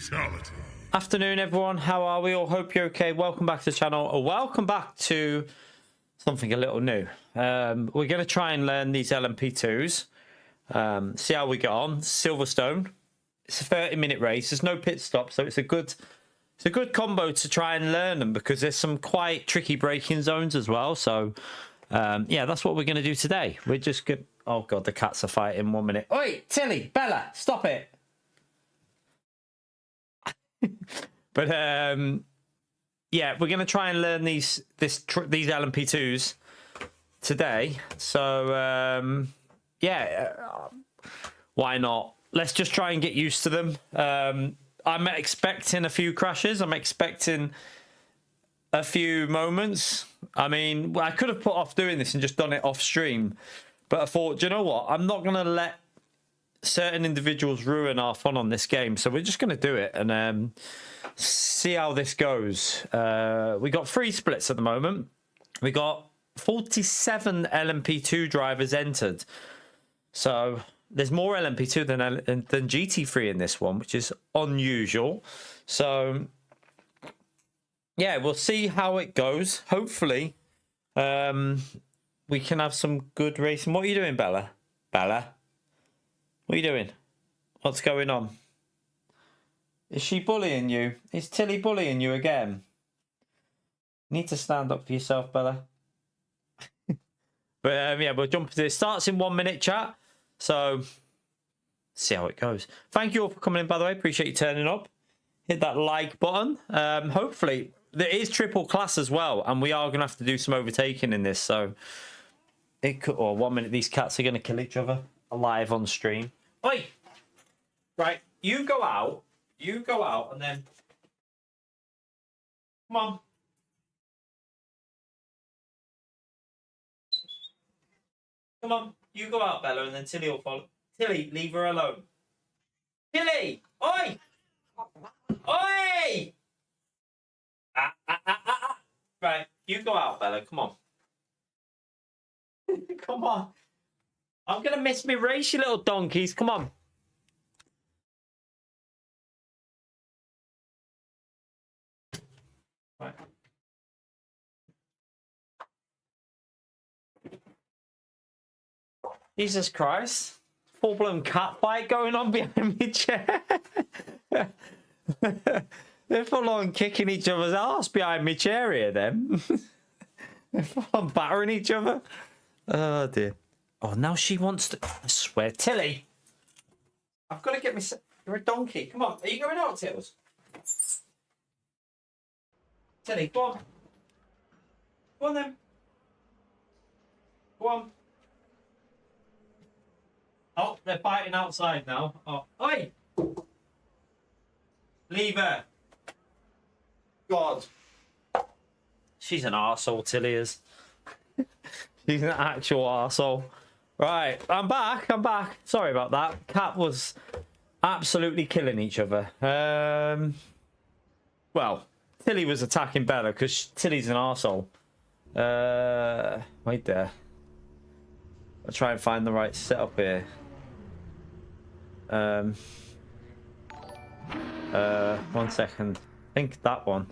Fatality. Afternoon, everyone. How are we all? Hope you're okay. Welcome back to the channel, or welcome back to something a little new. We're going to try and learn these LMP2s. See how we get on. Silverstone. It's a 30-minute race. There's no pit stop, so it's a good combo to try and learn them, because there's some quite tricky braking zones as well. So yeah, that's what we're going to do today. We're just good. Oh god, the cats are fighting. 1 minute. Oi, Tilly, Bella, stop it. But yeah, we're going to try and learn these LMP2s today. So yeah, why not? Let's just try and get used to them. I'm expecting a few crashes. I'm expecting a few moments. I mean, I could have put off doing this and just done it off stream, but I thought, do you know what? I'm not going to let certain individuals ruin our fun on this game. So we're just going to do it and see how this goes. We got 3 splits at the moment. We got 47 LMP2 drivers entered. So there's more LMP2 than GT3 in this one, which is unusual. So yeah, we'll see how it goes. Hopefully we can have some good racing. What are you doing, Bella? Bella? What are you doing? What's going on? Is she bullying you? Is Tilly bullying you again? You need to stand up for yourself, Bella. But yeah, we'll jump into this. Starts in 1 minute, chat. So, see how it goes. Thank you all for coming in, by the way. Appreciate you turning up. Hit that like button. Hopefully, there is triple class as well, and we are going to have to do some overtaking in this. So, it could. Or 1 minute, these cats are going to kill each other live on stream. Oi! Right, you go out, and then come on. Come on, you go out, Bella, and then Tilly will follow. Tilly, leave her alone. Tilly! Oi! Oi! Right, you go out, Bella, come on. Come on. I'm going to miss me race, you little donkeys. Come on. Right. Jesus Christ. Full-blown cat fight going on behind me chair. They're full-on kicking each other's arse behind me chair here, then. They're full-on battering each other. Oh, dear. Oh, now she wants to... I swear. Tilly! I've got to get me... You're a donkey. Come on. Are you going out, Tills? Tilly, go on. Go on, then. Go on. Oh, they're fighting outside now. Oh, oi! Leave her. God. She's an arsehole, Tilly is. She's an actual arsehole. Right, I'm back. Sorry about that. Cat was absolutely killing each other. Well, Tilly was attacking Bella because Tilly's an arsehole. Wait there. I'll try and find the right setup here. 1 second. I think that one.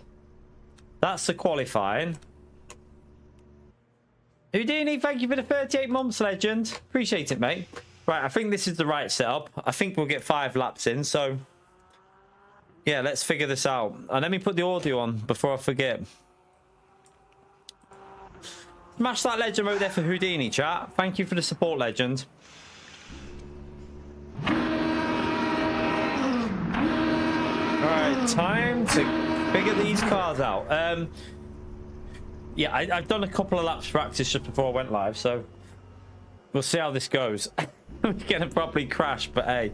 That's the qualifying. Houdini, thank you for the 38 months, legend. Appreciate it, mate. Right, I think this is the right setup. I think we'll get 5 laps in, so... yeah, let's figure this out. And let me put the audio on before I forget. Smash that legend right there for Houdini, chat. Thank you for the support, legend. Alright, time to figure these cars out. Yeah, I've done a couple of laps practice just before I went live, so we'll see how this goes. We're going to probably crash, but hey,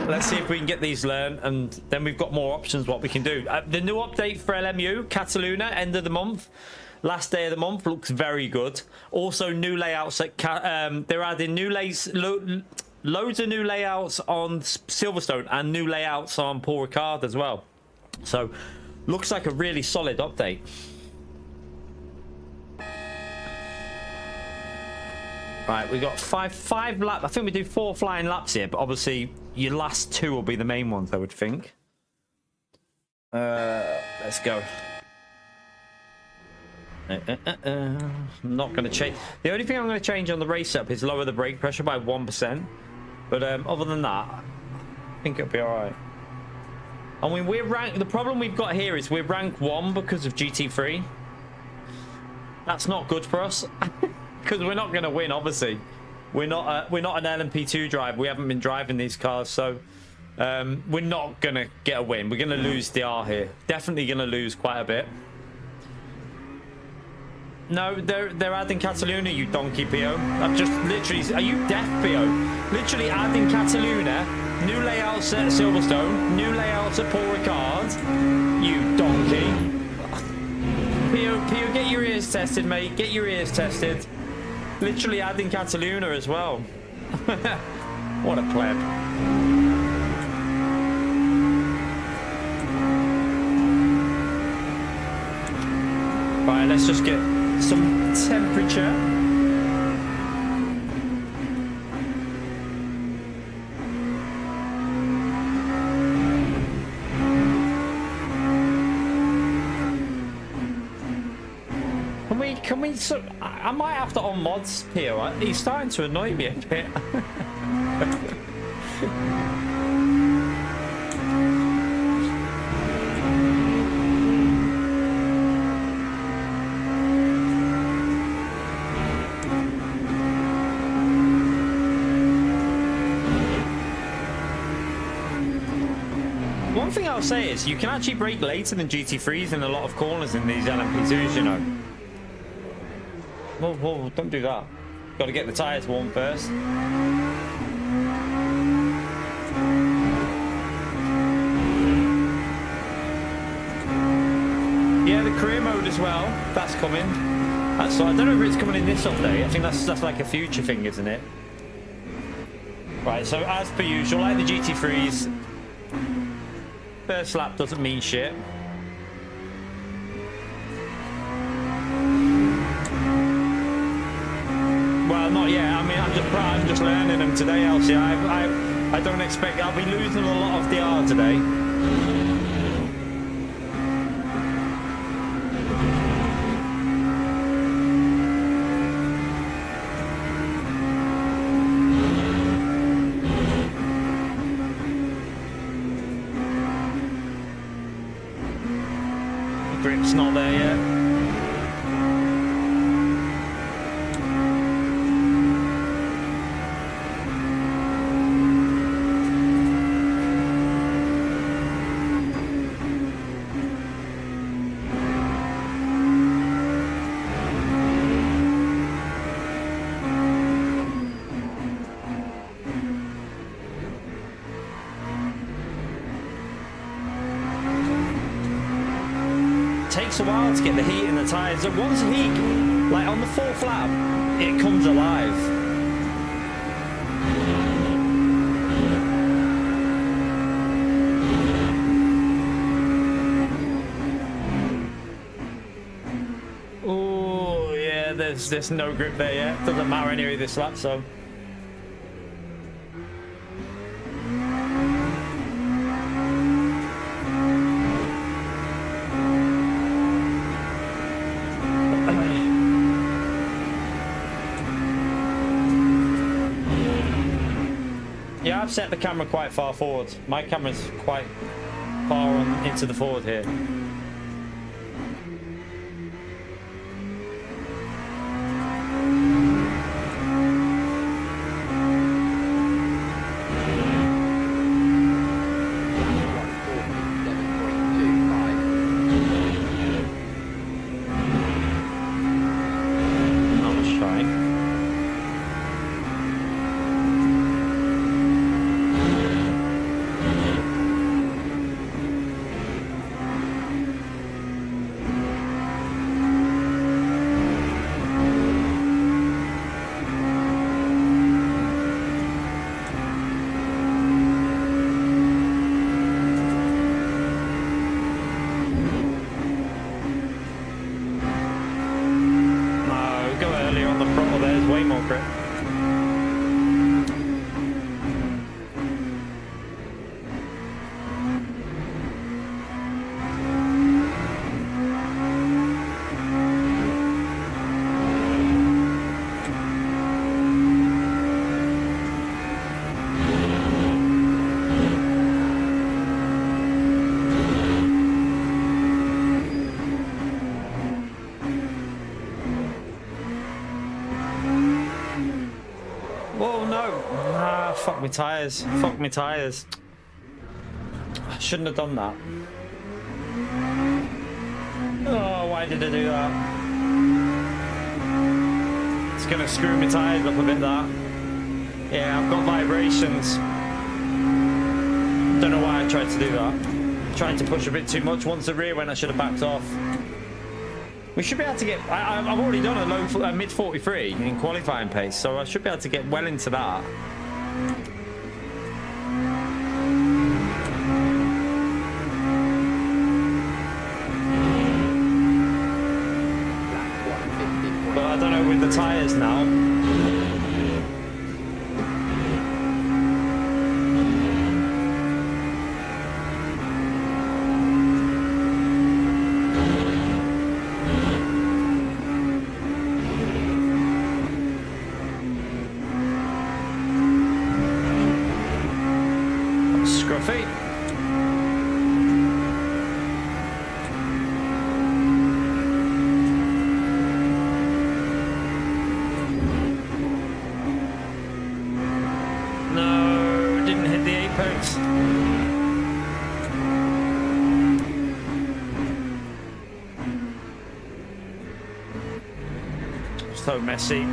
let's see if we can get these learned, and then we've got more options what we can do. The new update for LMU, Cataluna, end of the month, last day of the month, looks very good. Also, new layouts at they're adding new loads of new layouts on Silverstone and new layouts on Paul Ricard as well. So, looks like a really solid update. Right, we got five laps. I think we do 4 flying laps here, but obviously your last 2 will be the main ones, I would think. Let's go. I'm not going to change. The only thing I'm going to change on the race up is lower the brake pressure by 1%. But other than that, I think it'll be all right. I mean, we're ranked. The problem we've got here is we're rank 1 because of GT3. That's not good for us because we're not going to win. Obviously, we're not an LMP2 driver. We haven't been driving these cars, so we're not going to get a win. We're going to lose the R here. Definitely going to lose quite a bit. No, they're adding Cataluna, you donkey, Pio. I'm just literally... Are you deaf, Pio? Literally adding Cataluna, new layouts at Silverstone, new layouts at Paul Ricard. You donkey. Pio, get your ears tested, mate. Get your ears tested. Literally adding Cataluna as well. What a pleb. Right, let's just get some temperature. Can we so I might have to on mods here. Right? He's starting to annoy me a bit. One thing I'll say is you can actually brake later than GT3s in a lot of corners in these LMP2s, you know. Whoa, don't do that. Got to get the tyres warm first. Yeah, the career mode as well. That's coming. So I don't know if it's coming in this update. I think that's like a future thing, isn't it? Right, so as per usual, like the GT3s, first lap doesn't mean shit. Well, not yet. I mean, I'm just learning them today, Elsie. I don't expect I'll be losing a lot of DR today. The grip's not there yet. Takes a while to get the heat in the tyres. Once the heat, like on the 4th lap, it comes alive. Oh yeah, there's no grip there yet. Doesn't matter anyway this lap, so. Yeah, I've set the camera quite far forward. My camera's quite far into the forward here. fuck me tires. Fuck me tires. I shouldn't have done that. Oh, why did I do that? It's gonna screw my tires up a bit, that. Yeah, I've got vibrations. Don't know why I tried to do that. Tried to push a bit too much once the rear went. I should have backed off. We should be able to get. I've already done a mid 43 in qualifying pace, so I should be able to get well into that. But I don't know with the tyres now. Scruffy. No, didn't hit the apex. So messy.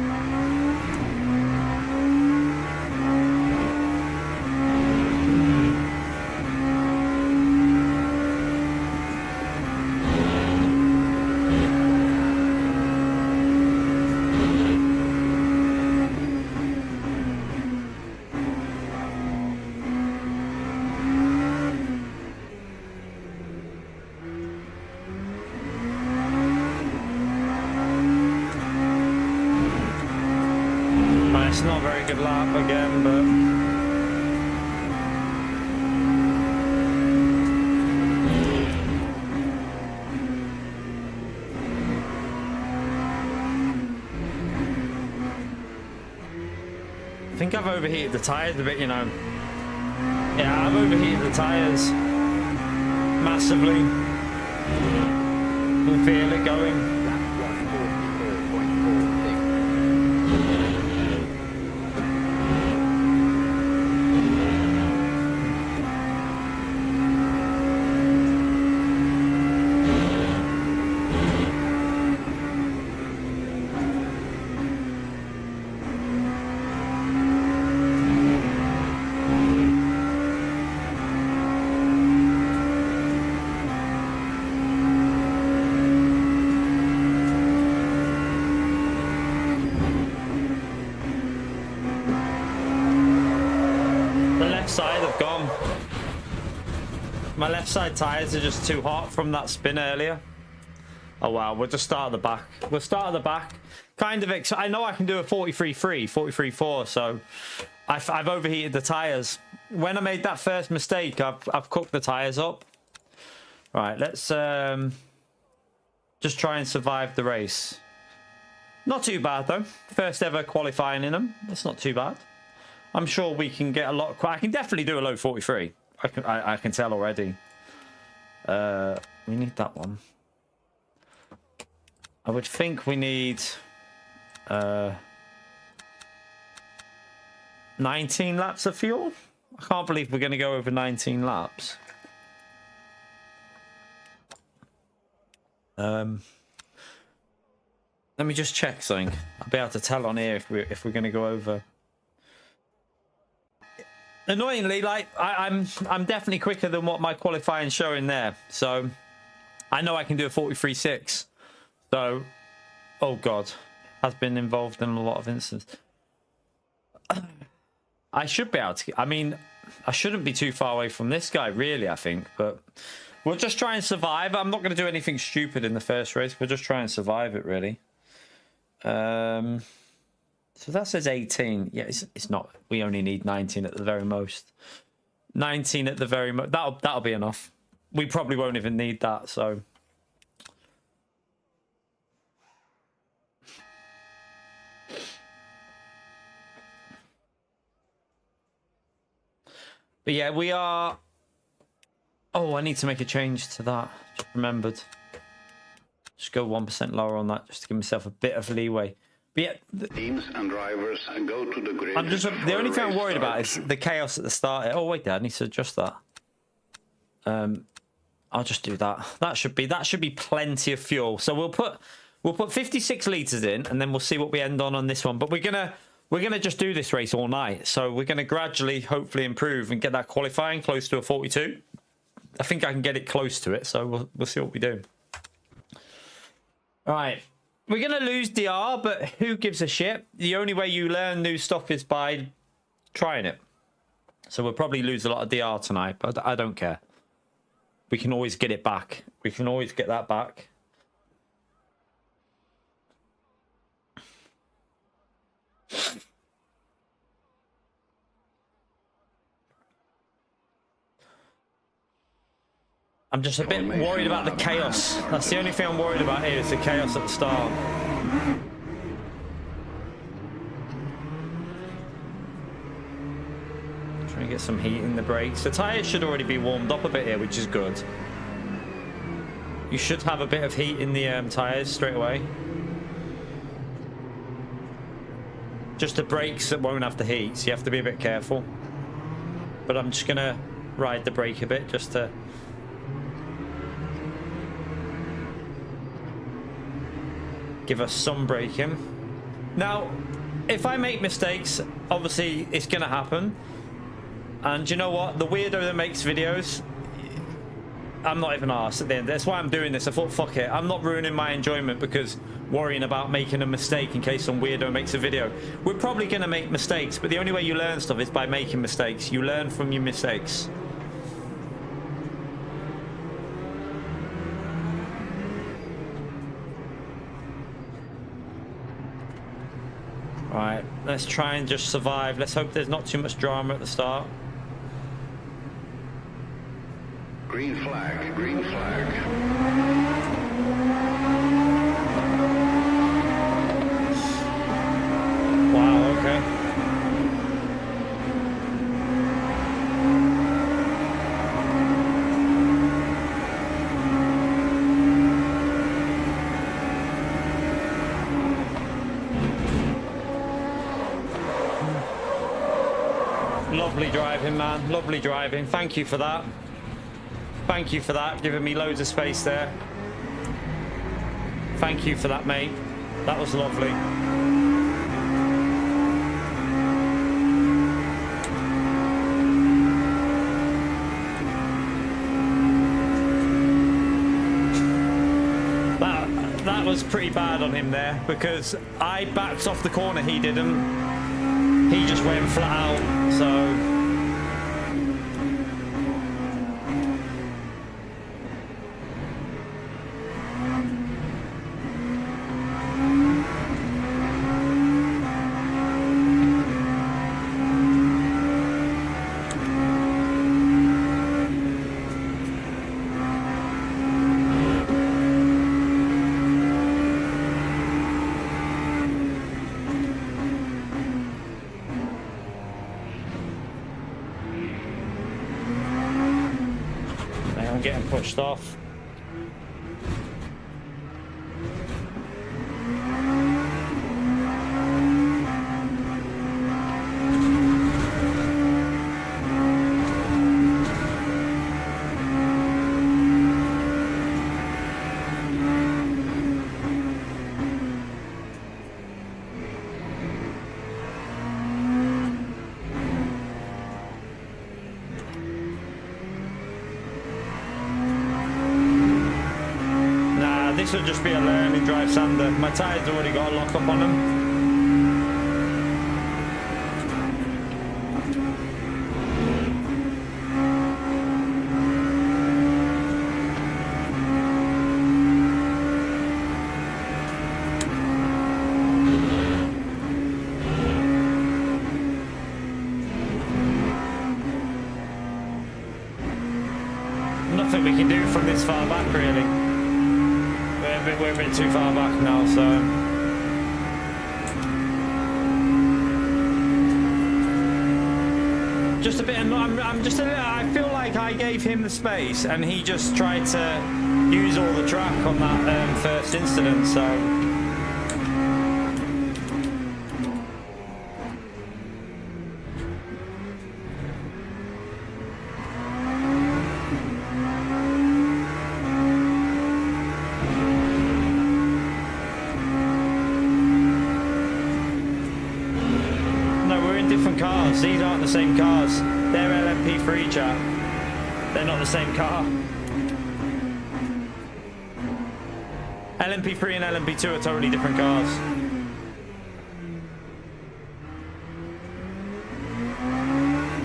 It's not a very good lap again, but I think I've overheated the tyres a bit, you know. Yeah, I've overheated the tyres massively. You can feel it going. Side have gone. My left side tyres are just too hot from that spin earlier. Oh wow, we'll just start at the back. We'll start at the back. Kind of I know I can do a 43.3, 43.4, so I've overheated the tyres. When I made that first mistake, I've cooked the tyres up. Right, let's just try and survive the race. Not too bad though. First ever qualifying in them. That's not too bad. I'm sure we can get a lot. I can definitely do a low 43. I can tell already. We need that one. I would think we need 19 laps of fuel. I can't believe we're going to go over 19 laps. Let me just check something. I'll be able to tell on here if we're going to go over. Annoyingly, like I'm definitely quicker than what my qualifying showing there. So I know I can do a 43.6. So, oh god, has been involved in a lot of instances. I should be able to. I mean, I shouldn't be too far away from this guy, really. I think, but we'll just try and survive. I'm not going to do anything stupid in the first race. We'll just try and survive it, really. So that says 18. Yeah, it's not. We only need 19 at the very most. 19 at the very most. That'll be enough. We probably won't even need that. So. But yeah, we are. Oh, I need to make a change to that. Just remembered. Just go 1% lower on that, just to give myself a bit of leeway. But yeah, teams and drivers go to the grid. I'm just the only thing I'm worried about is the chaos at the start. Oh wait, I need to adjust that. I'll just do that. That should be plenty of fuel. So we'll put 56 liters in, and then we'll see what we end on this one. But we're gonna just do this race all night. So we're gonna gradually, hopefully, improve and get that qualifying close to a 42. I think I can get it close to it. So we'll see what we do. All right. We're going to lose DR, but who gives a shit? The only way you learn new stuff is by trying it. So we'll probably lose a lot of DR tonight, but I don't care. We can always get it back. We can always get that back. I'm just a bit worried about the chaos. That's the only thing I'm worried about here is the chaos at the start. Trying to get some heat in the brakes. The tyres should already be warmed up a bit here, which is good. You should have a bit of heat in the tyres straight away. Just the brakes that won't have the heat, so you have to be a bit careful. But I'm just going to ride the brake a bit just to... give us some braking. Now, if I make mistakes, obviously it's gonna happen. And you know what? The weirdo that makes videos, I'm not even arsed at the end. That's why I'm doing this. I thought, fuck it. I'm not ruining my enjoyment because worrying about making a mistake in case some weirdo makes a video. We're probably gonna make mistakes, but the only way you learn stuff is by making mistakes. You learn from your mistakes. Right, let's try and just survive. Let's hope there's not too much drama at the start. Green flag, green flag. Wow, okay. Lovely driving, man. Lovely driving. Thank you for that. Thank you for that. Giving me loads of space there. Thank you for that, mate. That was lovely. That was pretty bad on him there because I backed off the corner, he didn't. He just went flat out, so... Getting pushed off. This will just be a learning drive sander. My tyres already got a lock up on them. Nothing we can do from this far back, really. We're a bit too far back now, so just a bit. I feel like I gave him the space, and he just tried to use all the track on that first incident. So These aren't the same cars. They're LMP3, chat. They're not the same car. LMP3 and LMP2 are totally different cars.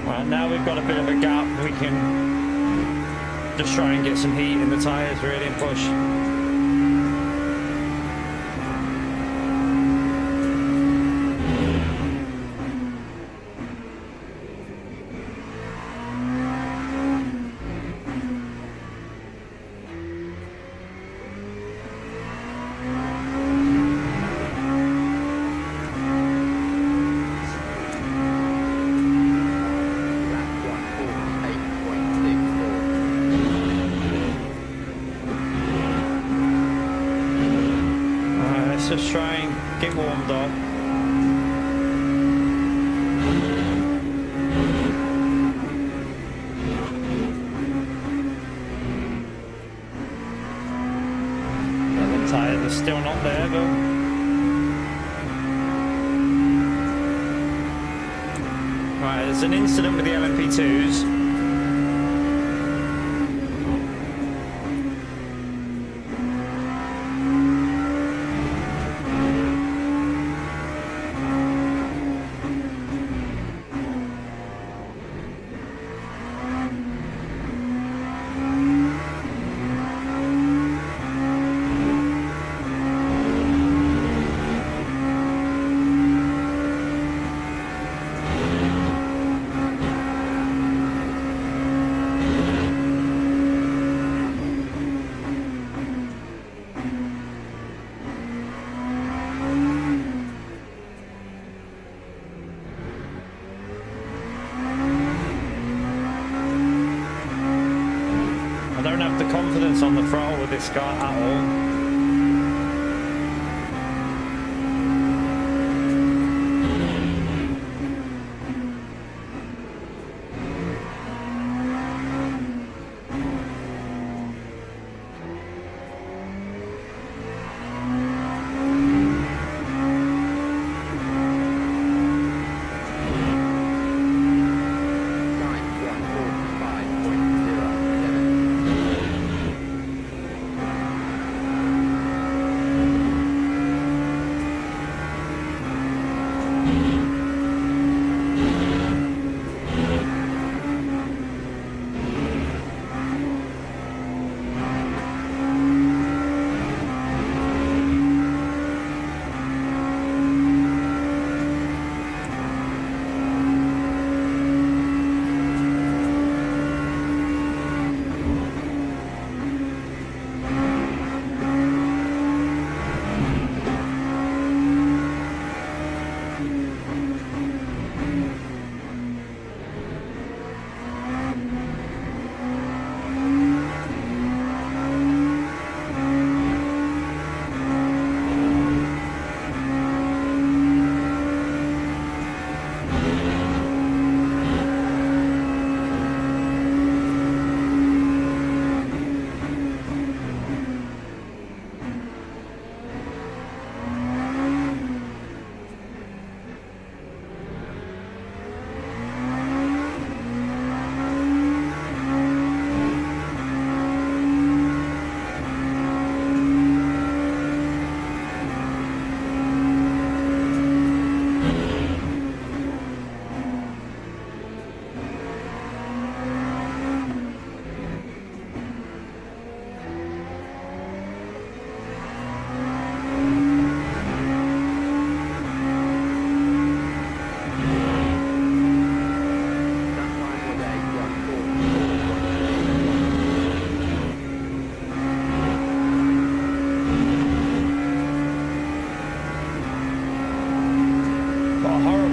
Right, now we've got a bit of a gap. We can just try and get some heat in the tyres, really, and push. Just try and get warmed up. The tyres are still not there though. Right, there's an incident with the LMP2s. I don't have the confidence on the throttle with this car at all.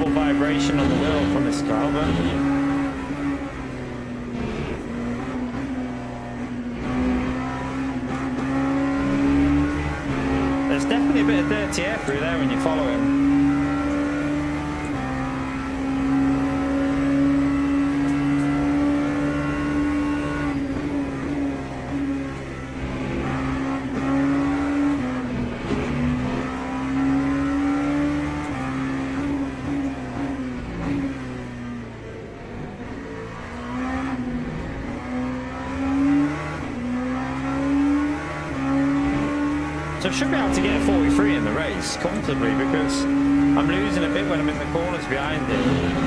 Vibration on the wheel from this car, but there's definitely a bit of dirty air through there when you follow him. So I should be able to get a 43 in the race comfortably because I'm losing a bit when I'm in the corners behind him.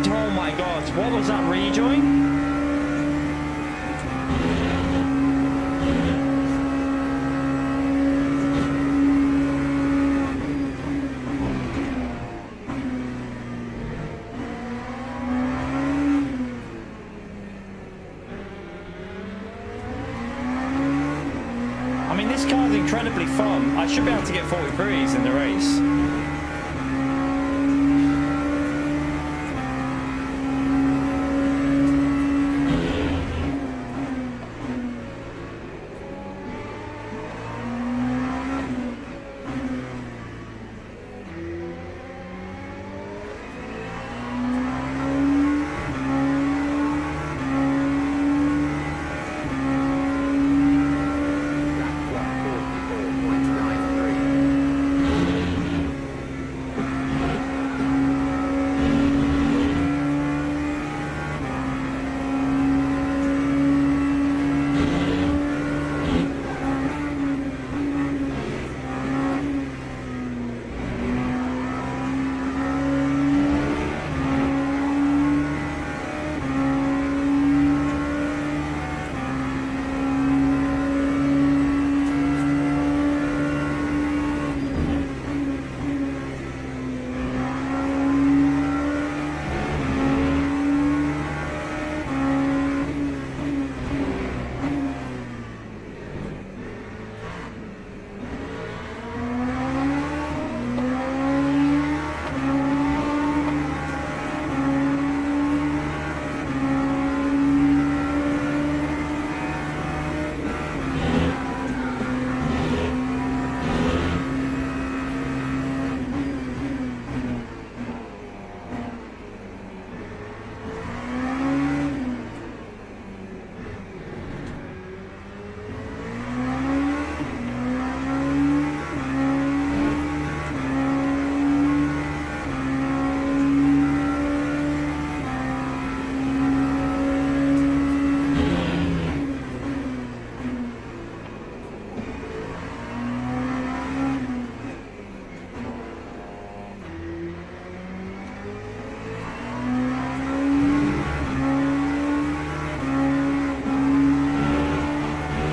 Oh my god, what was that rejoin? I mean, this car's incredibly fun. I should be able to get 43s in the race.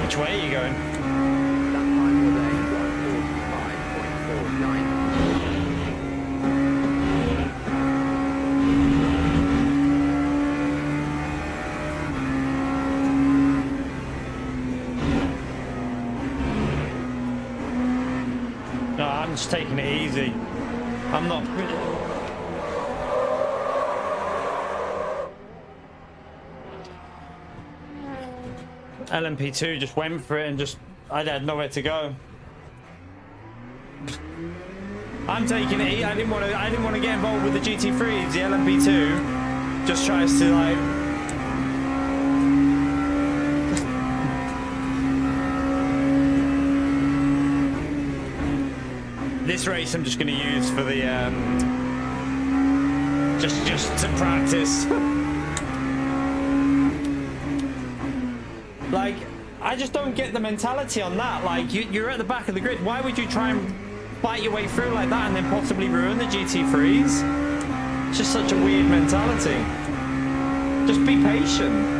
Which way are you going? That time was a 145.49. No, I'm just taking it easy. I'm not... LMP2 just went for it and just... I had nowhere to go. I'm taking it. I didn't want to get involved with the GT3s. The LMP2 just tries to like. This race I'm just going to use for the just to practice. Like, I just don't get the mentality on that. Like, you're at the back of the grid. Why would you try and fight your way through like that and then possibly ruin the GT3s? It's just such a weird mentality. Just be patient.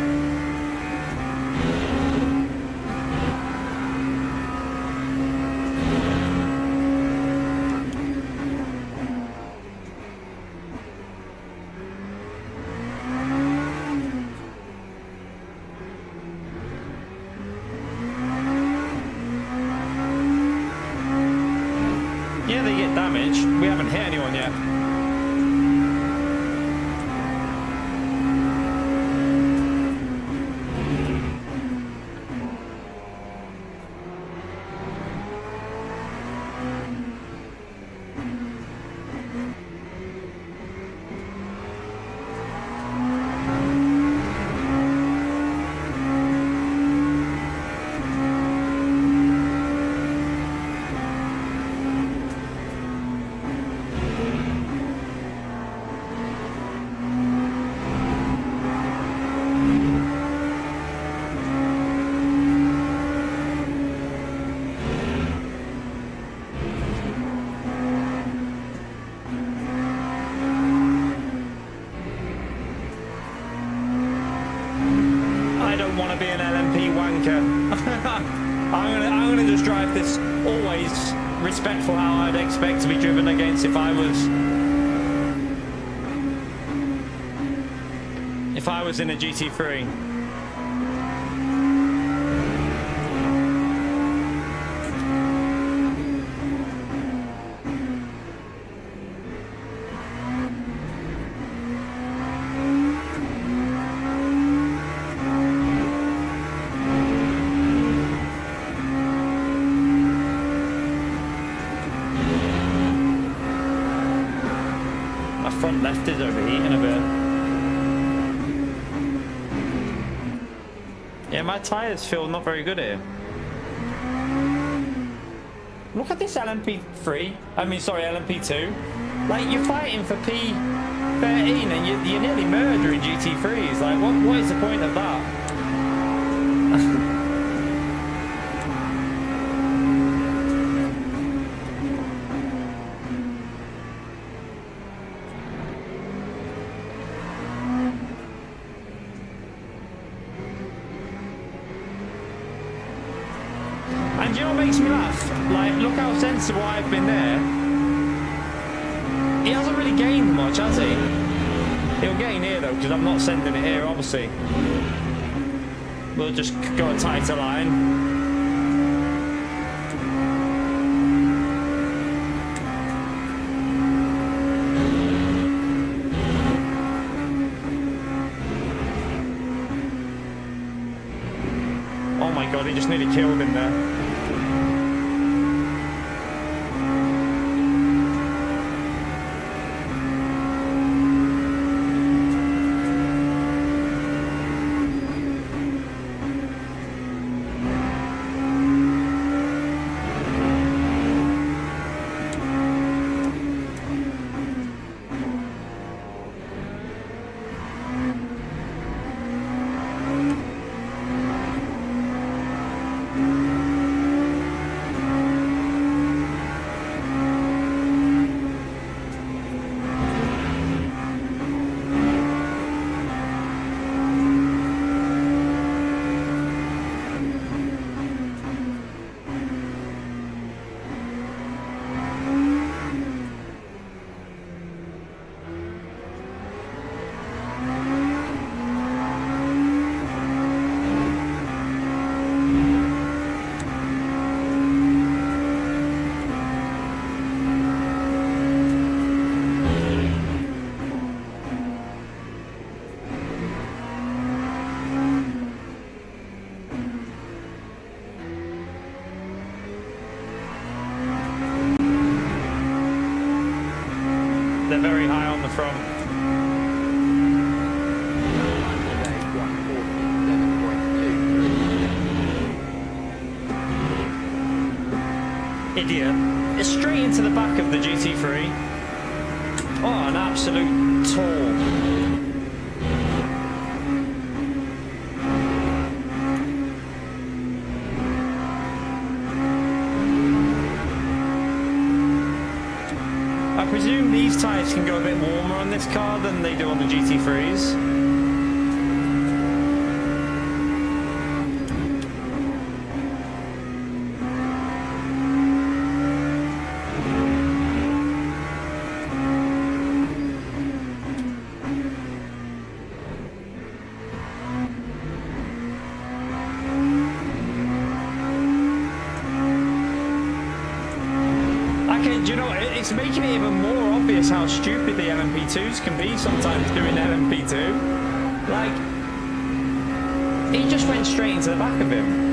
Yeah, they get damaged. We haven't hit anyone yet. Want to be an LMP wanker. I'm gonna just drive this always respectful how I'd expect to be driven against if I was in a GT3. Front left is overheating a bit. Yeah, my tyres feel not very good here. Look at this LMP3. I mean, sorry, LMP2. Like, you're fighting for P13 and you're nearly murdering GT3s. Like, what is the point of that? And you know what makes me laugh? Like, look how sensible I've been there. He hasn't really gained much, has he? He'll gain here, though, because I'm not sending it here, obviously. We'll just go a tighter line. Oh my god, he just nearly killed him there. very high on the front. Idiot. It's straight into the back of the GT3. Oh, an absolute tour. I presume these tyres can go a bit warmer on this car than they do on the GT3s. Do you know what? It's making it even more obvious how stupid the LMP2s can be sometimes doing LMP2. Like, he just went straight into the back of him.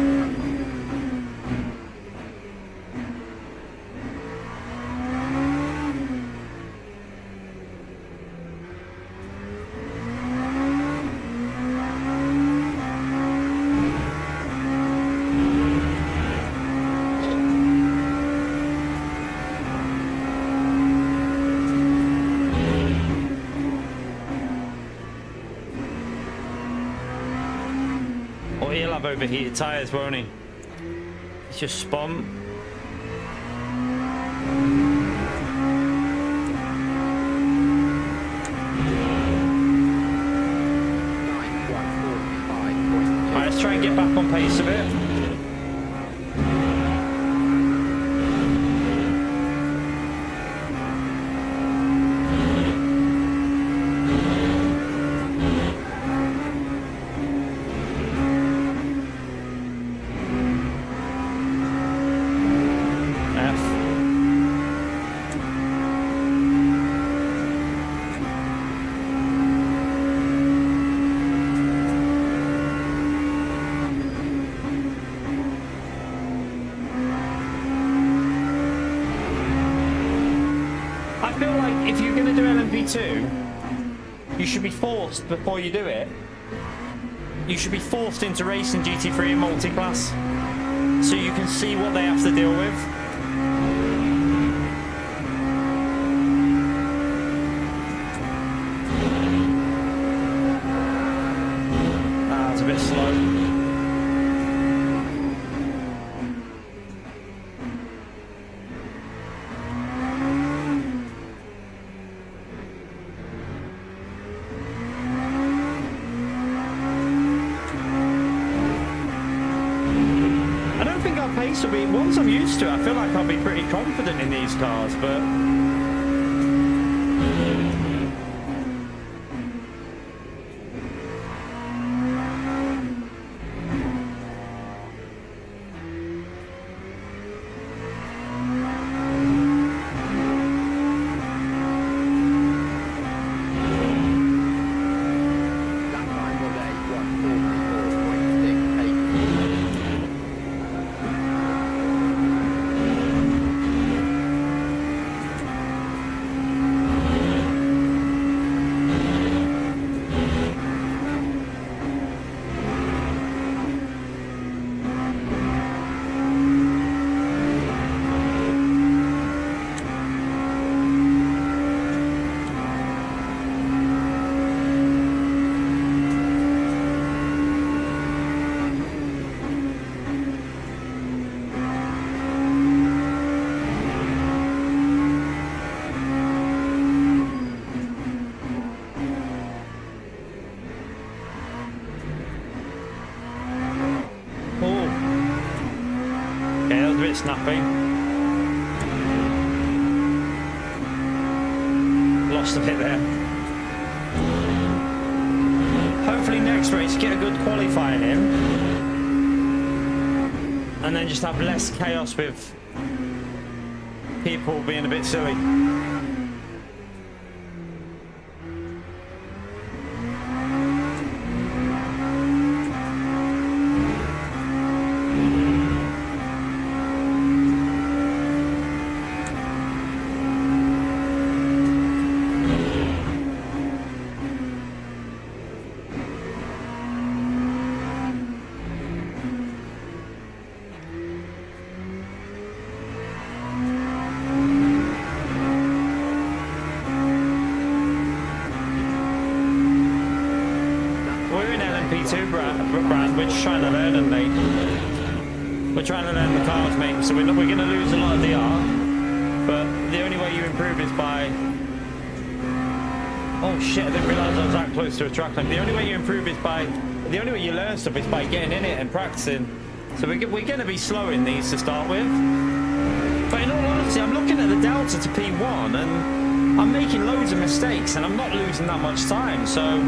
Or he'll have overheated tyres, won't he? It's just spun. Alright, let's try and get back on pace a bit. I feel like if you're going to do LMP2, you should be forced, before you do it, you should be forced into racing GT3 and multi-class, so you can see what they have to deal with. Ah, it's a bit slow. Pace will be, once I'm used to it, I feel like I'll be pretty confident in these cars, but snappy. Lost a bit there. Hopefully next race get a good qualifying in, and then just have less chaos with people being a bit silly. LMP2 brand. We're just trying to learn them, mate. We're trying to learn the cars, mate. So we're going to lose a lot of DR. But the only way you improve is by... Oh shit, I didn't realise I was that close to a track limit. The only way you improve is by... The only way you learn stuff is by getting in it and practicing. So we're going to be slow in these to start with. But in all honesty, I'm looking at the delta to P1 and I'm making loads of mistakes and I'm not losing that much time, so...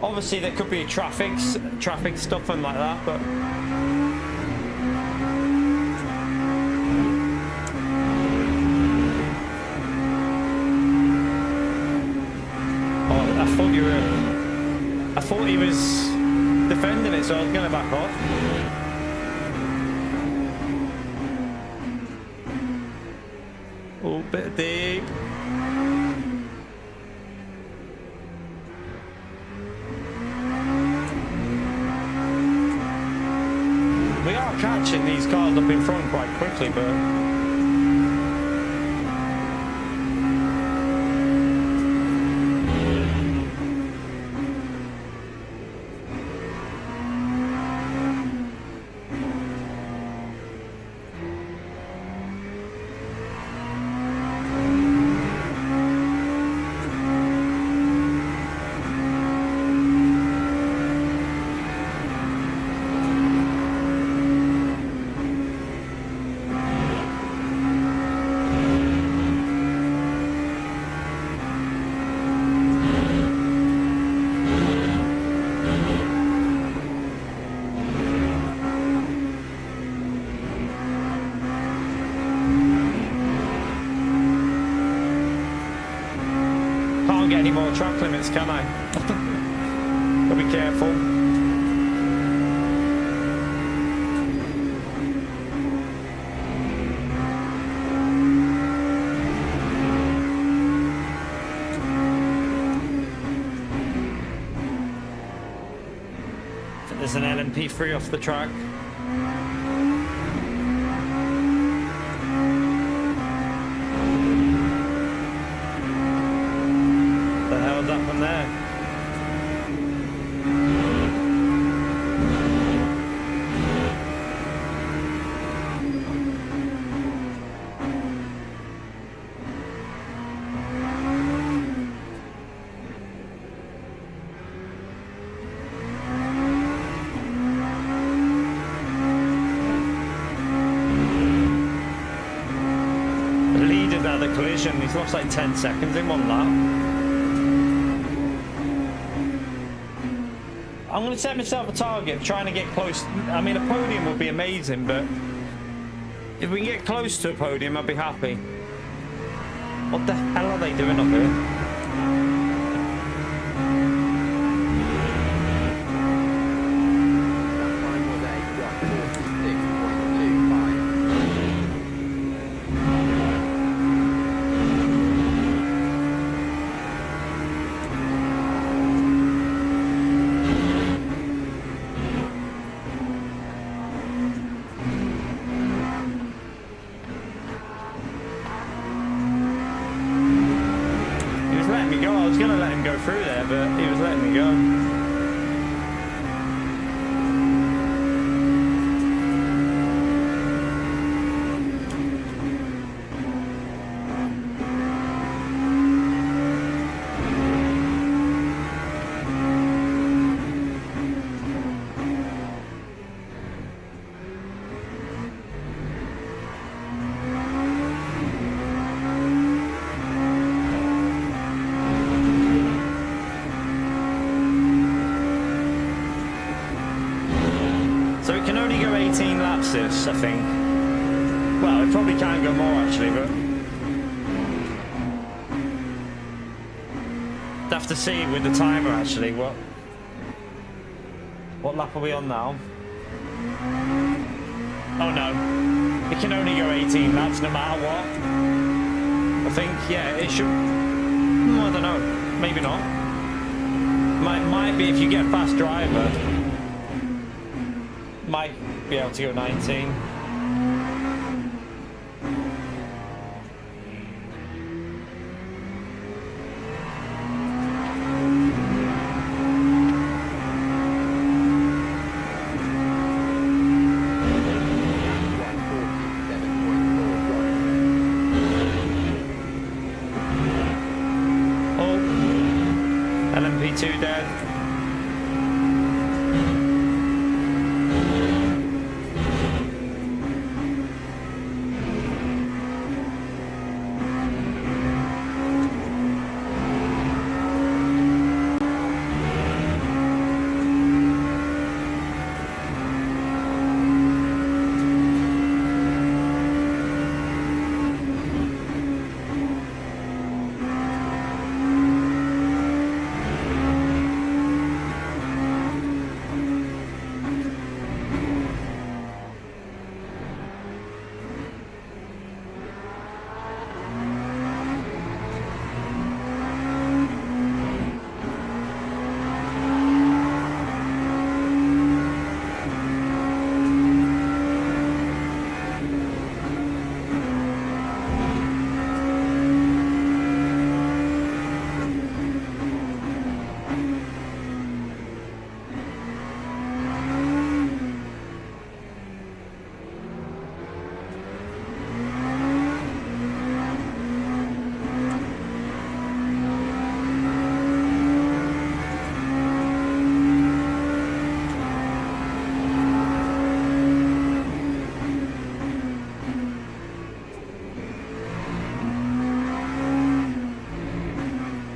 Obviously there could be traffic stuff and like that, but... I thought he was defending it, so I was going to back off. Oh, bit deep. We are catching these cars up in front quite quickly, but... Can't get any more track limits, can I? Gotta be careful. There's an LMP3 off the track. Up from there. Leaded at the collision, he's lost like 10 seconds in one lap. I'm going to set myself a target, trying to get close. I mean, a podium would be amazing, but if we can get close to a podium, I'd be happy. What the hell are they doing up here? I was going to let him go through there, but he was letting me go. So it can only go 18 laps this, I think. Well, it probably can go more actually, but... I'd have to see with the timer actually, what lap are we on now? Oh no, it can only go 18 laps no matter what. I think, yeah, it should... I don't know, maybe not. Might be if you get a fast driver. Might be able to go 19. LMP2 dead.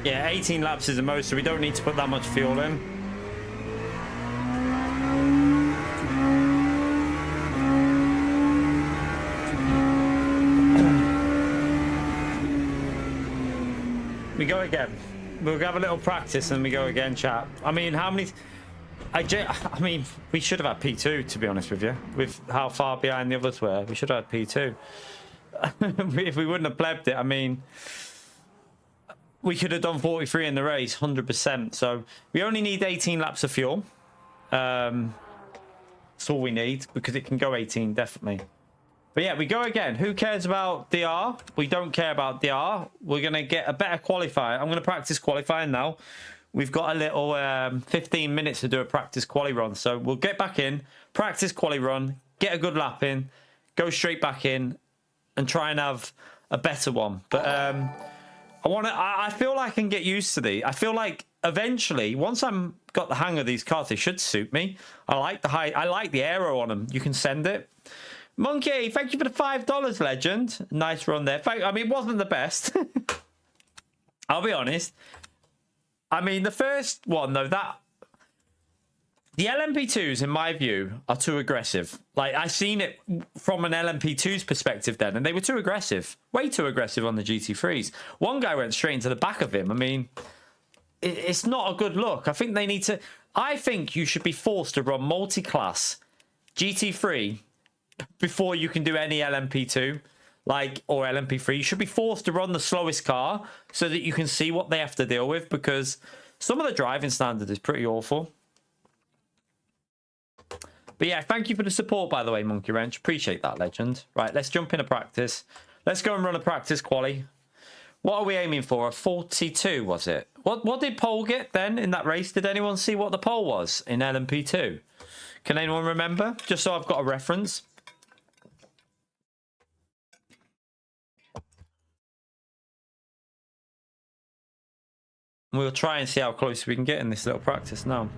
Yeah, 18 laps is the most, so we don't need to put that much fuel in. We go again. We'll have a little practice and we go again, chat. I mean, how many... I mean, we should have had P2, to be honest with you. With how far behind the others were, we should have had P2. If we wouldn't have plebbed it, I mean... We could have done 43 in the race, 100%. So we only need 18 laps of fuel. That's all we need, because it can go 18, definitely. But yeah, we go again. Who cares about DR? We don't care about DR. We're going to get a better qualifier. I'm going to practice qualifying now. We've got a little 15 minutes to do a practice quali run. So we'll get back in, practice quali run, get a good lap in, go straight back in, and try and have a better one. But... I feel like I can get used to these. I feel like eventually, once I'm got the hang of these cars, they should suit me. I like the height. I like the aero on them. You can send it. Monkey, thank you for the $5, legend. Nice run there. I mean, it wasn't the best. I'll be honest. I mean, the first one though, the LMP2s, in my view, are too aggressive. Like, I seen it from an LMP2's perspective then, and they were too aggressive. Way too aggressive on the GT3s. One guy went straight into the back of him. I mean, it's not a good look. I think they need to... I think you should be forced to run multi-class GT3 before you can do any LMP2, like, or LMP3. You should be forced to run the slowest car so that you can see what they have to deal with, because some of the driving standard is pretty awful. But yeah, thank you for the support, by the way, Monkey Wrench. Appreciate that, legend. Right, let's jump into practice. Let's go and run a practice quali. What are we aiming for? A 42, was it? What did Pole get then in that race? Did anyone see what the pole was in LMP2? Can anyone remember? Just so I've got a reference. We'll try and see how close we can get in this little practice now.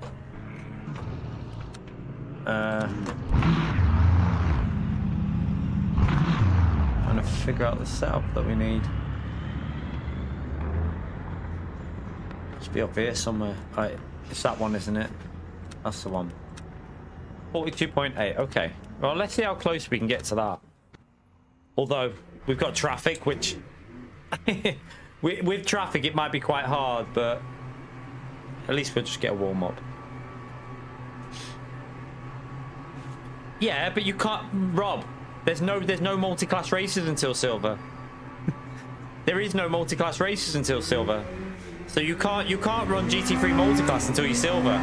Trying to figure out the setup that we need. Must be up here somewhere. Right, it's that one, isn't it? That's the one. 42.8. Okay. Well, let's see how close we can get to that. Although we've got traffic, which with traffic it might be quite hard, but at least we'll just get a warm up. Yeah, but you can't, Rob. There's no multi-class races until silver. There is no multi-class races until silver. So you can't run GT3 multiclass until you're silver.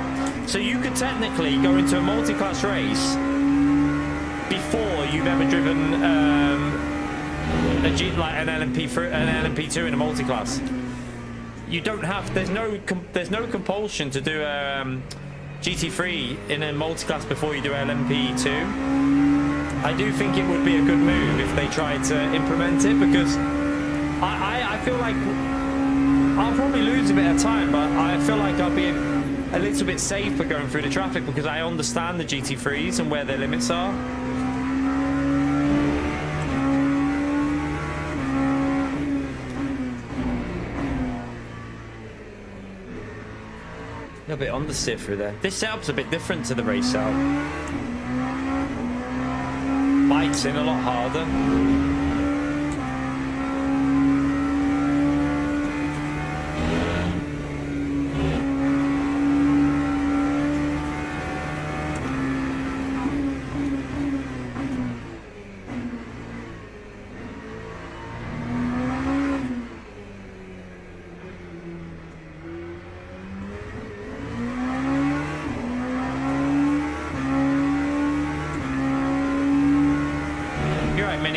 So you could technically go into a multiclass race before you've ever driven like an LMP2 in a multiclass. You don't have. There's no compulsion to do a GT3 in a multiclass before you do LMP2. I do think it would be a good move if they tried to implement it, because I feel like I'll probably lose a bit of time, but I feel like I'll be a little bit safer going through the traffic because I understand the GT3s and where their limits are. A little bit understeer through there. This setup's a bit different to the race setup. Bites in a lot harder.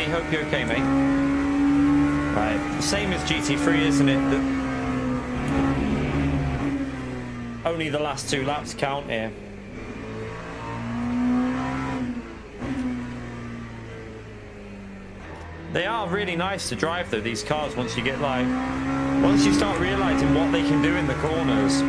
Hope you're okay, mate. Right, the same as GT3, isn't it? Only the last 2 laps count here. They are really nice to drive though, these cars, once you start realizing what they can do in the corners.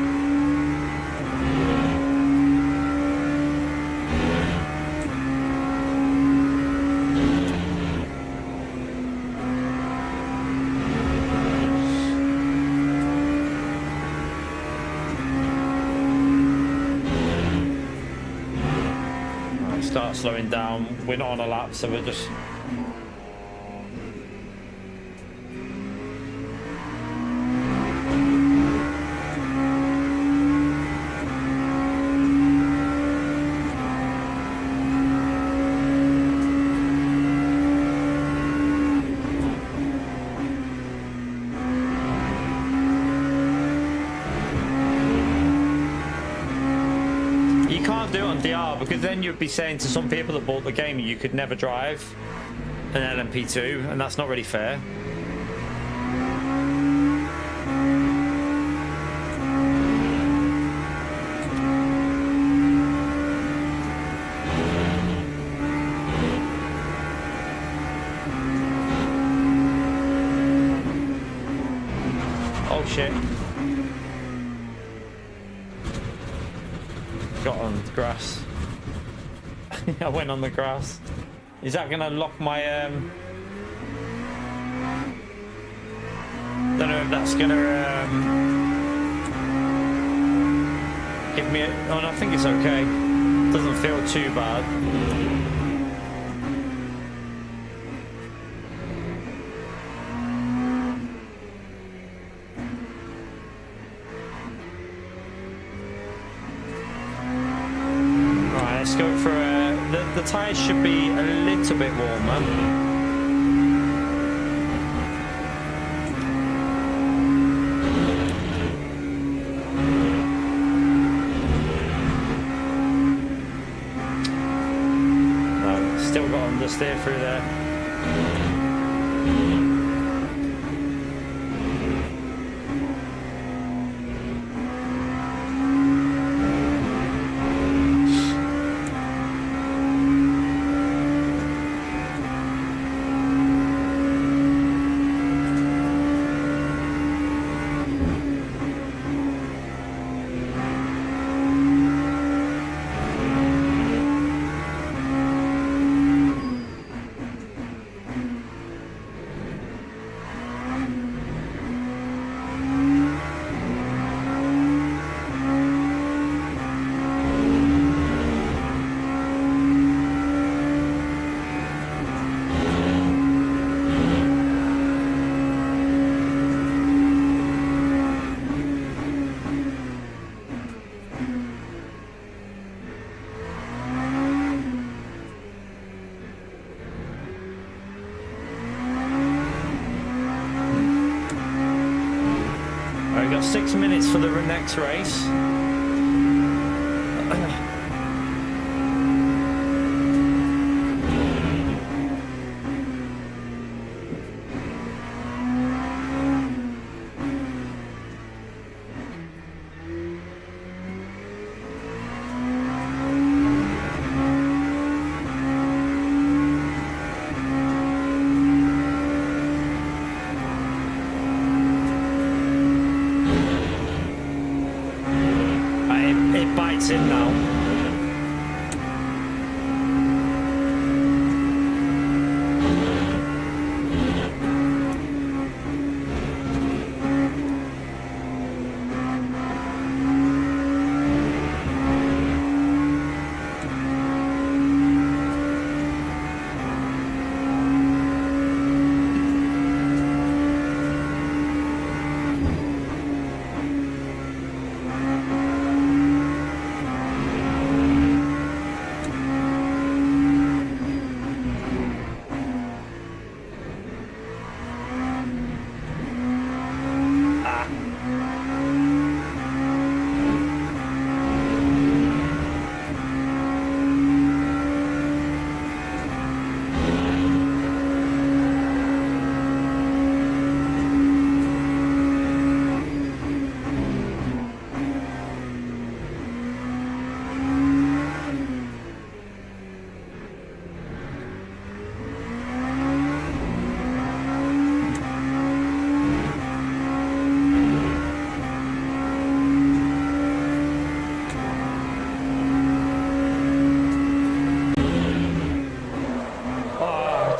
Start slowing down. We're not on a lap, so we're just do it on DR, because then you'd be saying to some people that bought the game you could never drive an LMP2, and that's not really fair. Oh shit. Got on the grass. I went on the grass. Is that gonna lock my don't know if that's gonna give me a... Oh, no, I think it's okay. Doesn't feel too bad. Let's go for the tyres should be a little bit warmer. No, still got understeer through there. minutes for the next race. It bites in now.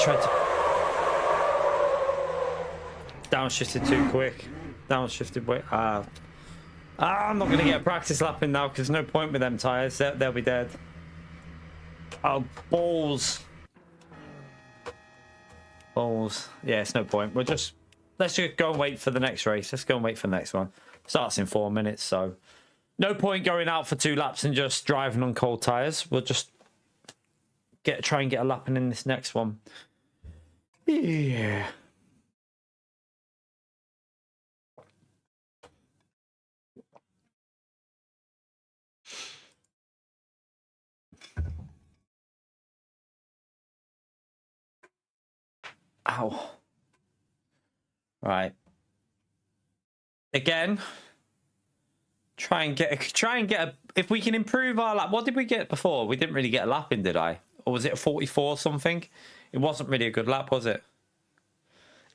Tried to downshifted too quick. Downshifted way. I'm not going to get a practice lap in now because there's no point with them tyres. They'll be dead. Oh, balls. Balls. Yeah, it's no point. Let's just go and wait for the next race. Let's go and wait for the next one. Starts in 4 minutes, so no point going out for 2 laps and just driving on cold tyres. We'll just try and get a lap in this next one. Yeah. Ow. Right. Again. Try and get a if we can improve our lap. What did we get before? We didn't really get a lap in, did I? Or was it a 44 something? It wasn't really a good lap, was it?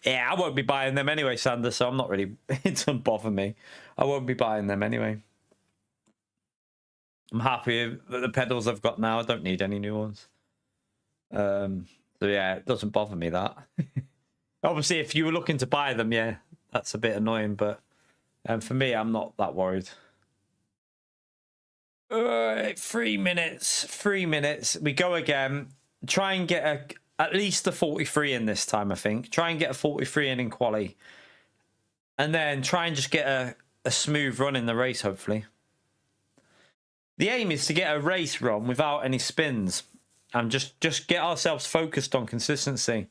Yeah, I won't be buying them anyway, Sander, so I'm not really... It doesn't bother me. I won't be buying them anyway. I'm happy with the pedals I've got now. I don't need any new ones. So yeah, it doesn't bother me, that. Obviously, if you were looking to buy them, yeah, that's a bit annoying, but for me, I'm not that worried. 3 minutes. 3 minutes. We go again. Try and get at least a 43 in this time, I think. Try and get a 43 in quali. And then try and just get a smooth run in the race, hopefully. The aim is to get a race run without any spins. And just get ourselves focused on consistency.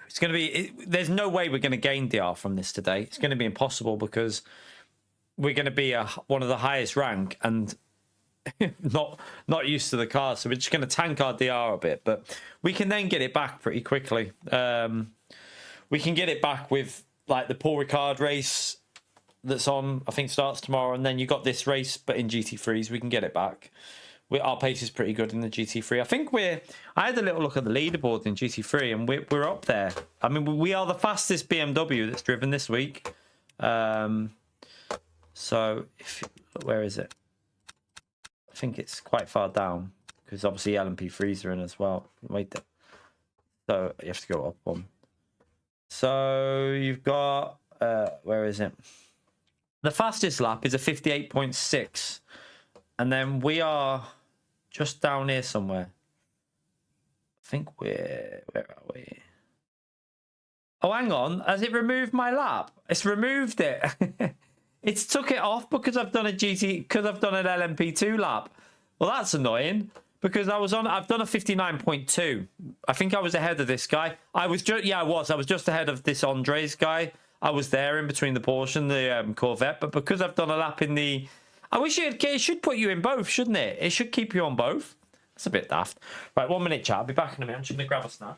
It's going to be... there's no way we're going to gain DR from this today. It's going to be impossible because we're going to be one of the highest rank and not used to the car. So we're just going to tank our DR a bit. But we can then get it back pretty quickly. We can get it back with like the Paul Ricard race that's on, I think starts tomorrow. And then you got this race, but in GT3s, we can get it back. Our pace is pretty good in the GT3. I think I had a little look at the leaderboard in GT3 and we're up there. I mean, we are the fastest BMW that's driven this week. So where is it? I think it's quite far down because obviously LMP3s are in as well. Wait there. So you have to go up one. So you've got, where is it? The fastest lap is a 58.6. And then we are just down here somewhere. I think where are we? Oh, hang on. Has it removed my lap? It's removed it. It's took it off because I've done a because I've done an LMP2 lap. Well, that's annoying because I've done a 59.2. I think I was ahead of this guy. I was just ahead of this Andres guy. I was there in between the Porsche and the Corvette, but because I've done a lap in the... I wish it should put you in both, shouldn't it? It should keep you on both. That's a bit daft. Right, 1 minute, chat. I'll be back in a minute. I'm just going to grab a snack.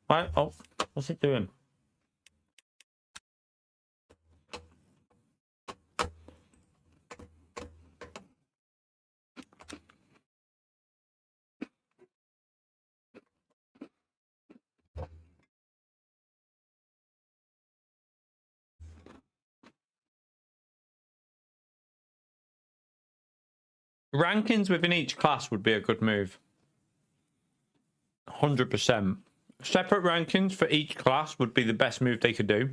Right. Oh, what's it doing? Rankings within each class would be a good move. 100%. Separate rankings for each class would be the best move they could do.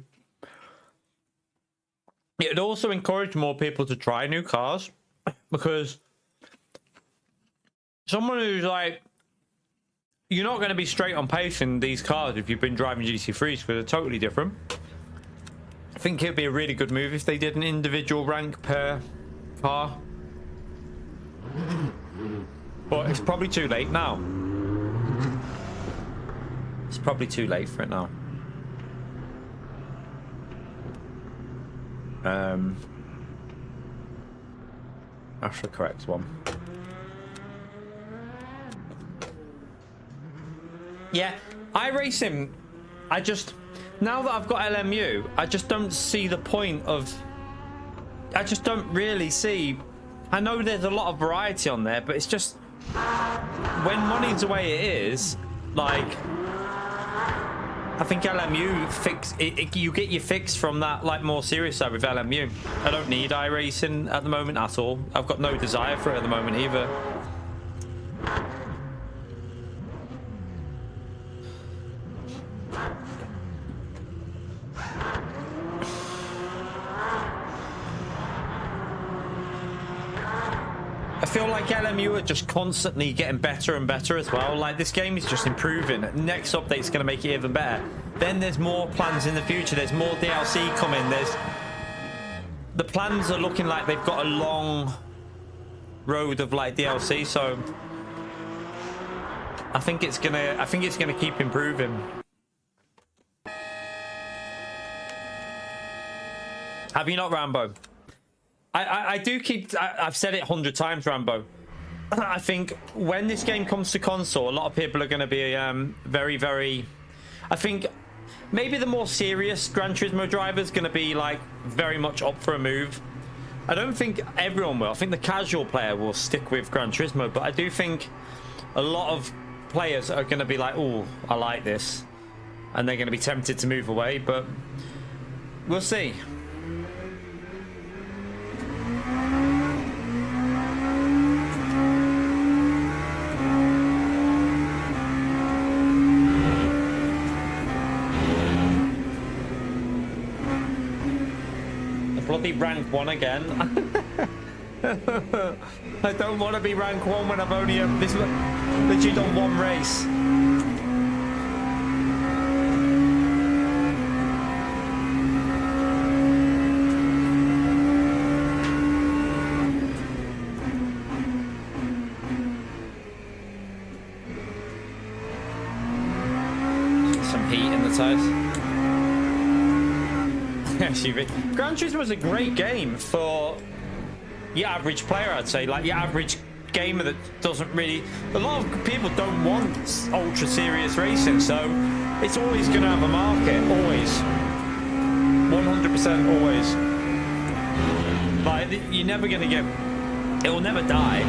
It would also encourage more people to try new cars, because someone who's like, you're not going to be straight on pace in these cars if you've been driving GT3s, because they're totally different. I think it would be a really good move if they did an individual rank per car. But it's probably too late now. It's probably too late for it now. That's the correct one. Yeah, iRacing, now that I've got LMU, I just don't see the point of... I just don't really see... I know there's a lot of variety on there, but it's just... When money's the way it is, like... I think LMU you get your fix from that, like, more serious side with LMU. I don't need iRacing at the moment at all. I've got no desire for it at the moment either. I feel like LMU are just constantly getting better and better as well. Like, this game is just improving. Next update's going to make it even better. Then there's more plans in the future. There's more DLC coming. The plans are looking like they've got a long road of like DLC. So I think it's gonna keep improving. Have you not, Rambo? I do keep... I've said it 100 times, Rambo. I think when this game comes to console, a lot of people are going to be very, very... I think maybe the more serious Gran Turismo driver is going to be, like, very much up for a move. I don't think everyone will. I think the casual player will stick with Gran Turismo, but I do think a lot of players are going to be like, oh, I like this. And they're going to be tempted to move away, but we'll see. Bloody rank 1 again. I don't want to be rank 1 when I've only this. Literally done one race. Some heat in the tires. SUV. Gran Turismo was a great game for your average player, I'd say. Like your average gamer that doesn't really... A lot of people don't want ultra serious racing, so it's always going to have a market. Always. 100% always. Like, you're never going to get... It will never die.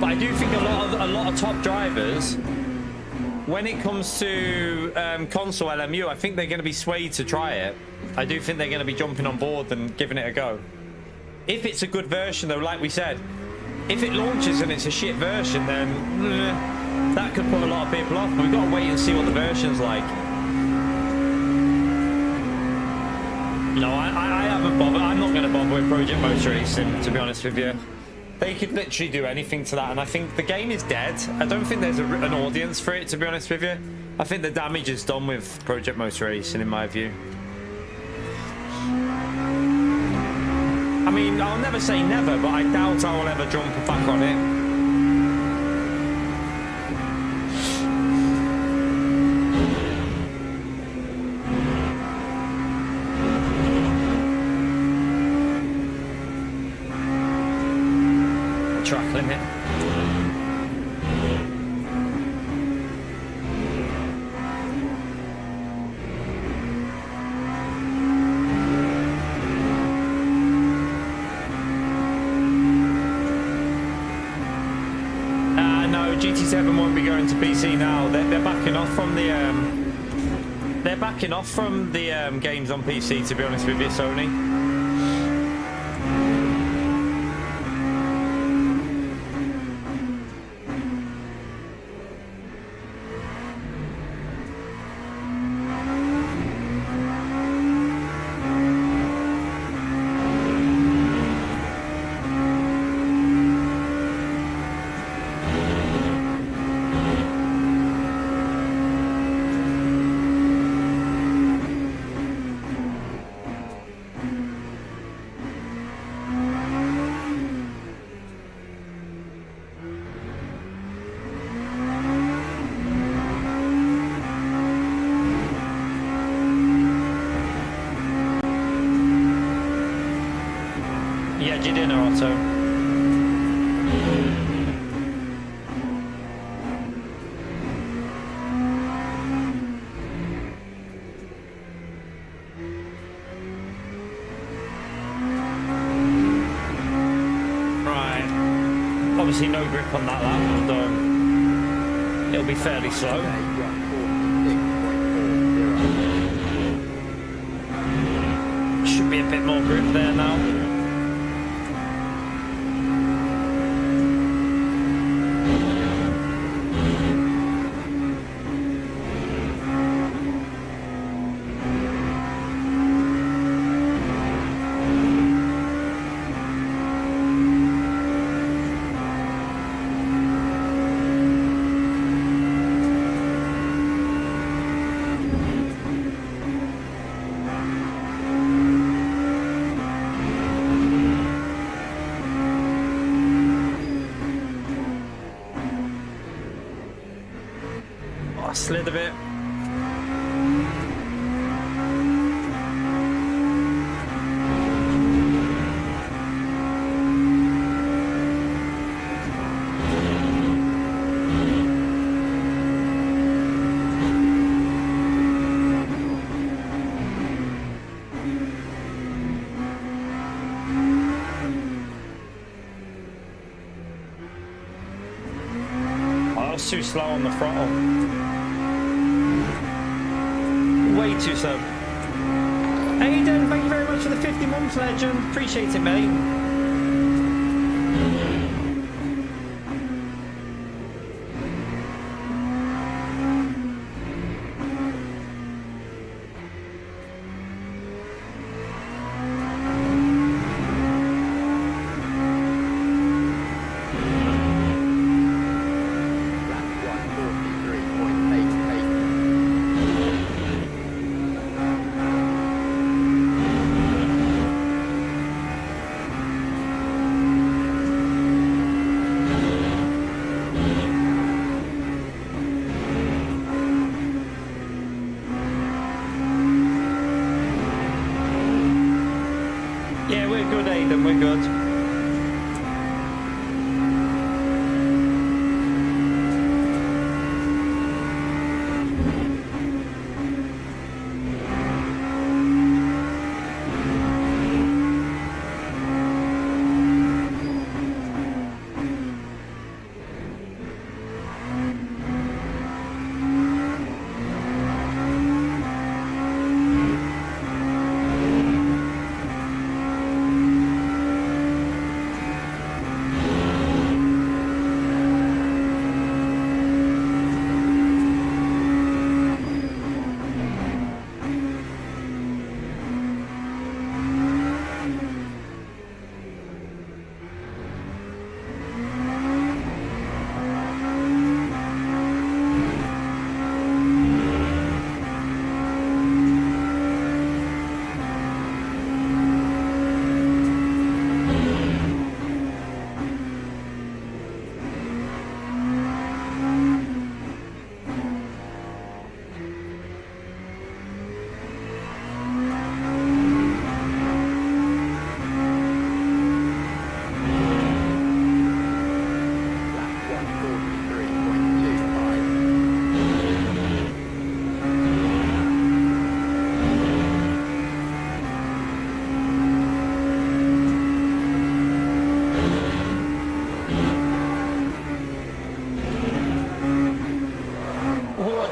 But I do think a lot of top drivers, when it comes to console LMU, I think they're going to be swayed to try it. I do think they're going to be jumping on board and giving it a go. If it's a good version, though, like we said, if it launches and it's a shit version, then that could put a lot of people off. But we've got to wait and see what the version's like. You know, I haven't bothered. I'm not going to bother with Project Motor Racing, to be honest with you. They could literally do anything to that, and I think the game is dead. I don't think there's an audience for it, to be honest with you. I think the damage is done with Project Motor Racing, in my view. I mean, I'll never say never, but I doubt I will ever jump back on it. Track limit. No, GT7 won't be going to PC now. They're backing off from the games on PC, to be honest with you, Sony. Yeah, you dinner, Otto. Right. Obviously no grip on that lap, so it'll be fairly slow. Should be a bit more grip there now. Slid a bit. Oh, that was too slow on the throttle. Way too slow. Aiden, thank you very much for the 50 months, legend. Appreciate it, mate. Yeah, we're good, Aidan. We're good.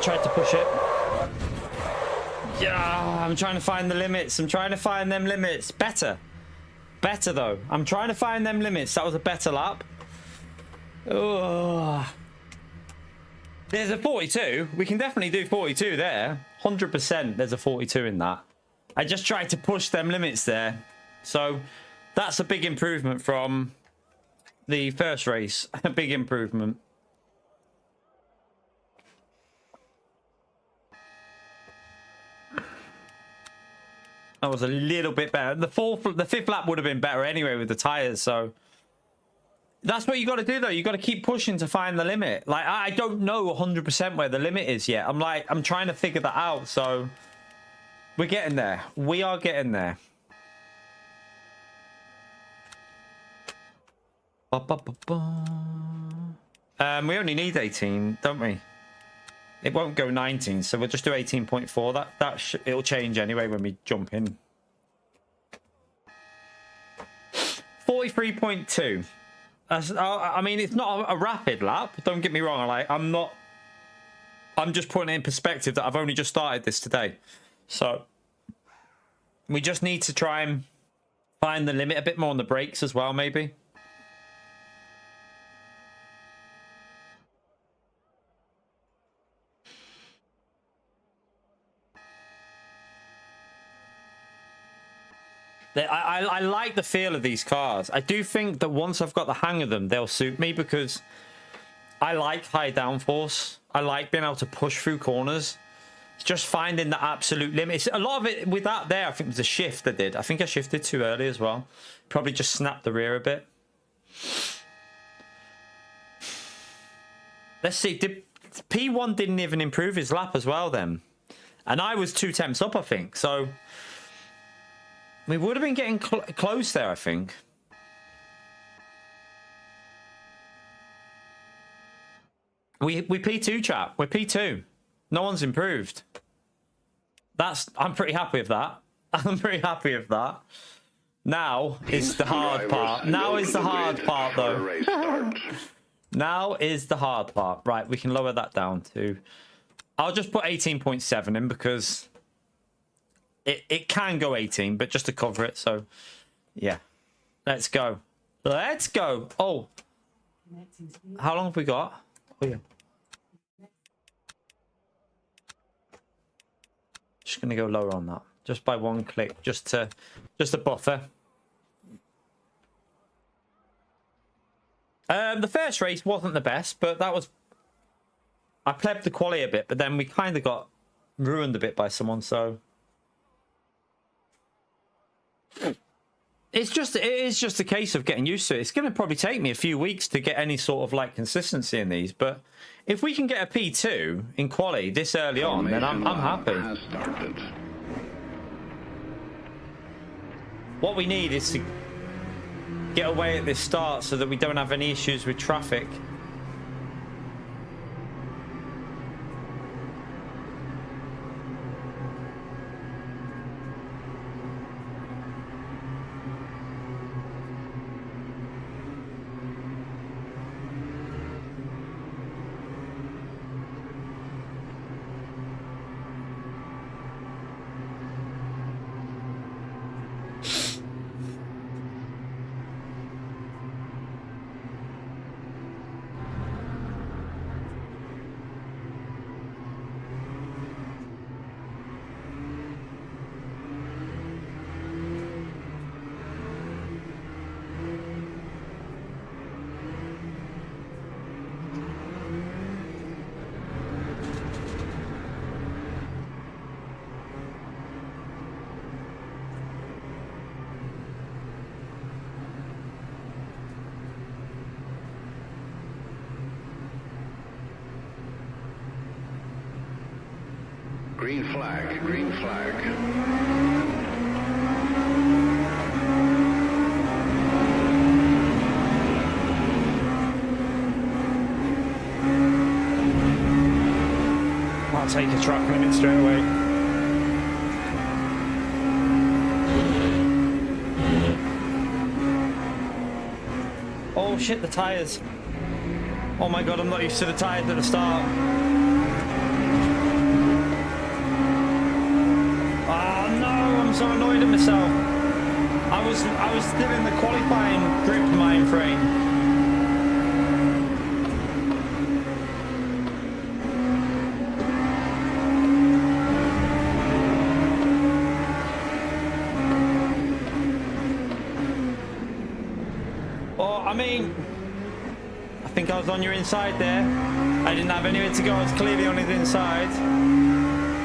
Tried to push it. Yeah, I'm trying to find the limits. I'm trying to find them limits. Better though. I'm trying to find them limits. That was a better lap. Oh, there's a 42. We can definitely do 42 there. 100%. There's a 42 in that. I just tried to push them limits there. So that's a big improvement from the first race. A big improvement. That was a little bit better. The fifth lap would have been better anyway with the tires. So that's what you got to do, though. You got to keep pushing to find the limit. Like, I don't know 100% where the limit is yet. I'm trying to figure that out. So we're getting there. We are getting there. We only need 18, don't we? It won't go 19, so we'll just do 18.4. It'll change anyway when we jump in. 43.2. I mean, it's not a rapid lap. Don't get me wrong. I'm just putting it in perspective that I've only just started this today. So we just need to try and find the limit a bit more on the brakes as well, maybe. I like the feel of these cars. I do think that once I've got the hang of them, they'll suit me because I like high downforce. I like being able to push through corners. It's just finding the absolute limit. A lot of it with that there, I think, was a shift I did. I think I shifted too early as well. Probably just snapped the rear a bit. Let's see. P1 didn't even improve his lap as well then. And I was 2 temps up, I think. So we would have been getting close there, I think. We P2, chap. We're P2. No one's improved. I'm pretty happy with that. I'm pretty happy with that. Now is the hard part. Now is the hard part, though. Now is the hard part. Right, we can lower that down to... I'll just put 18.7 in because it can go 18, but just to cover it. So, yeah. Let's go. Let's go. Oh. How long have we got? Oh, yeah. Just going to go lower on that. Just by one click. Just a buffer. The first race wasn't the best, but that was... I plebbed the quali a bit, but then we kind of got ruined a bit by someone, so... It is just a case of getting used to it. It's going to probably take me a few weeks to get any sort of like consistency in these, but if we can get a P2 in quali this early on, then I'm happy. What we need is to get away at this start so that we don't have any issues with traffic. Green flag, green flag. I'll take a truck limit straight away. Oh shit, the tyres. Oh my god, I'm not used to the tyres at the start. Oh no, I'm so annoyed at myself. I was still in the qualifying grip mind frame. I mean, I think I was on your inside there. I didn't have anywhere to go. I was clearly on his inside.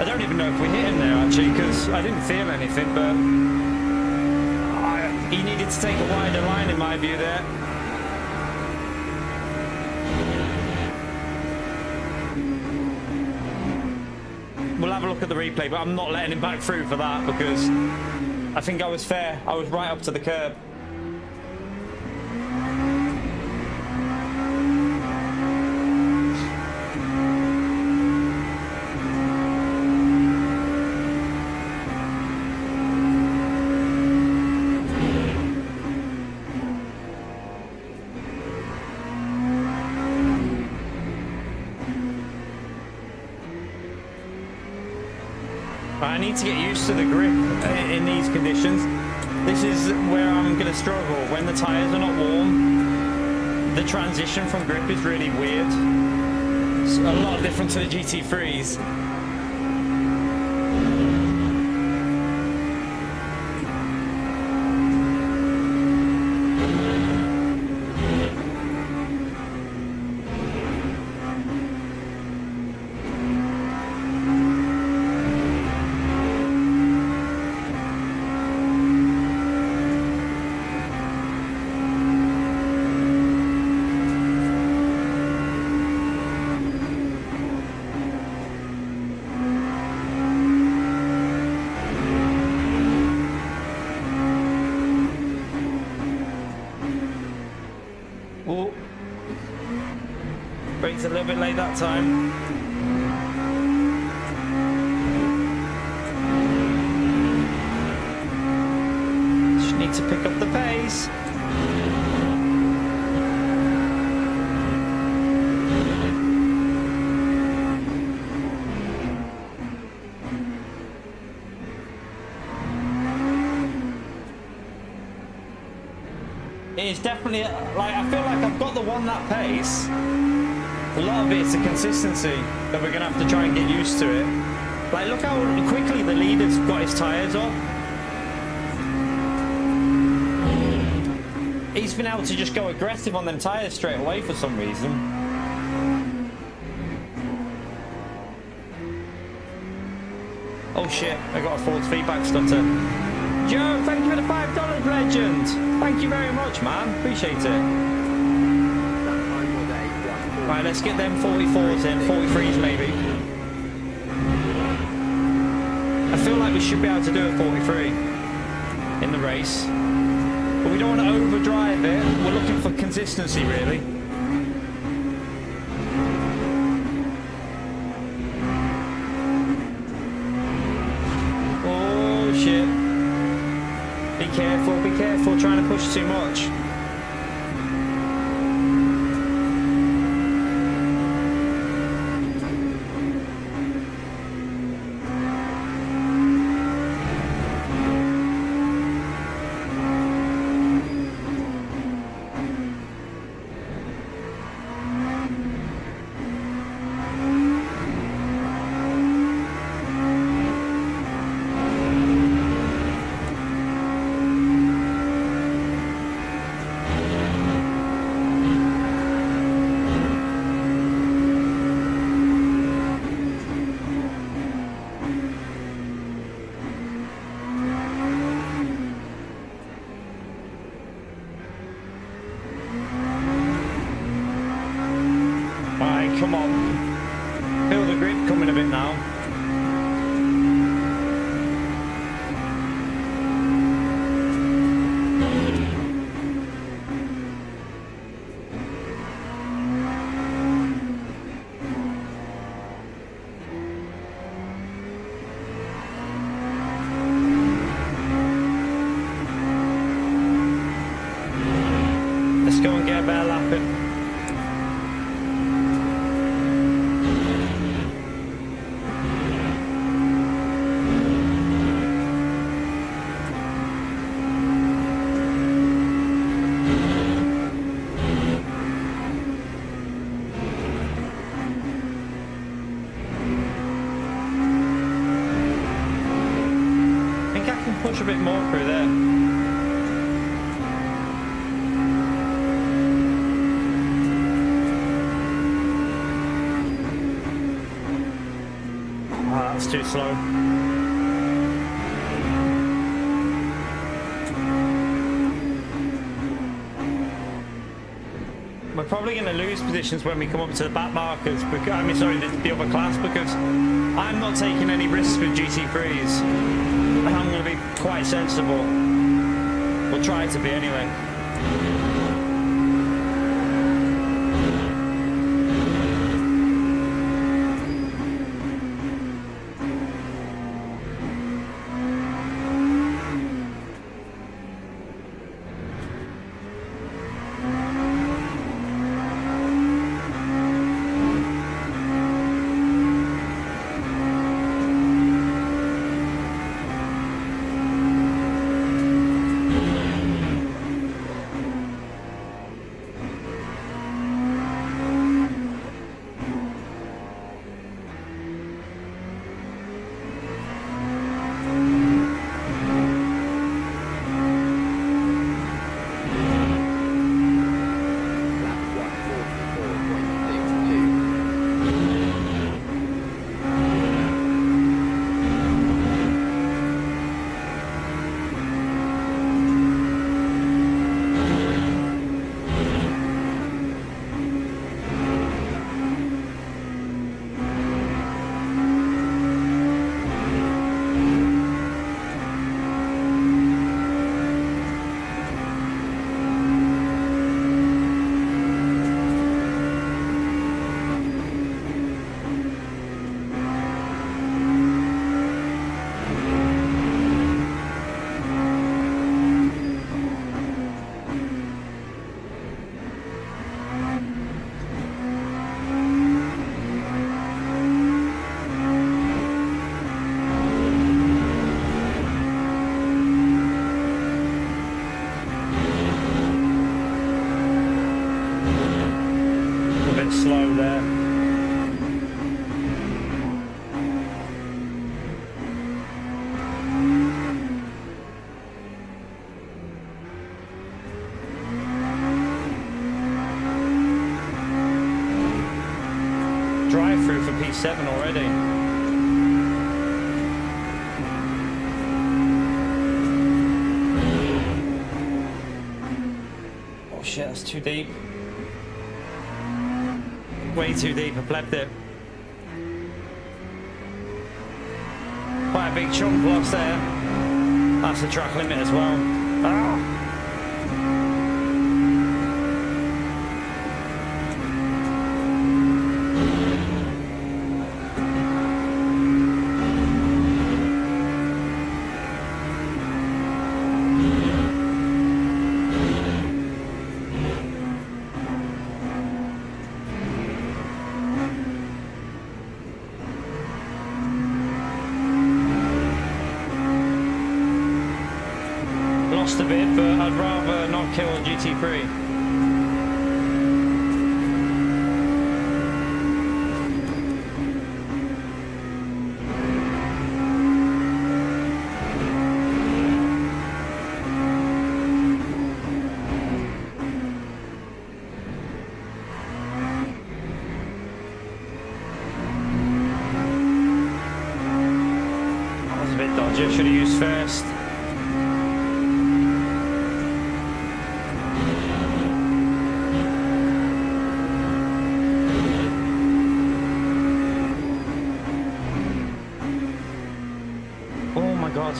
I don't even know if we hit him there, actually, because I didn't feel anything, but he needed to take a wider line, in my view, there. We'll have a look at the replay, but I'm not letting him back through for that, because I think I was fair. I was right up to the curb. I need to get used to the grip in these conditions. This is where I'm going to struggle. When the tyres are not warm, the transition from grip is really weird. It's a lot different to the GT3s. Oh, brakes a little bit late that time. Just need to pick up the pace. It's definitely, like, I feel like I've got the one that pace. A lot of it's a consistency that we're going to have to try and get used to it. Like, look how quickly the leader's got his tyres off. He's been able to just go aggressive on them tyres straight away for some reason. Oh shit, I got a false feedback stutter. Joe, thank you for the $5, legend. Thank you very much, man. Appreciate it. Right, let's get them 44s in, 43s maybe. I feel like we should be able to do a 43. in the race. But we don't want to overdrive it. We're looking for consistency, really. Oh, shit. Be careful, trying to push too much. Come on. Feel the grip coming a bit now. Let's go and get a better lap in. Push a bit more through there. Oh, that's too slow. We're probably going to lose positions when we come up to the back markers. Because, I mean, sorry, the other class, because I'm not taking any risks with GT3s. I'm going to be quite sensible. We'll try to be anyway. Slow there. Drive through for P7 already. Oh shit, that's too deep. Way too deep, I plebbed it. Quite a big chunk lost there. That's the track limit as well. Ah. A bit, but I'd rather not kill a GT3. That was a bit dodgy, I should have used first. God.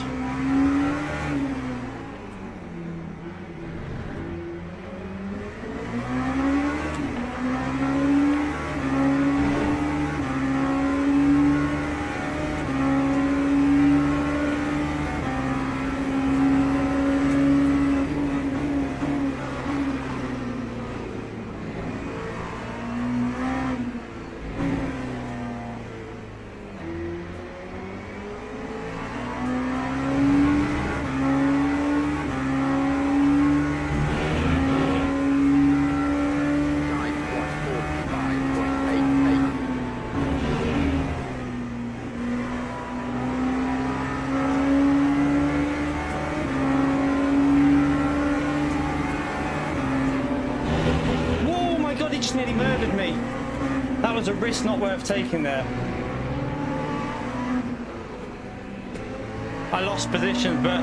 Nearly murdered me. That was a risk not worth taking there. I lost positions, but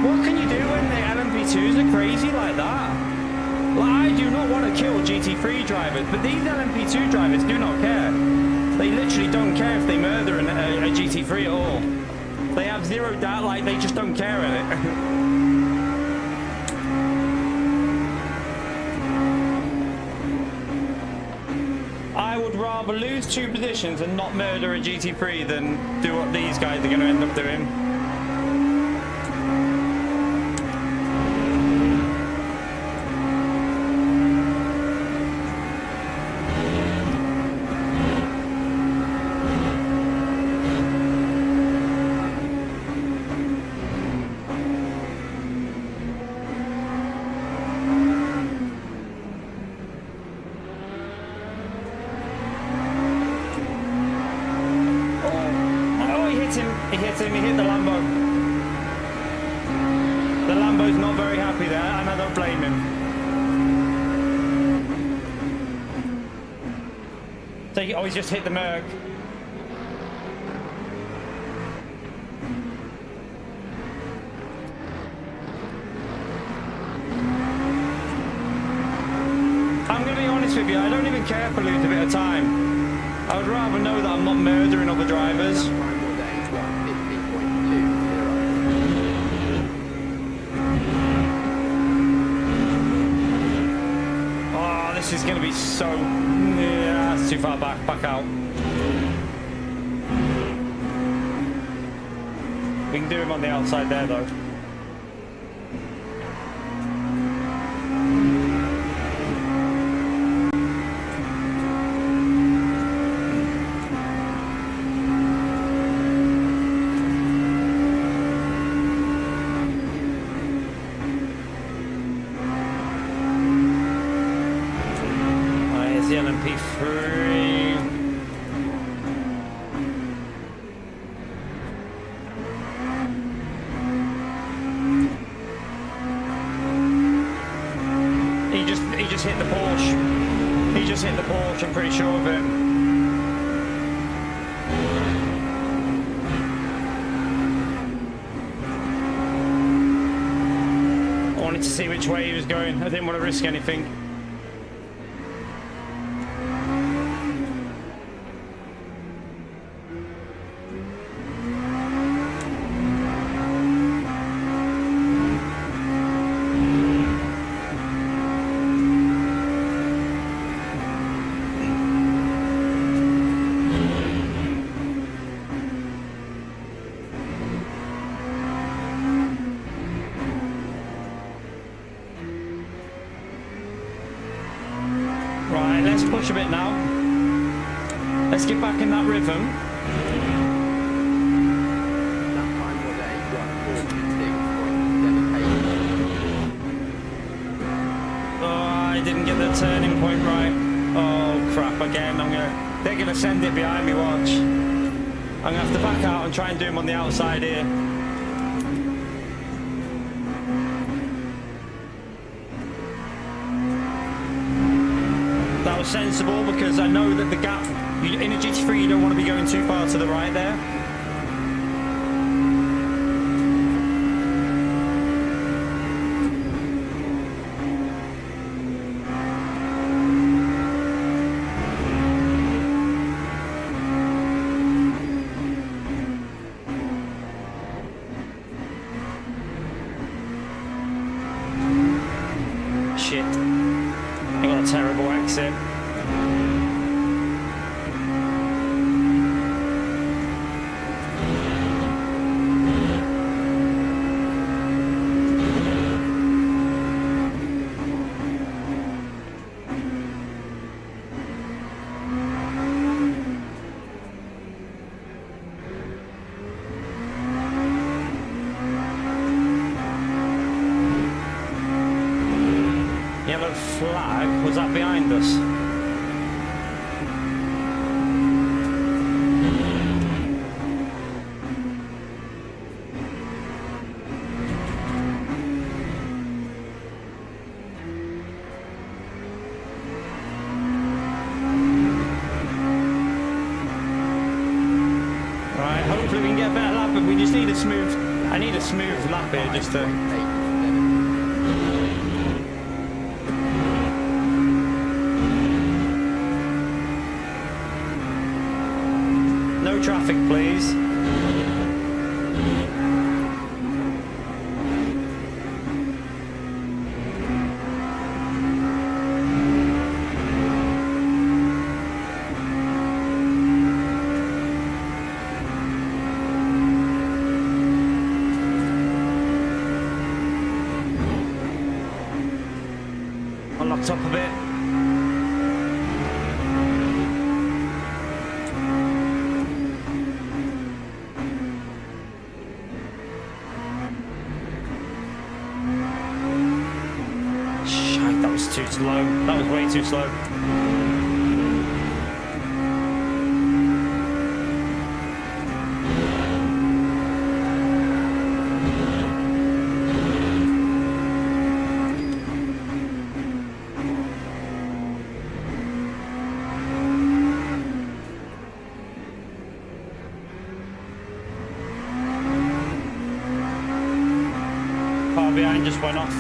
what can you do when the LMP2s are crazy like that? Like, I do not want to kill GT3 drivers, but these LMP2 drivers do not care. They literally don't care if they murder a GT3 at all. They have zero doubt, like they just don't care at it. Rather lose 2 positions and not murder a GT3 than do what these guys are going to end up doing. He hit the Lambo. The Lambo's not very happy there, and I don't blame him. Oh, he's just hit the Merc. I'm going to be honest with you, I don't even care if I lose a bit of time. I would rather know that I'm not murdering other drivers. This is going to be so... yeah, that's too far back out. We can do him on the outside there though. The LMP3. He just hit the Porsche. He just hit the Porsche, I'm pretty sure of it. I wanted to see which way he was going. I didn't want to risk anything. let's push a bit now. Let's get back in that rhythm. That time was a 146.78. Oh, I didn't get the turning point right. Oh crap! Again, they're gonna send it behind me. Watch. I'm gonna have to back out and try and do them on the outside here. That was sensible because I know that the gap in a GT3 you don't want to be going too far to the right there. Shit. I got a terrible exit. Yellow flag, was that behind us? Right, hopefully we can get a better lap, but we just need a smooth, I need a smooth lap here just to... 5.87. No traffic, please. On the top of it. Shite, that was too slow. That was way too slow. Car behind just went off.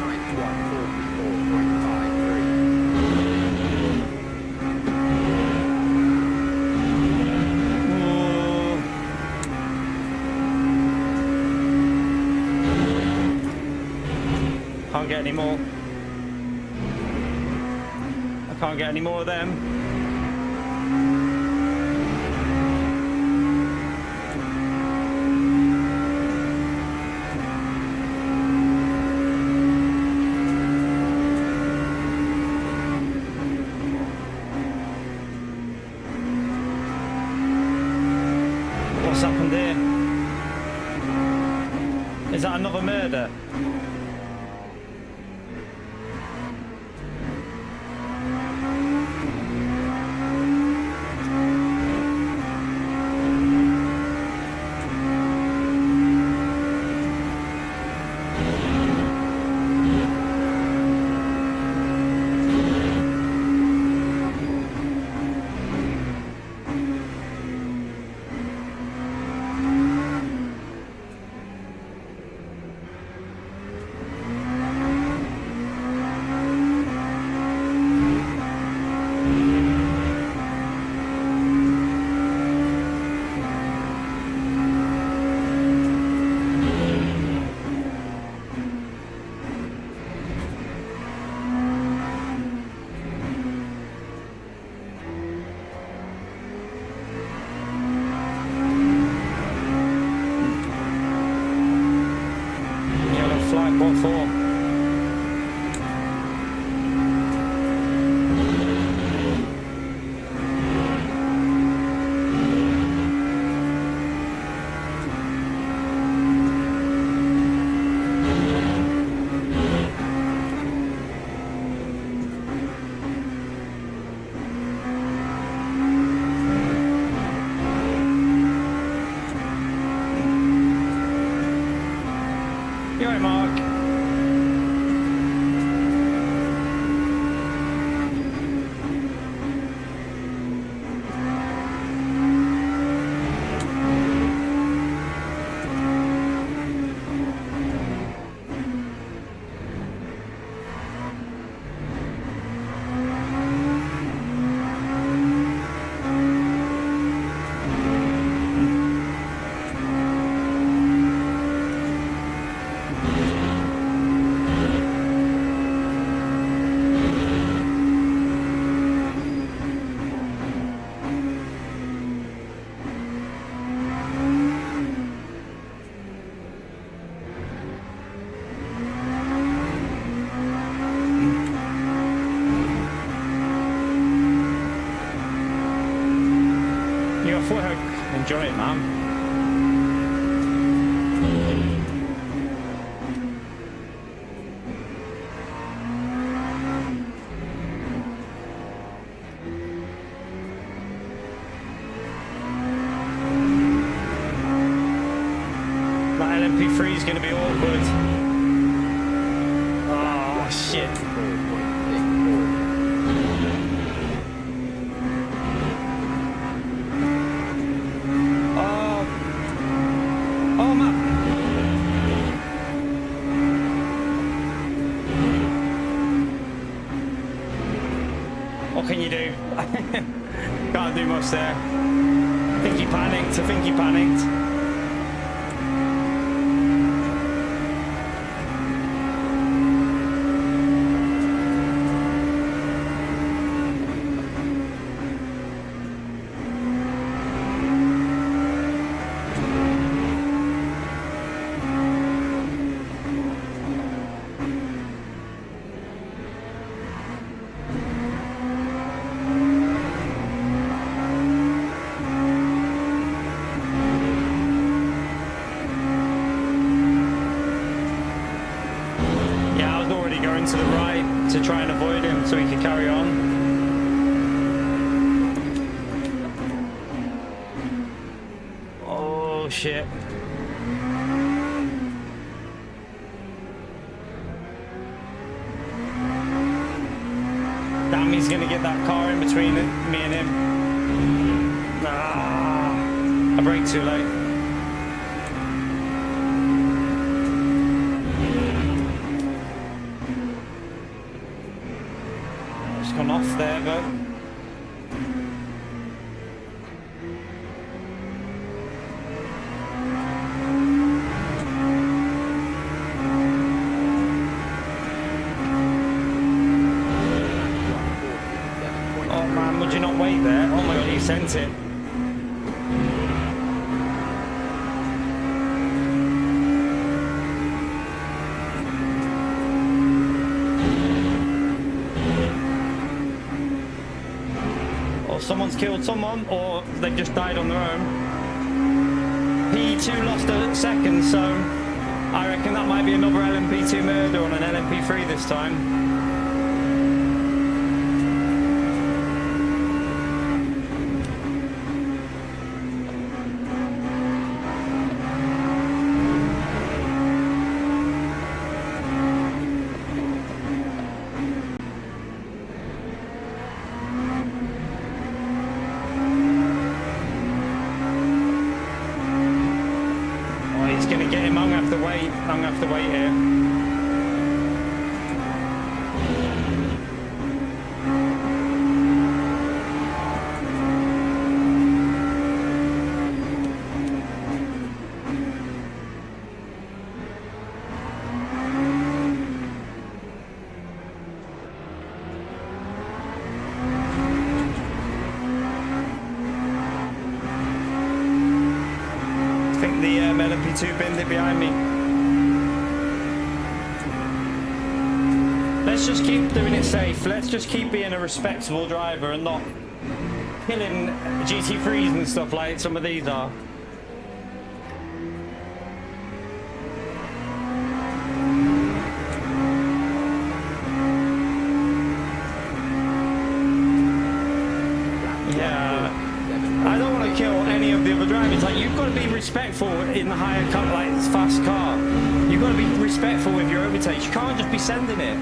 Time 144.53. Can't get any more. I can't get any more of them. What's happened here? Is that another murder? Safe work. Enjoy it, man. That LMP3 is going to be awkward. Oh, shit. Oh, man. What can you do? Can't do much there. I think he panicked. To the right to try and avoid him so he could carry on. Oh shit. Damn, he's gonna get that car in between me and him. Ah, I braked too late. Gone off there, but oh man, would you not wait there? Oh my god, he sent it. Someone's killed someone, or they've just died on their own. P2 lost a second, so I reckon that might be another LMP2 murder on an LMP3 this time. I'm gonna have to wait here. I think the LMP2 binned it behind me. Let's just keep doing it safe. Let's just keep being a respectable driver and not killing GT3s and stuff like some of these are. Yeah, I don't want to kill any of the other drivers. Like, you've got to be respectful in the higher car, like fast car. You've got to be respectful with your overtakes. You can't just be sending it.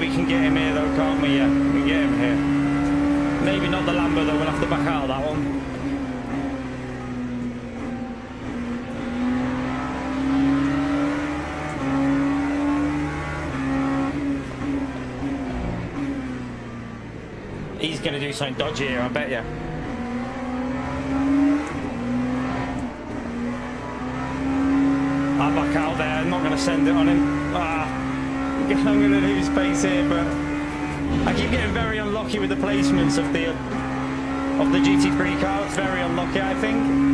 We can get him here though, can't we? Yeah, we can get him here. Maybe not the Lambo though, we'll have to back out of that one. He's going to do something dodgy here, I bet you. I'll back out there, I'm not going to send it on him. I'm going to lose pace here, but I keep getting very unlucky with the placements of the of the GT3 cars. Very unlucky, I think.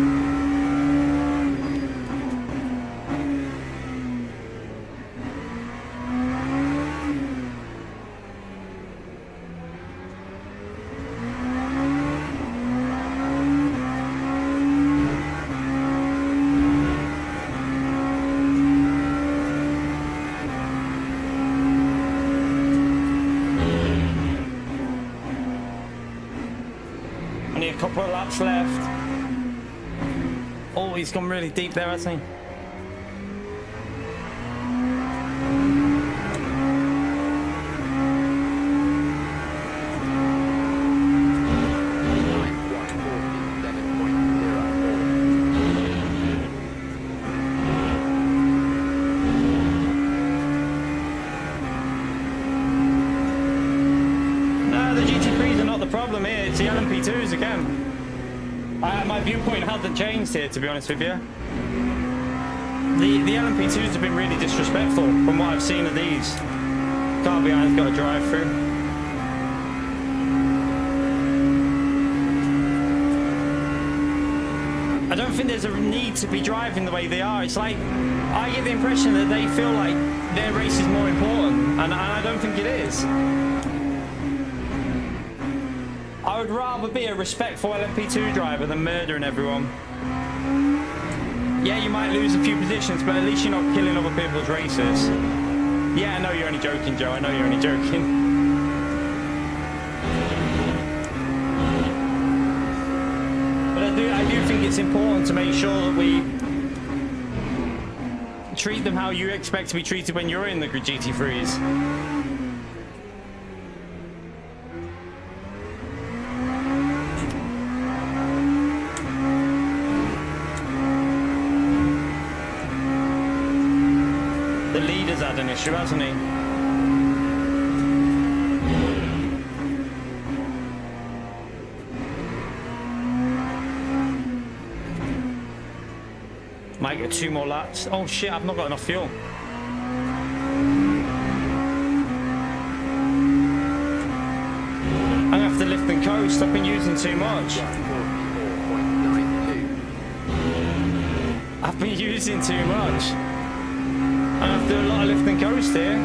Only a couple of laps left. Oh, he's gone really deep there, hasn't he? Problem here, it's the LMP2s again. My viewpoint hasn't changed here, to be honest with you. The LMP2s have been really disrespectful from what I've seen of these. Car behind's got a drive through. I don't think there's a need to be driving the way they are. It's like, I get the impression that they feel like their race is more important, and I don't think it is. I would rather be a respectful LMP2 driver than murdering everyone. Yeah, you might lose a few positions, but at least you're not killing other people's races. Yeah, I know you're only joking, Joe. I know you're only joking. But I do think it's important to make sure that we treat them how you expect to be treated when you're in the GT3s. The leader's had an issue, hasn't he? Might get 2 more laps. Oh shit, I've not got enough fuel. I'm gonna have to lift and coast. I've been using too much. I've been using too much. I have to do a lot of lift and coast here.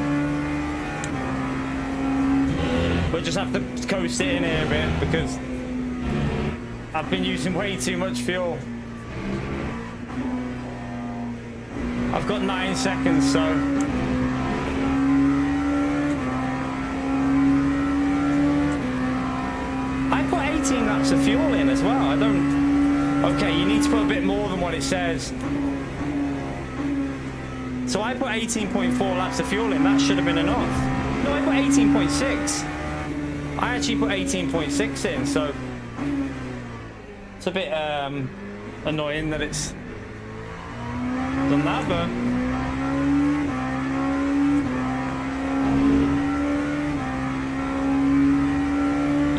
We'll just have to coast it in here a bit because I've been using way too much fuel. I've got 9 seconds, so I put 18 laps of fuel in as well. I don't. Okay, you need to put a bit more than what it says. So I put 18.4 laps of fuel in. That should have been enough. No, I put 18.6. I actually put 18.6 in, so it's a bit annoying that it's done that, but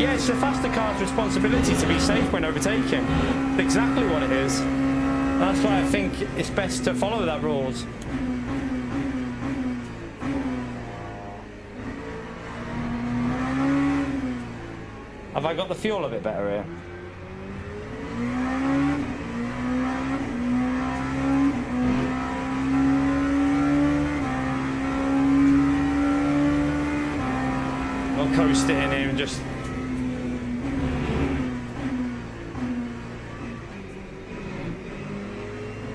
yeah, it's the faster car's responsibility to be safe when overtaking. That's exactly what it is. That's why I think it's best to follow that rules. Have I got the fuel a bit better here? I'll coast it in here and just...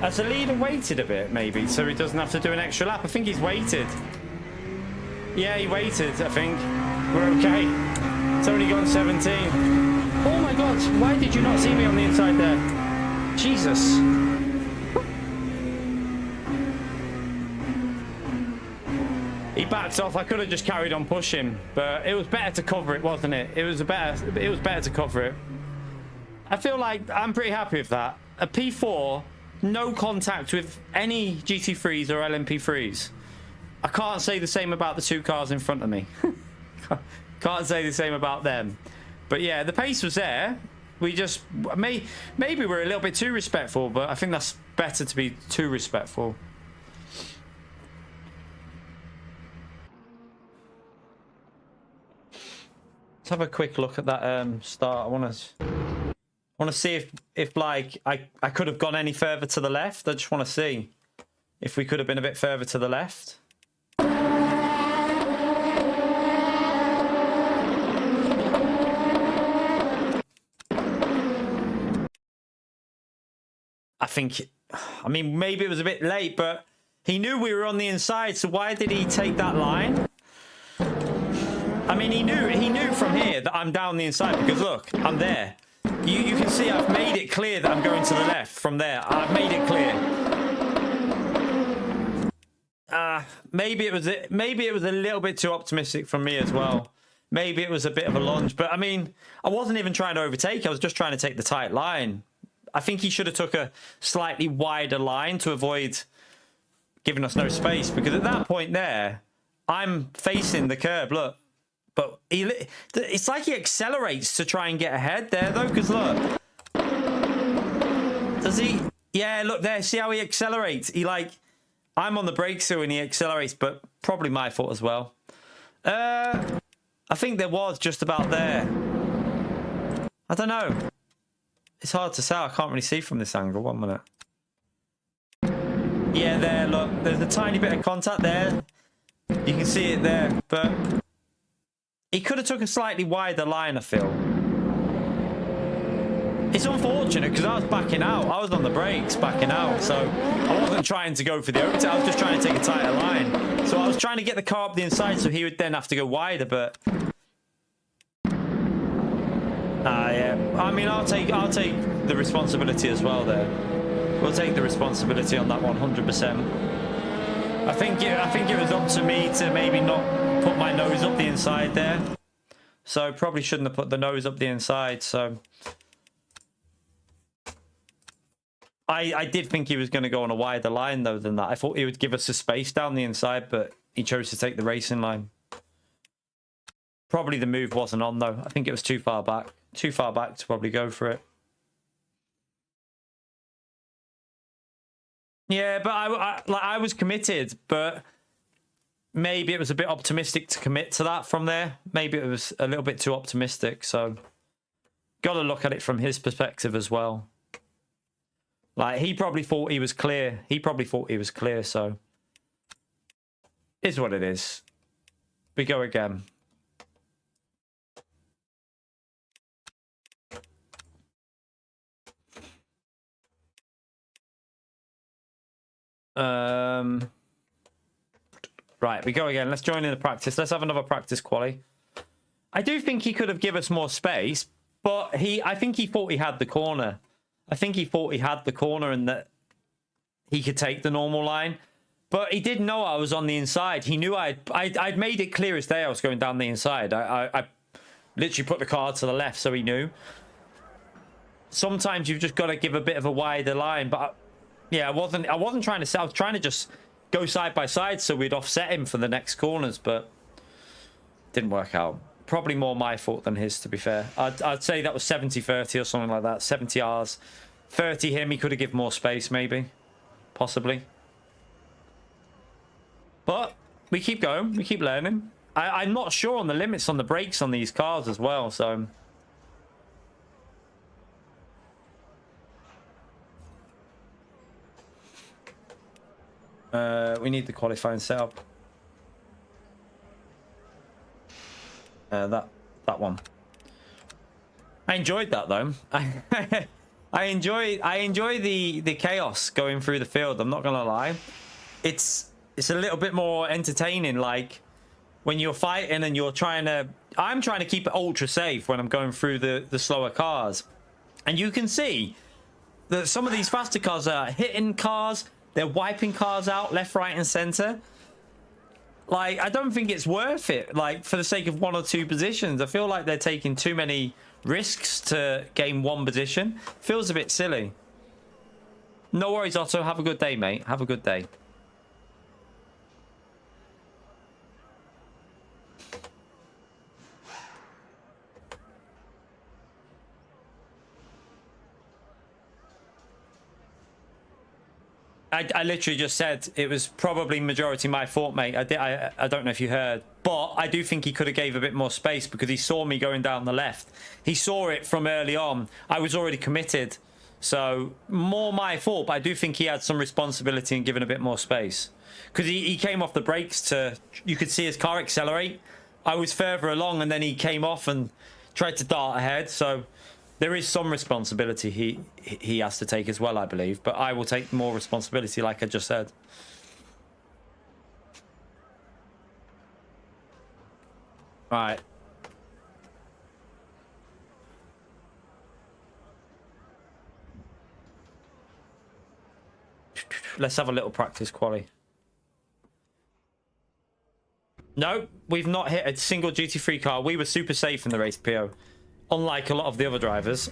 Has the leader waited a bit, maybe, so he doesn't have to do an extra lap? I think he's waited. Yeah, he waited, I think. We're okay. It's only gone 17. Oh my god, why did you not see me on the inside there? Jesus. He backed off. I could have just carried on pushing, but it was better to cover it, wasn't it? It was better to cover it. I feel like I'm pretty happy with that. A P4, no contact with any GT3s or LMP3s. I can't say the same about the 2 cars in front of me. Can't say the same about them. But yeah, the pace was there. We just maybe we're a little bit too respectful, but I think that's better to be too respectful. Let's have a quick look at that start. I want to Want to see if like I could have gone any further to the left. I just want to see if we could have been a bit further to the left. I mean, maybe it was a bit late, but he knew we were on the inside, so why did he take that line? I mean, he knew from here that I'm down the inside because look, I'm there. You can see I've made it clear that I'm going to the left from there. I've made it clear. Maybe it was a little bit too optimistic from me as well. Maybe it was a bit of a lunge, but I mean, I wasn't even trying to overtake. I was just trying to take the tight line. I think he should have took a slightly wider line to avoid giving us no space, because at that point there, I'm facing the curb, look. But it's like he accelerates to try and get ahead there, though, because look. Does he? Yeah, look there. See how he accelerates? I'm on the brakes here and he accelerates, but probably my fault as well. I think there was just about there. I don't know. It's hard to say. I can't really see from this angle. 1 minute. Yeah, there, look. There's a tiny bit of contact there. You can see it there, but he could have took a slightly wider line, I feel. It's unfortunate because I was backing out. I was on the brakes backing out, so I wasn't trying to go for the overtake. I was just trying to take a tighter line. So I was trying to get the car up the inside so he would then have to go wider, but yeah. I mean, I'll take the responsibility as well there. We'll take the responsibility on that one, 100%. I think it was up to me to maybe not put my nose up the inside there. So probably shouldn't have put the nose up the inside. So I did think he was going to go on a wider line though than that. I thought he would give us a space down the inside, but he chose to take the racing line. Probably the move wasn't on though. I think it was too far back. Too far back to probably go for it. Yeah, but I was committed, but maybe it was a bit optimistic to commit to that from there. Maybe it was a little bit too optimistic. So got to look at it from his perspective as well. Like, he probably thought he was clear. So is what it is. We go again. Right, we go again. Let's join in the practice. Let's have another practice quali. I do think he could have given us more space, but I think he thought he had the corner. I think he thought he had the corner and that he could take the normal line. But he didn't know I was on the inside. He knew I'd made it clear as day I was going down the inside. I literally put the car to the left, so he knew. Sometimes you've just got to give a bit of a wider line, but yeah, I wasn't trying to. I was trying to just go side by side so we'd offset him for the next corners, but didn't work out. Probably more my fault than his, to be fair. I'd say that was 70-30 or something like that. 70 ours, 30 him. He could have given more space, maybe, possibly. But we keep going. We keep learning. I'm not sure on the limits on the brakes on these cars as well, so. We need the qualifying setup. That one. I enjoyed that though. I enjoy the chaos going through the field. I'm not gonna lie. It's a little bit more entertaining. Like when you're fighting and you're I'm trying to keep it ultra safe when I'm going through the slower cars, and you can see that some of these faster cars are hitting cars. They're wiping cars out left, right, and center. Like, I don't think it's worth it, like, for the sake of 1 or 2 positions. I feel like they're taking too many risks to gain 1 position. Feels a bit silly. No worries, Otto. Have a good day, mate. Have a good day. I literally just said it was probably majority my fault, mate. I don't know if you heard, but I do think he could have gave a bit more space because he saw me going down the left. He saw it from early on. I was already committed, so more my fault. But I do think he had some responsibility in giving a bit more space because he came off the brakes to. You could see his car accelerate. I was further along, and then he came off and tried to dart ahead. So there is some responsibility he has to take as well, I believe. But I will take more responsibility, like I just said. Right. Let's have a little practice quali. No, we've not hit a single GT3 car. We were super safe in the race, PO. Unlike a lot of the other drivers.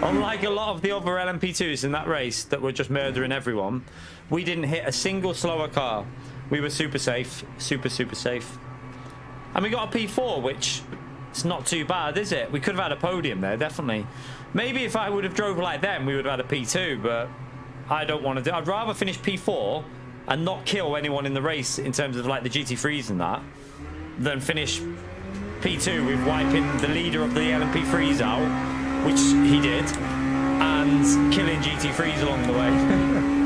Unlike a lot of the other LMP2s in that race that were just murdering everyone. We didn't hit a single slower car. We were super safe. Super, super safe. And we got a P4, which is not too bad, is it? We could have had a podium there, definitely. Maybe if I would have drove like them, we would have had a P2, but I don't want to do. I'd rather finish P4 and not kill anyone in the race in terms of like the GT3s and that, than finish P2 with wiping the leader of the LMP3s out, which he did, and killing GT3s along the way.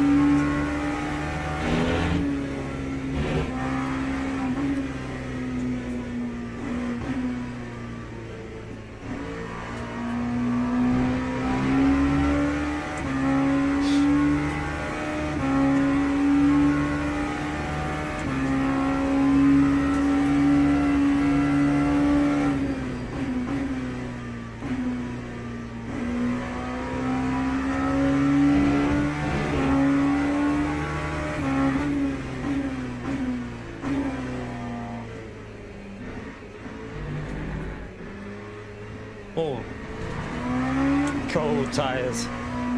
Tires.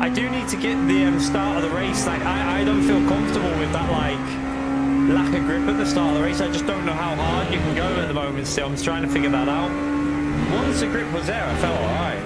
I do need to get the start of the race. Like I don't feel comfortable with that like lack of grip at the start of the race. I just don't know how hard you can go at the moment still. I'm trying to figure that out. Once the grip was there, I felt alright.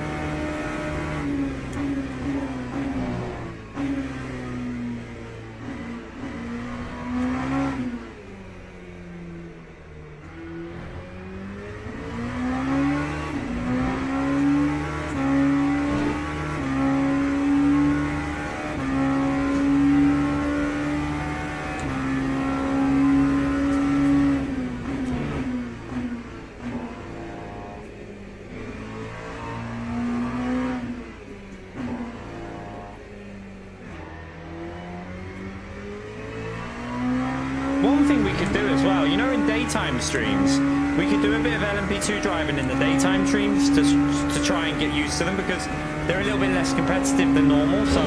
Daytime streams, we could do a bit of LMP2 driving in the daytime streams to try and get used to them because they're a little bit less competitive than normal, so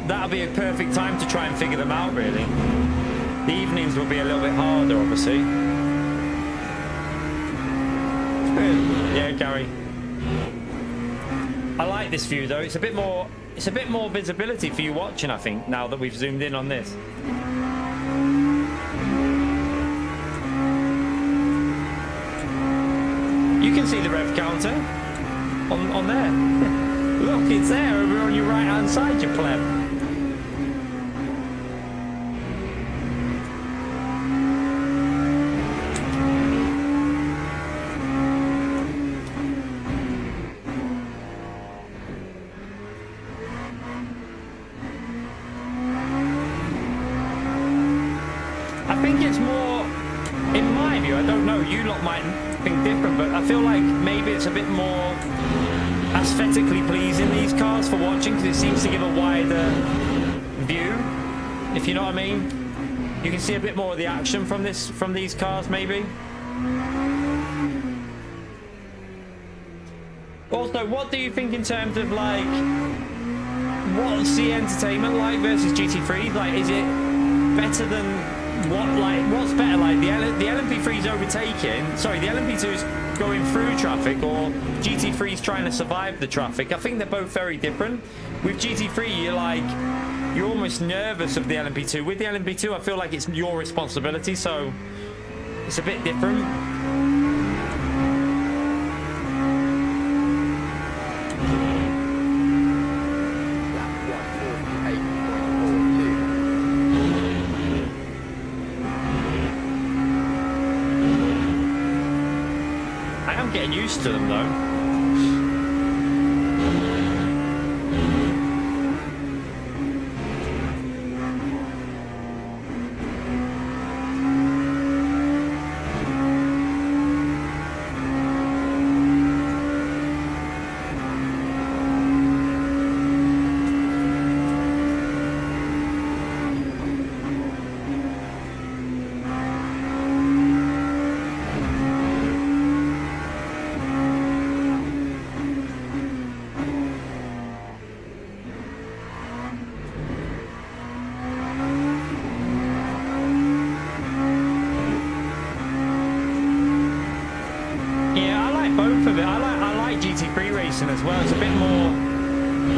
that'll be a perfect time to try and figure them out really. The evenings will be a little bit harder obviously. Yeah, Gary. I like this view though, it's a bit more visibility for you watching, I think, now that we've zoomed in on this. You can see the rev counter on there. Look, it's there over on your right hand side, you pleb. I think it's more, in my view, I don't know, you lot might think different, but I feel like maybe it's a bit more aesthetically pleasing, these cars, for watching, because it seems to give a wider view, if you know what I mean. You can see a bit more of the action from these cars maybe. Also, what do you think in terms of like what's the entertainment like versus GT3? Like, is it better than what's better, like the LMP3's overtaking, sorry, the LMP2's going through traffic, or GT3's trying to survive the traffic? I think they're both very different. With GT3, you're almost nervous of the LMP2. With the LMP2, I feel like it's your responsibility, so it's a bit different. am getting used to them though. GT3 racing as well. It's a bit more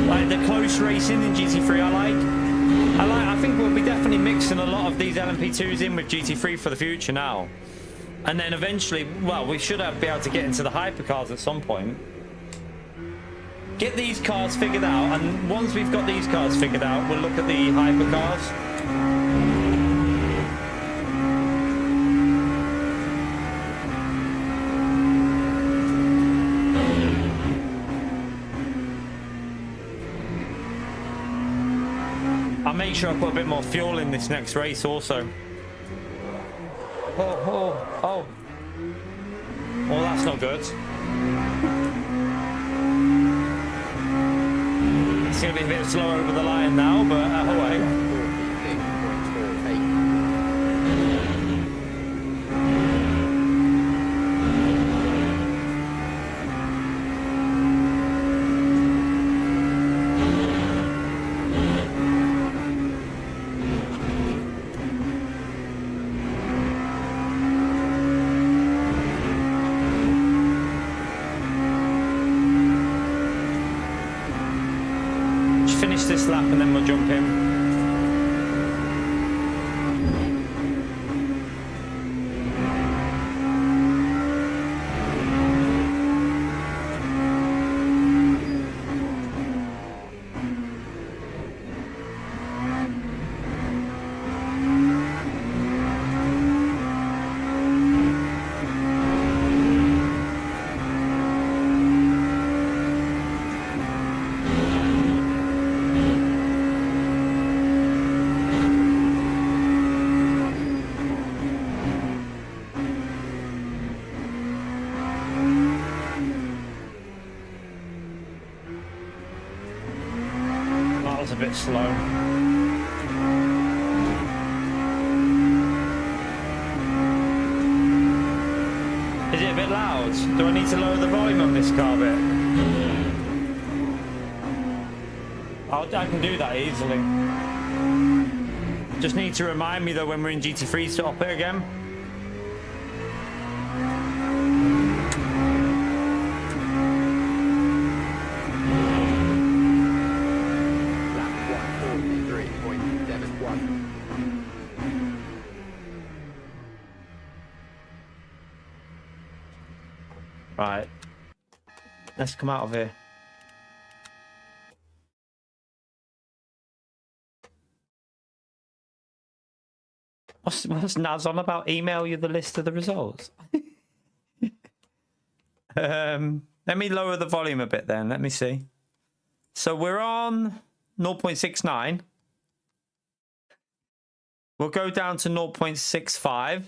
like the close racing in GT3. I think we'll be definitely mixing a lot of these LMP2s in with GT3 for the future now, and then eventually, well, we should be able to get into the hypercars at some point. Get these cars figured out, and once we've got these cars figured out, we'll look at the hypercars. Make sure I put a bit more fuel in this next race also. Oh, well, that's not good. It's going to be a bit slow over the line now, but oh wait. This lap and then we'll jump in. Bit slow. Is it a bit loud? Do I need to lower the volume on this car a bit? I can do that easily. Just need to remind me though when we're in GT3 to up it again. Right, let's come out of here. What's Naz on about? Email you the list of the results. Let me lower the volume a bit then. Let me see. So we're on 0.69. We'll go down to 0.65.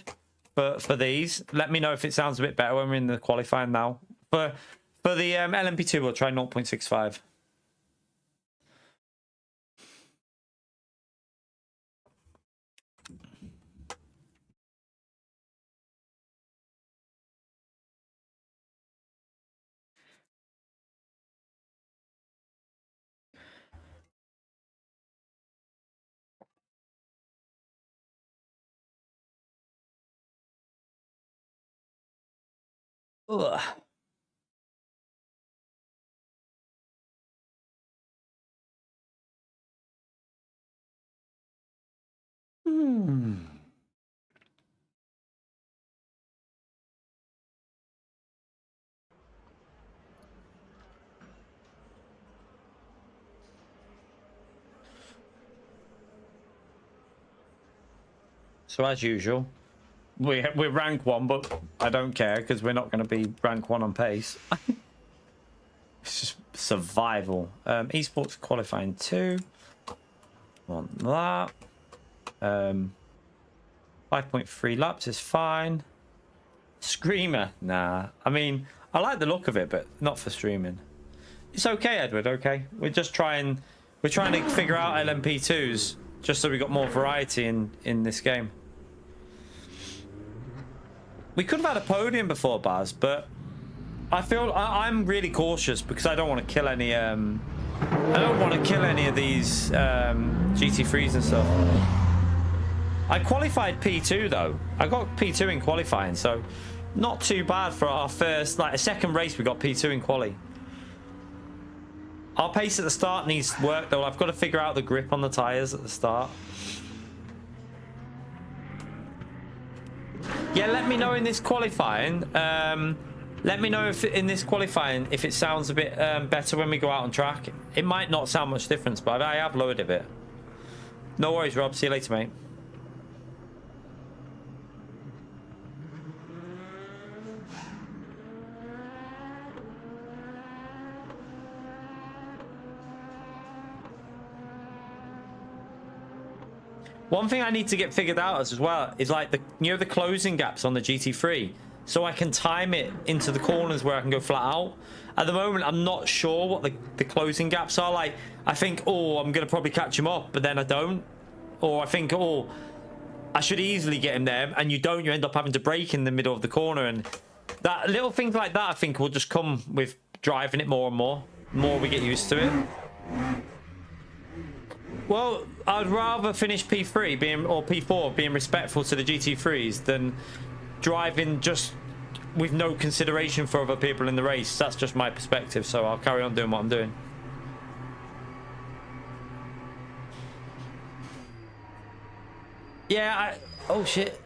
For these, let me know if it sounds a bit better when we're in the qualifying now. For the LMP2, we'll try 0.65. Ugh. So as usual, we're rank 1, but I don't care because we're not going to be rank 1 on pace. It's just survival. Esports qualifying 2. Want that. 5.3 laps is fine. Screamer, nah. I mean, I like the look of it, but not for streaming. It's okay, Edward. Okay, we're trying to figure out LMP2s just so we got more variety in this game. We could have had a podium before, Baz, but I feel I'm really cautious because I don't want to kill any. I don't want to kill any of these GT3s and stuff. I qualified P2 though. I got P2 in qualifying, so not too bad for our first, like a second race. We got P2 in quali. Our pace at the start needs work though. I've got to figure out the grip on the tires at the start. Yeah, let me know in this qualifying. Let me know if in this qualifying if it sounds a bit better when we go out on track. It might not sound much difference, but I have lowered a bit. No worries, Rob. See you later, mate. One thing I need to get figured out as well is like the closing gaps on the GT3, so I can time it into the corners where I can go flat out. At the moment, I'm not sure what the closing gaps are. Like, I think, oh, I'm gonna probably catch him up, but then I don't. Or I think, oh, I should easily get him there, and you don't. You end up having to brake in the middle of the corner, and that little things like that, I think, will just come with driving it more and more. The more we get used to it. Well, I'd rather finish P3 or P4 being respectful to the GT3s than driving just with no consideration for other people in the race. That's just my perspective, so I'll carry on doing what I'm doing. Yeah, oh shit.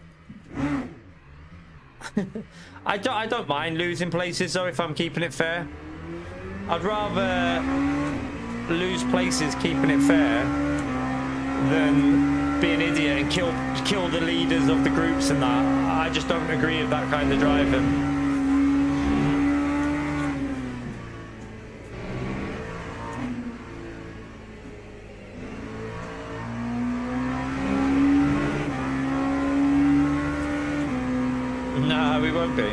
I don't mind losing places though if I'm keeping it fair. I'd rather lose places keeping it fair than be an idiot and kill the leaders of the groups and that. I just don't agree with that kind of driving. Nah, we won't be.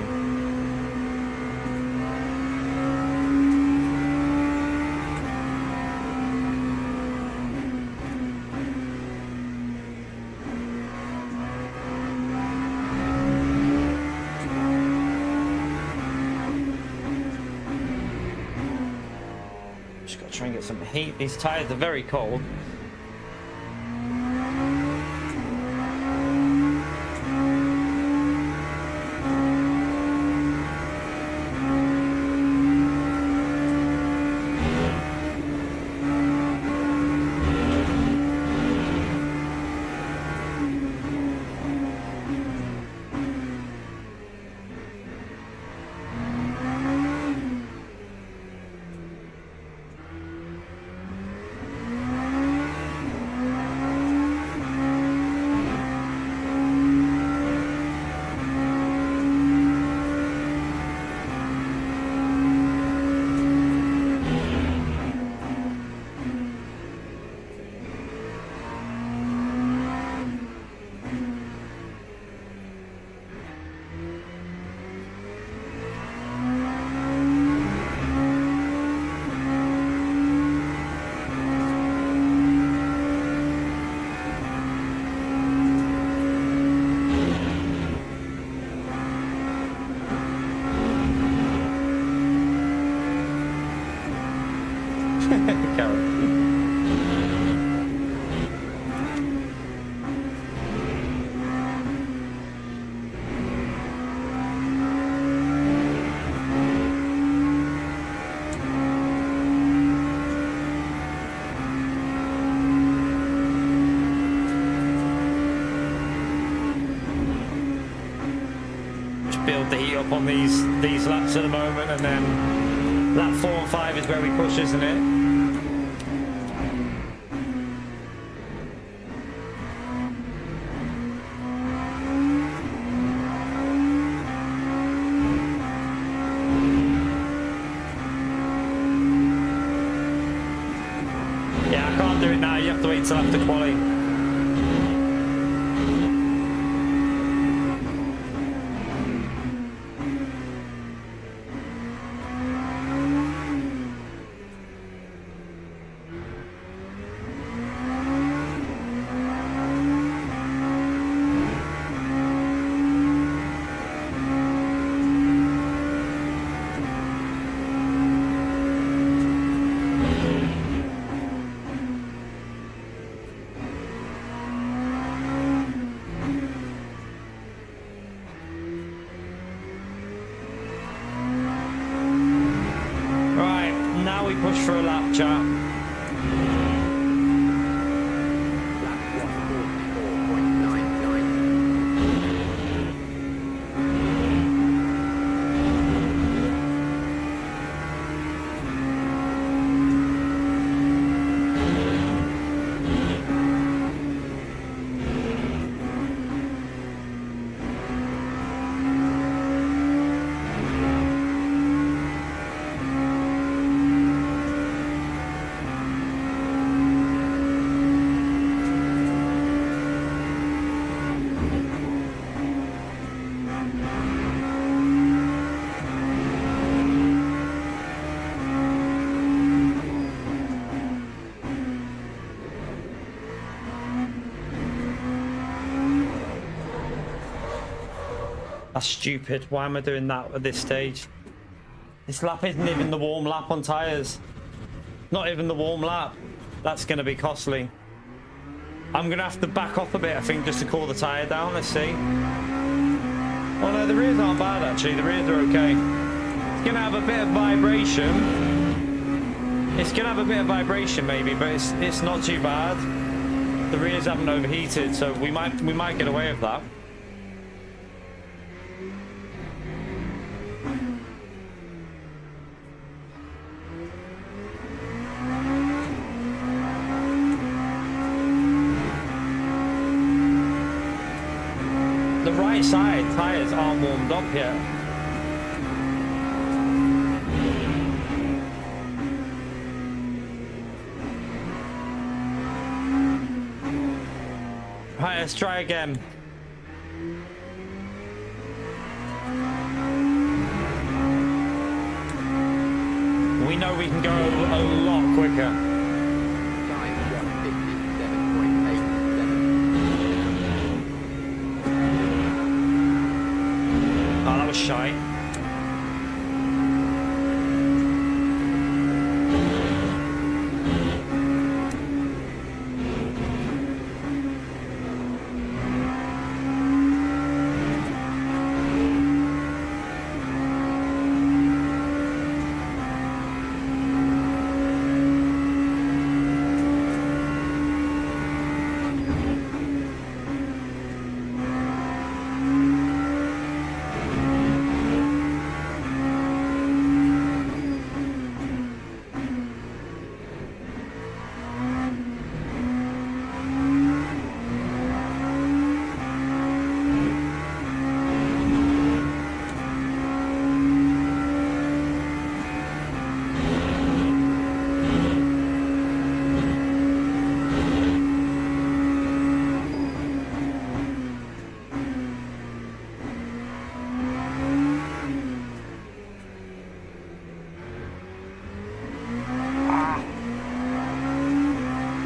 Try and get some heat. These tires are very cold. Build the heat up on these laps at the moment, and then lap 4 and 5 is where we push, isn't it? now. You have to wait till after quali. Push for a lap, chat. Lap 144.99. That's stupid. Why am I doing that at this stage? This lap isn't even the warm lap on tyres. Not even the warm lap. That's going to be costly. I'm going to have to back off a bit, I think, just to cool the tyre down. Let's see. Oh no, the rears aren't bad actually. The rears are okay. It's going to have a bit of vibration. It's going to have a bit of vibration maybe, but it's not too bad. The rears haven't overheated, so we might get away with that. The right side tyres aren't warmed up yet. Right, let's try again. We know we can go a lot quicker. Time 157.87. Oh, that was shy.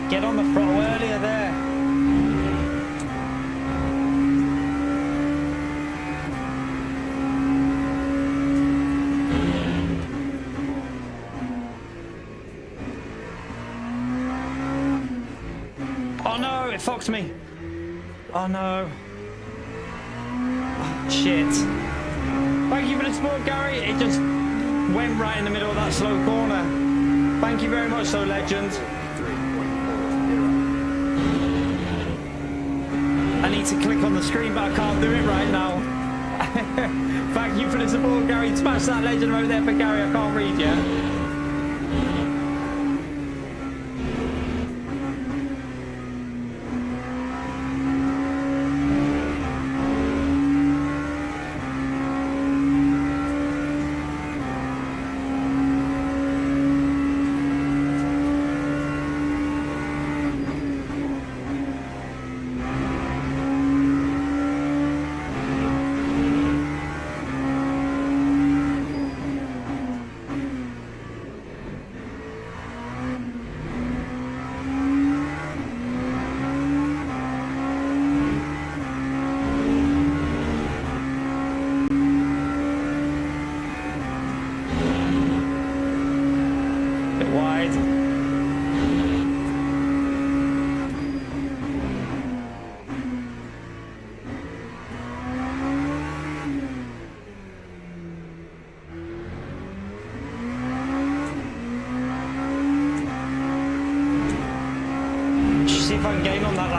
Get on the throttle earlier there. Oh no, it foxed me. Oh no. Oh, shit. Thank you for the support, Gary. It just went right in the middle of that slow corner. Thank you very much, though, legend. I need to click on the screen, but I can't do it right now. Thank you for the support, Gary. Smash that legend over there for Gary. I can't read yet.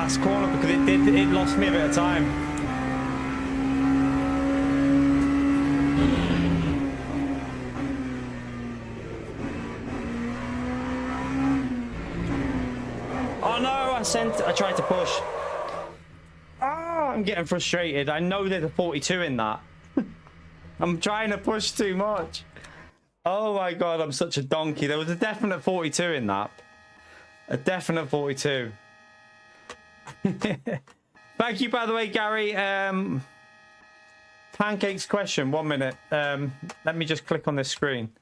last corner because it lost me a bit of time. Oh no, I tried to push. Oh, I'm getting frustrated. I know there's a 42 in that. I'm trying to push too much. Oh my god, I'm such a donkey. There was a definite 42 in that. A definite 42. Thank you, by the way, Gary. Pancakes question. 1 minute. Let me just click on this screen.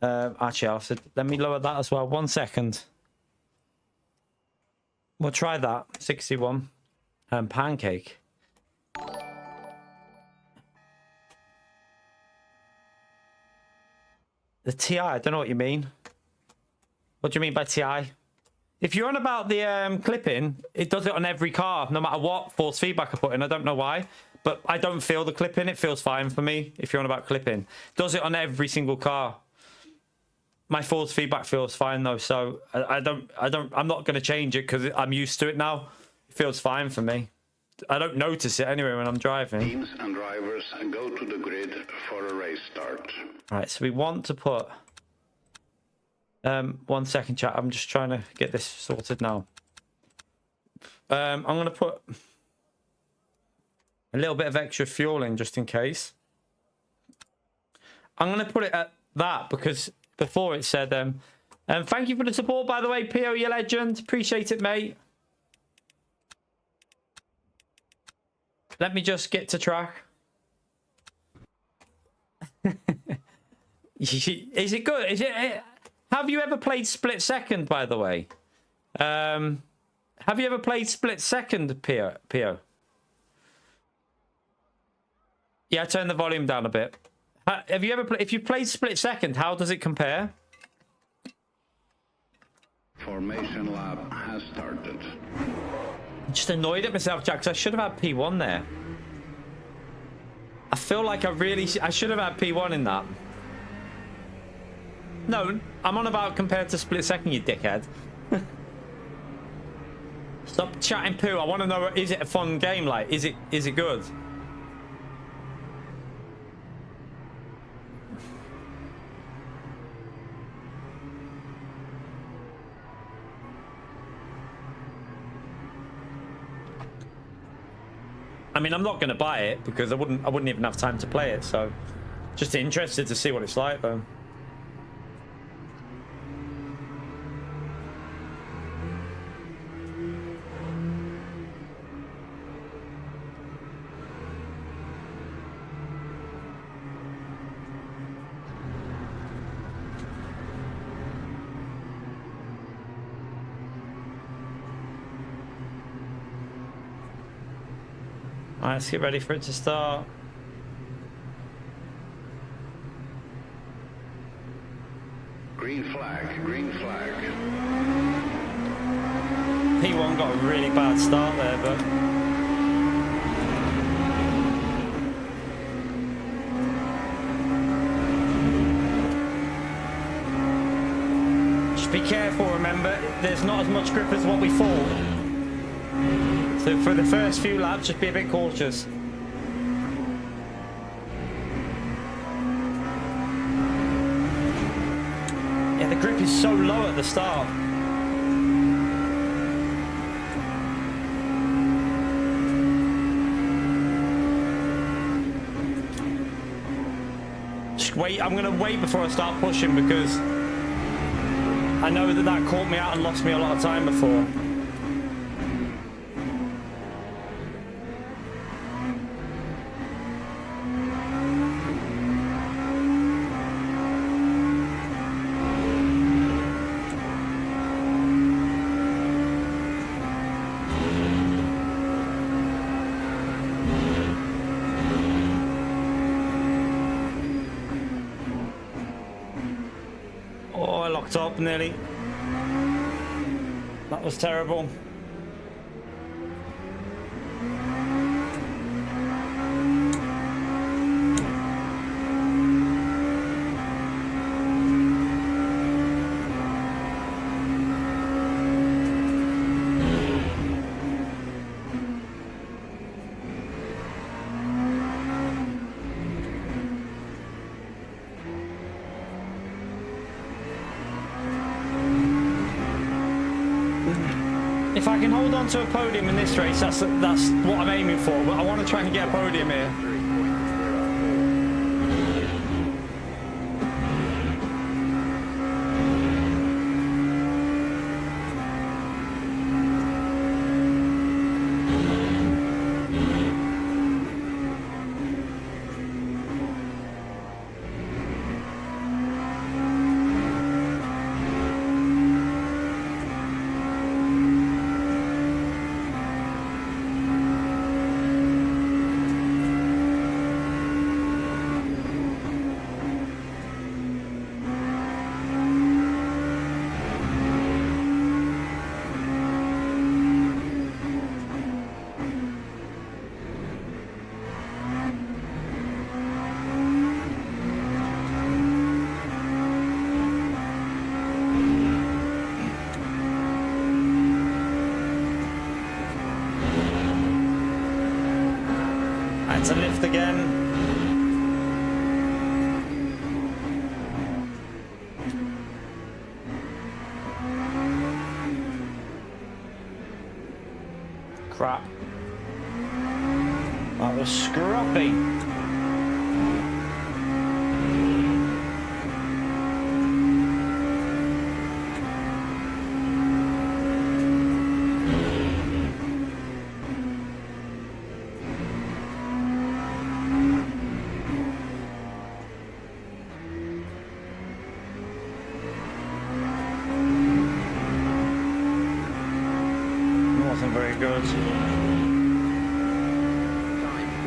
Actually, let me lower that as well. 1 second. We'll try that. 61. Pancake. The TI, I don't know what you mean. What do you mean by TI? If you're on about the clipping, it does it on every car, no matter what force feedback I put in. I don't know why, but I don't feel the clipping. It feels fine for me if you're on about clipping. Does it on every single car. My force feedback feels fine though, so I'm not going to change it because I'm used to it now. It feels fine for me. I don't notice it anyway when I'm driving. Teams and drivers go to the grid for a race start. Right, so we want to put... 1 second, chat. I'm just trying to get this sorted now. I'm going to put a little bit of extra fuel in just in case. I'm going to put it at that because before it said... thank you for the support, by the way, PO, your legend. Appreciate it, mate. Let me just get to track. Is it good? Is it? Have you ever played Split Second, by the way? Have you ever played Split Second, Pio? Yeah, turn the volume down a bit. Have you ever if you played Split Second, how does it compare? Formation lab has started. I'm just annoyed at myself, Jack, because I should have had P1 there. I feel like I should have had P1 in that. No, I'm on about compared to Split Second, you dickhead. Stop chatting poo. I want to know, is it a fun game? Like, is it good? I mean, I'm not going to buy it because I wouldn't even have time to play it. So, just interested to see what it's like, though. Alright, let's get ready for it to start. Green flag, green flag. P1 got a really bad start there, but... just be careful, remember, there's not as much grip as what we thought. So for the first few laps, just be a bit cautious. Yeah, the grip is so low at the start. Just wait, I'm gonna wait before I start pushing because I know that caught me out and lost me a lot of time before. Up nearly. That was terrible. can hold on to a podium in this race, that's what I'm aiming for, but I want to try and get a podium here. 3.04. Had to lift again. Crap. That was scruffy. Wasn't very good. Time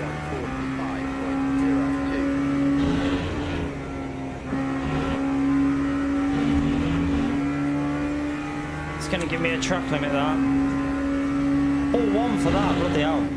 1:45.02. It's going to give me a track limit, that. All one for that, bloody hell.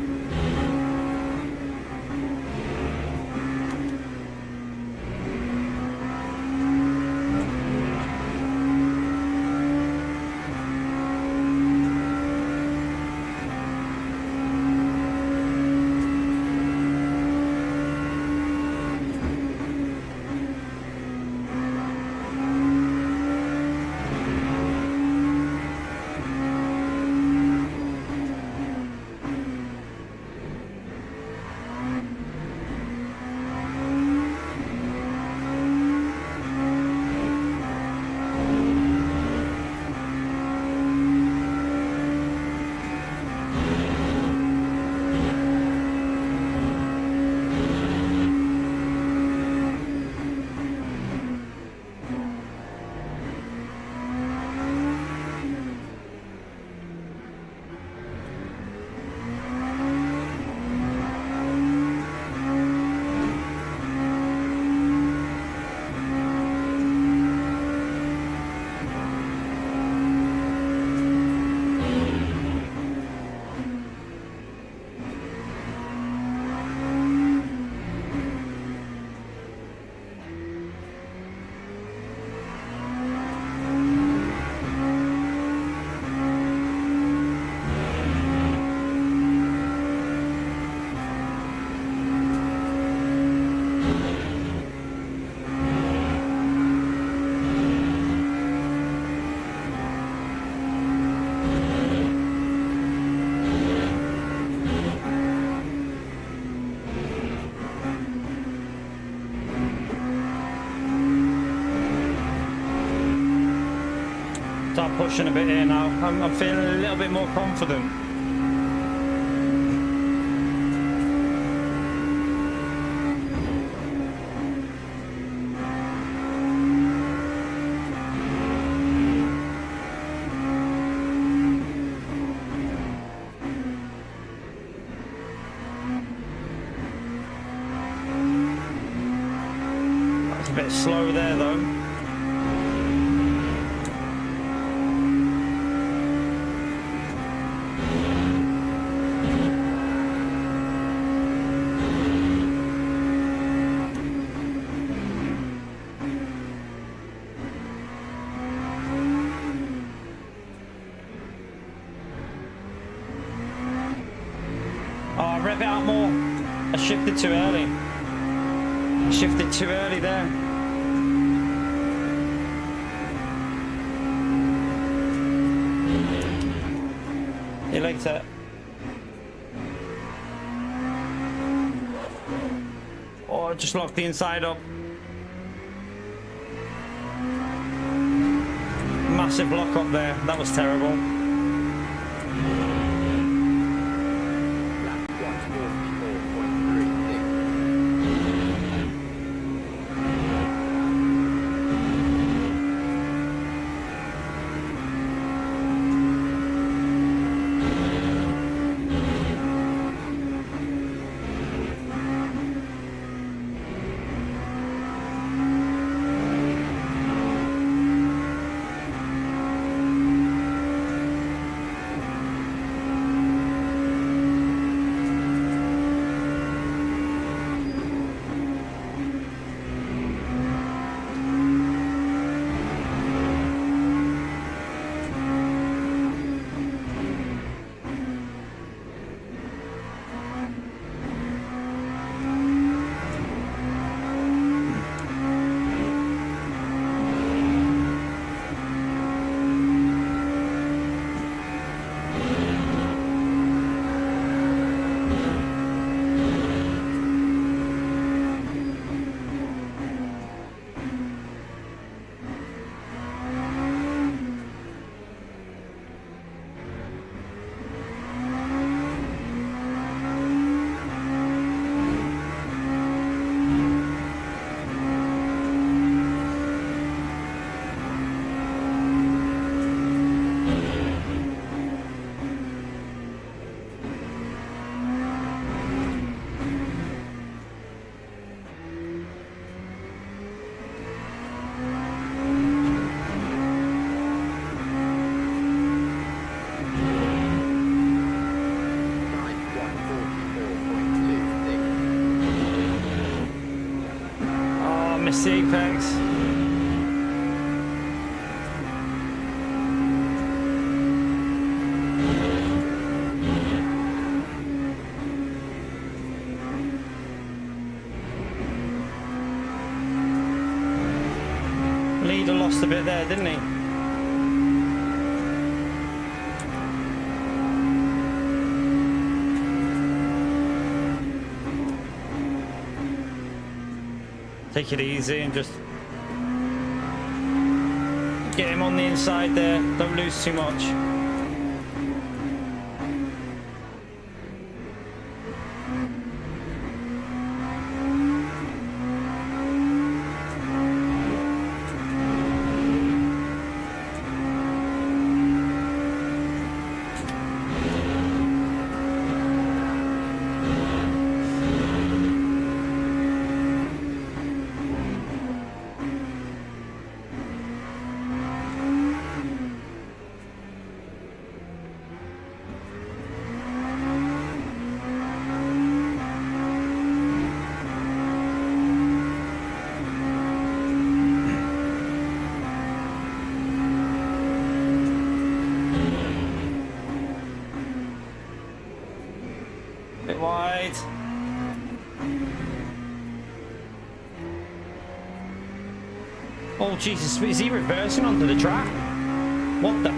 Start pushing a bit here now. I'm feeling a little bit more confident. That's a bit slow there though. Oh, rev it out more. I shifted too early. Shifted too early there. you later. Oh, just locked the inside up. Massive lock up there. That was terrible. Missed the apex. Leader lost a bit there, didn't he? Take it easy and just get him on the inside there. Don't lose too much. Bit wide. Oh Jesus, is he reversing onto the track? What the?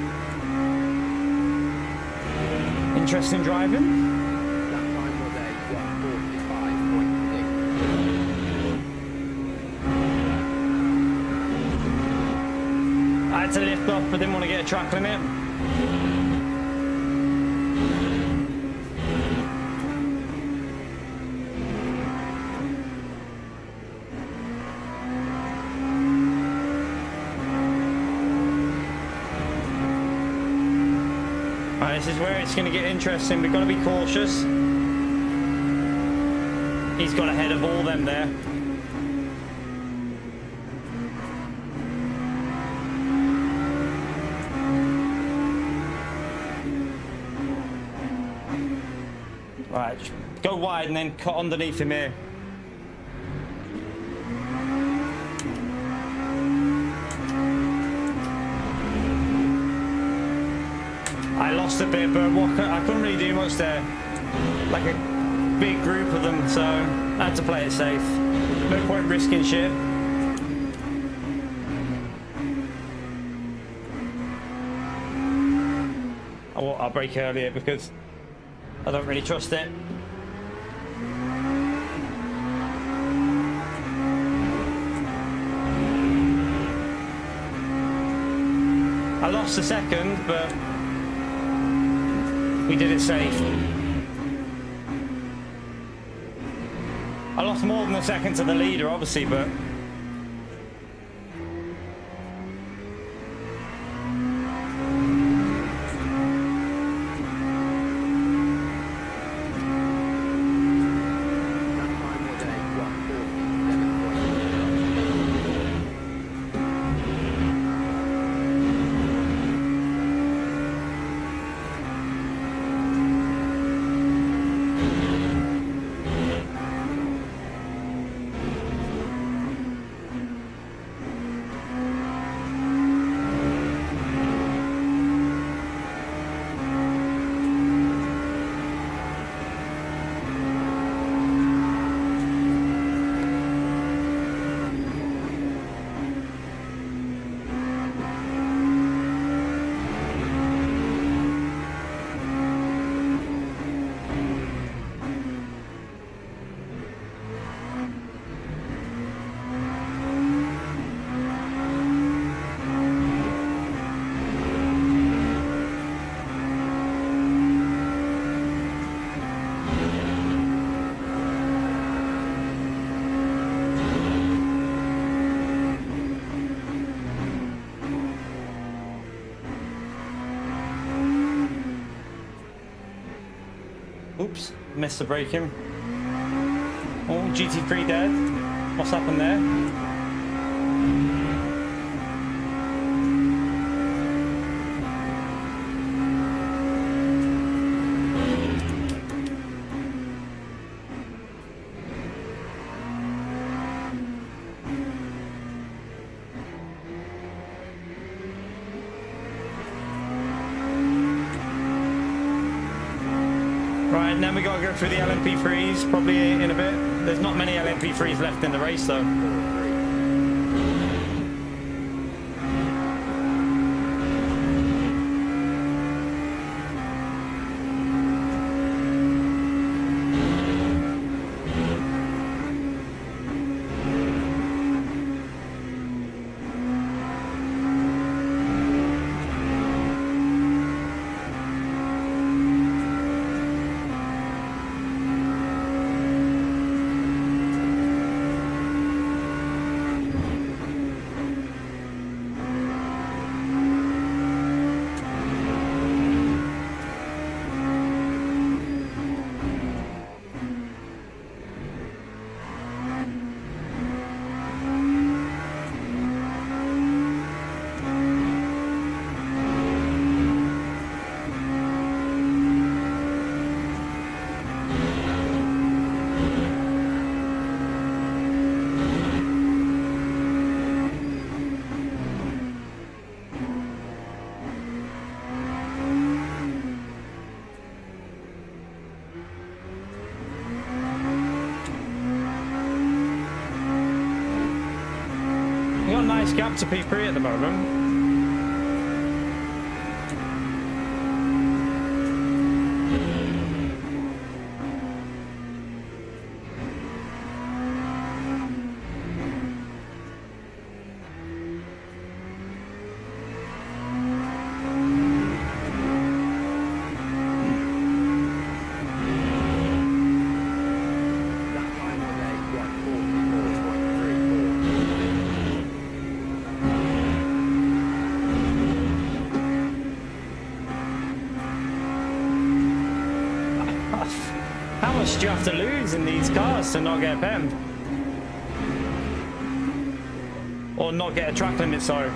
Interesting driving. I had to lift off, but didn't want to get a track limit. This is where it's going to get interesting. We've got to be cautious. He's got ahead of all them there. Right, just go wide and then cut underneath him here. I lost a bit, but I couldn't really do much there. Like a big group of them, so I had to play it safe. No point risking shit. car brake earlier because I don't really trust it. I lost a second, but we did it safe. I lost more than a second to the leader, obviously, but oops, missed the braking. Oh, GT3 dead. What's happened there? Right, now we gotta go through the LMP3s, probably in a bit. There's not many LMP3s left in the race though. We got a nice gap to P3 at the moment. How much do you have to lose in these cars to not get pemmed? Or not get a track limit, sorry.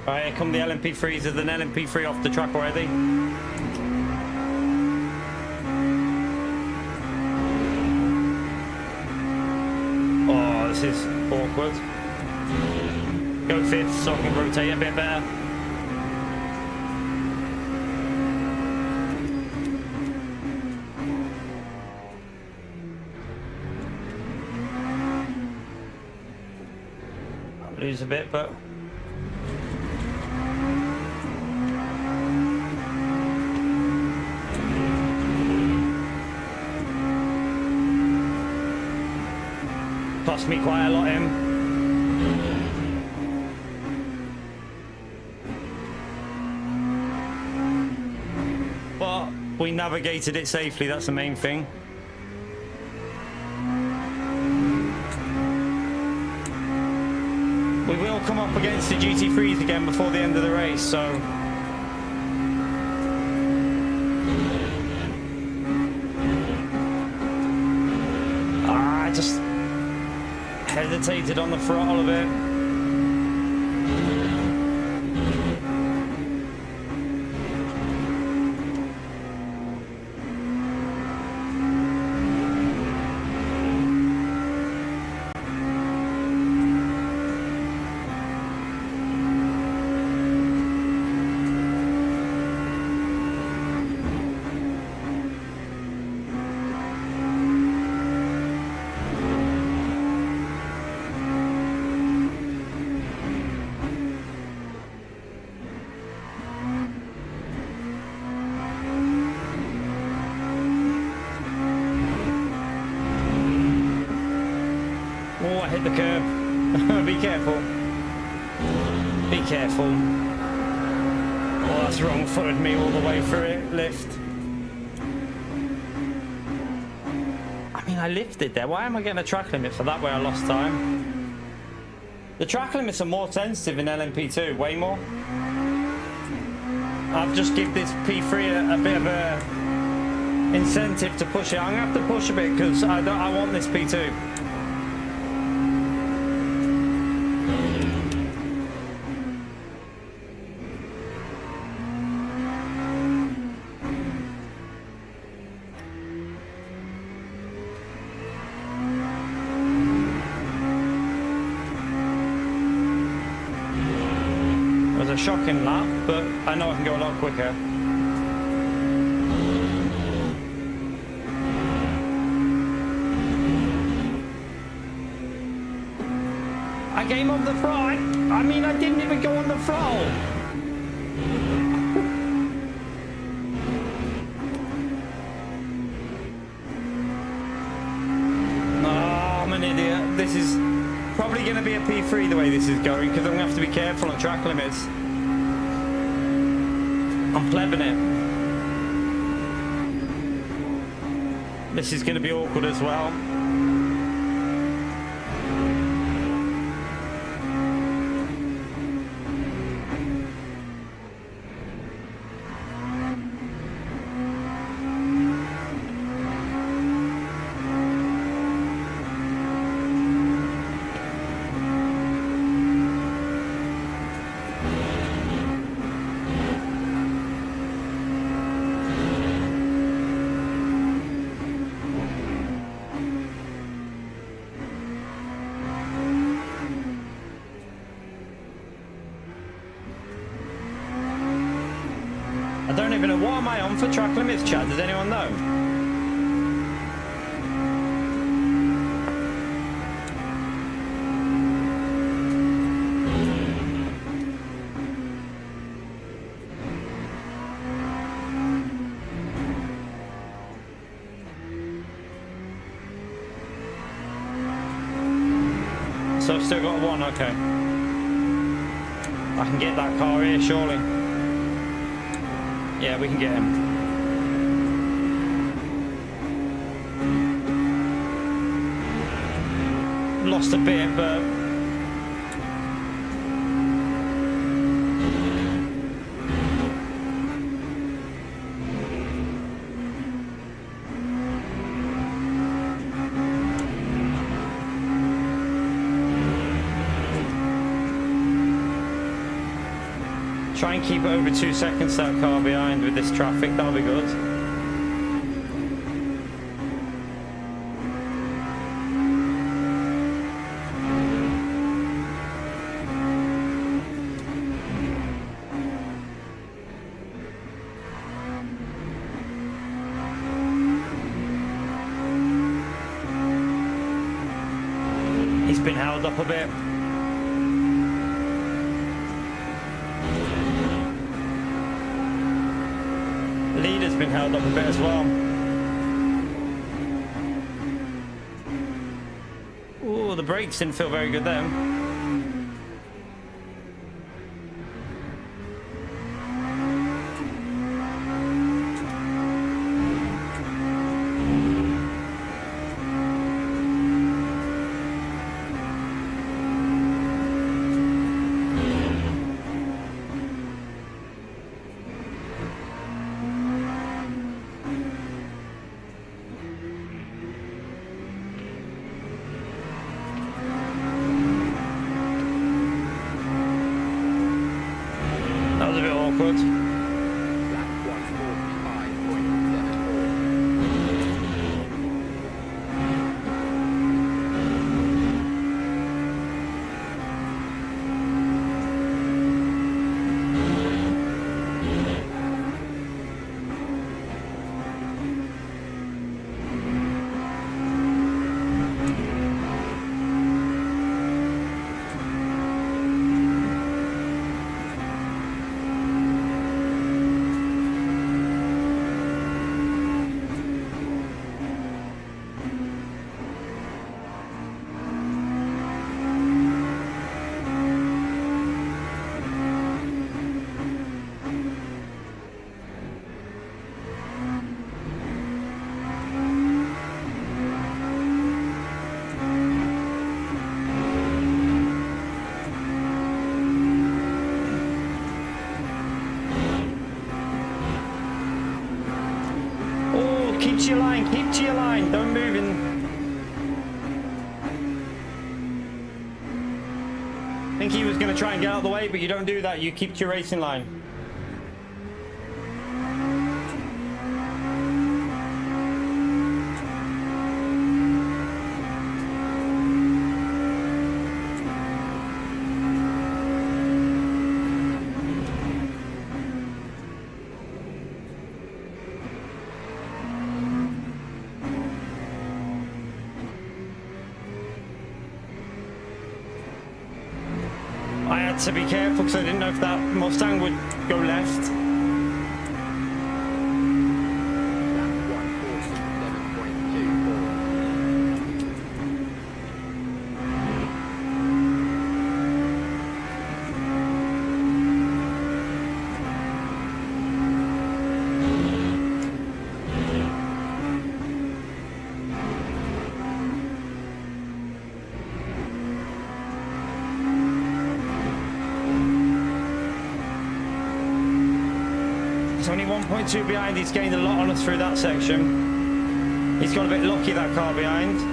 Right, here come the LMP3s. There's an LMP3 off the track already. this is awkward. Go fifth so I can rotate a bit better. I'll lose a bit, but cost me quite a lot in. But we navigated it safely, that's the main thing. We will come up against the GT3s again before the end of the race, so I just hesitated on the throttle a bit. Oh, I hit the curb. Be careful. Be careful. Oh, that's wrong-footed me all the way through it. Lift. I mean, I lifted there. Why am I getting a track limit for that where I lost time? The track limits are more sensitive in LMP2, way more. I've just give this P3 a bit of a incentive to push it. I'm gonna have to push a bit because I want this P2. A shocking lap, but I know I can go a lot quicker. I came off the throttle. I mean, I didn't even go on the throttle. No, I'm an idiot. This is probably going to be a P3 the way this is going because I'm going to have to be careful on track limits. I'm plebbing it. This is going to be awkward as well. I don't even know what am I on for track limits, Chad. Does anyone know? So I've still got one, okay. I can get that car here, surely. Yeah, we can get him. Lost a bit, but try and keep it over 2 seconds, that car behind with this traffic, that'll be good. been held up a bit. Leader's been held up a bit as well. Ooh, the brakes didn't feel very good then. That was a bit awkward. Keep to your line, keep to your line, don't move in. I think he was going to try and get out of the way, but you don't do that, you keep to your racing line. I had to be careful because I didn't know if that Mustang would go left. He's only 1.2 behind. He's gained a lot on us through that section. He's got a bit lucky, that car behind.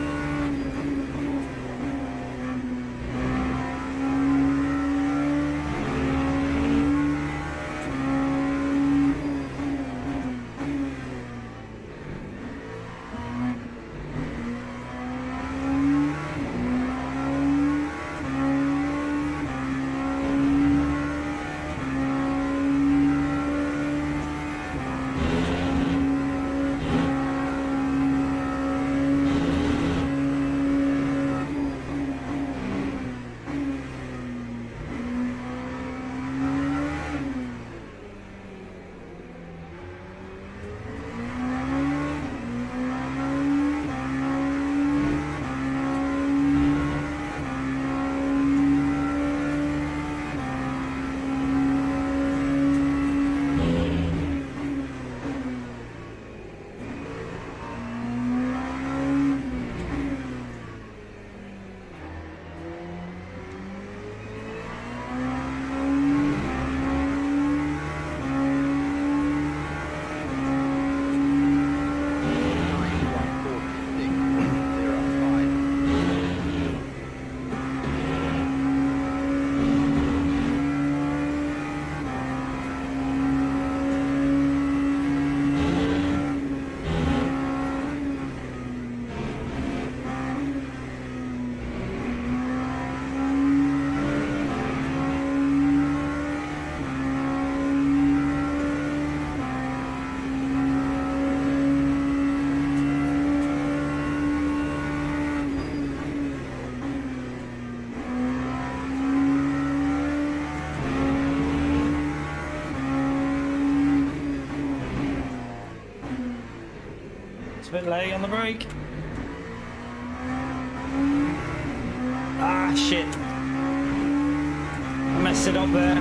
a bit late on the brake. Ah, shit. I messed it up there.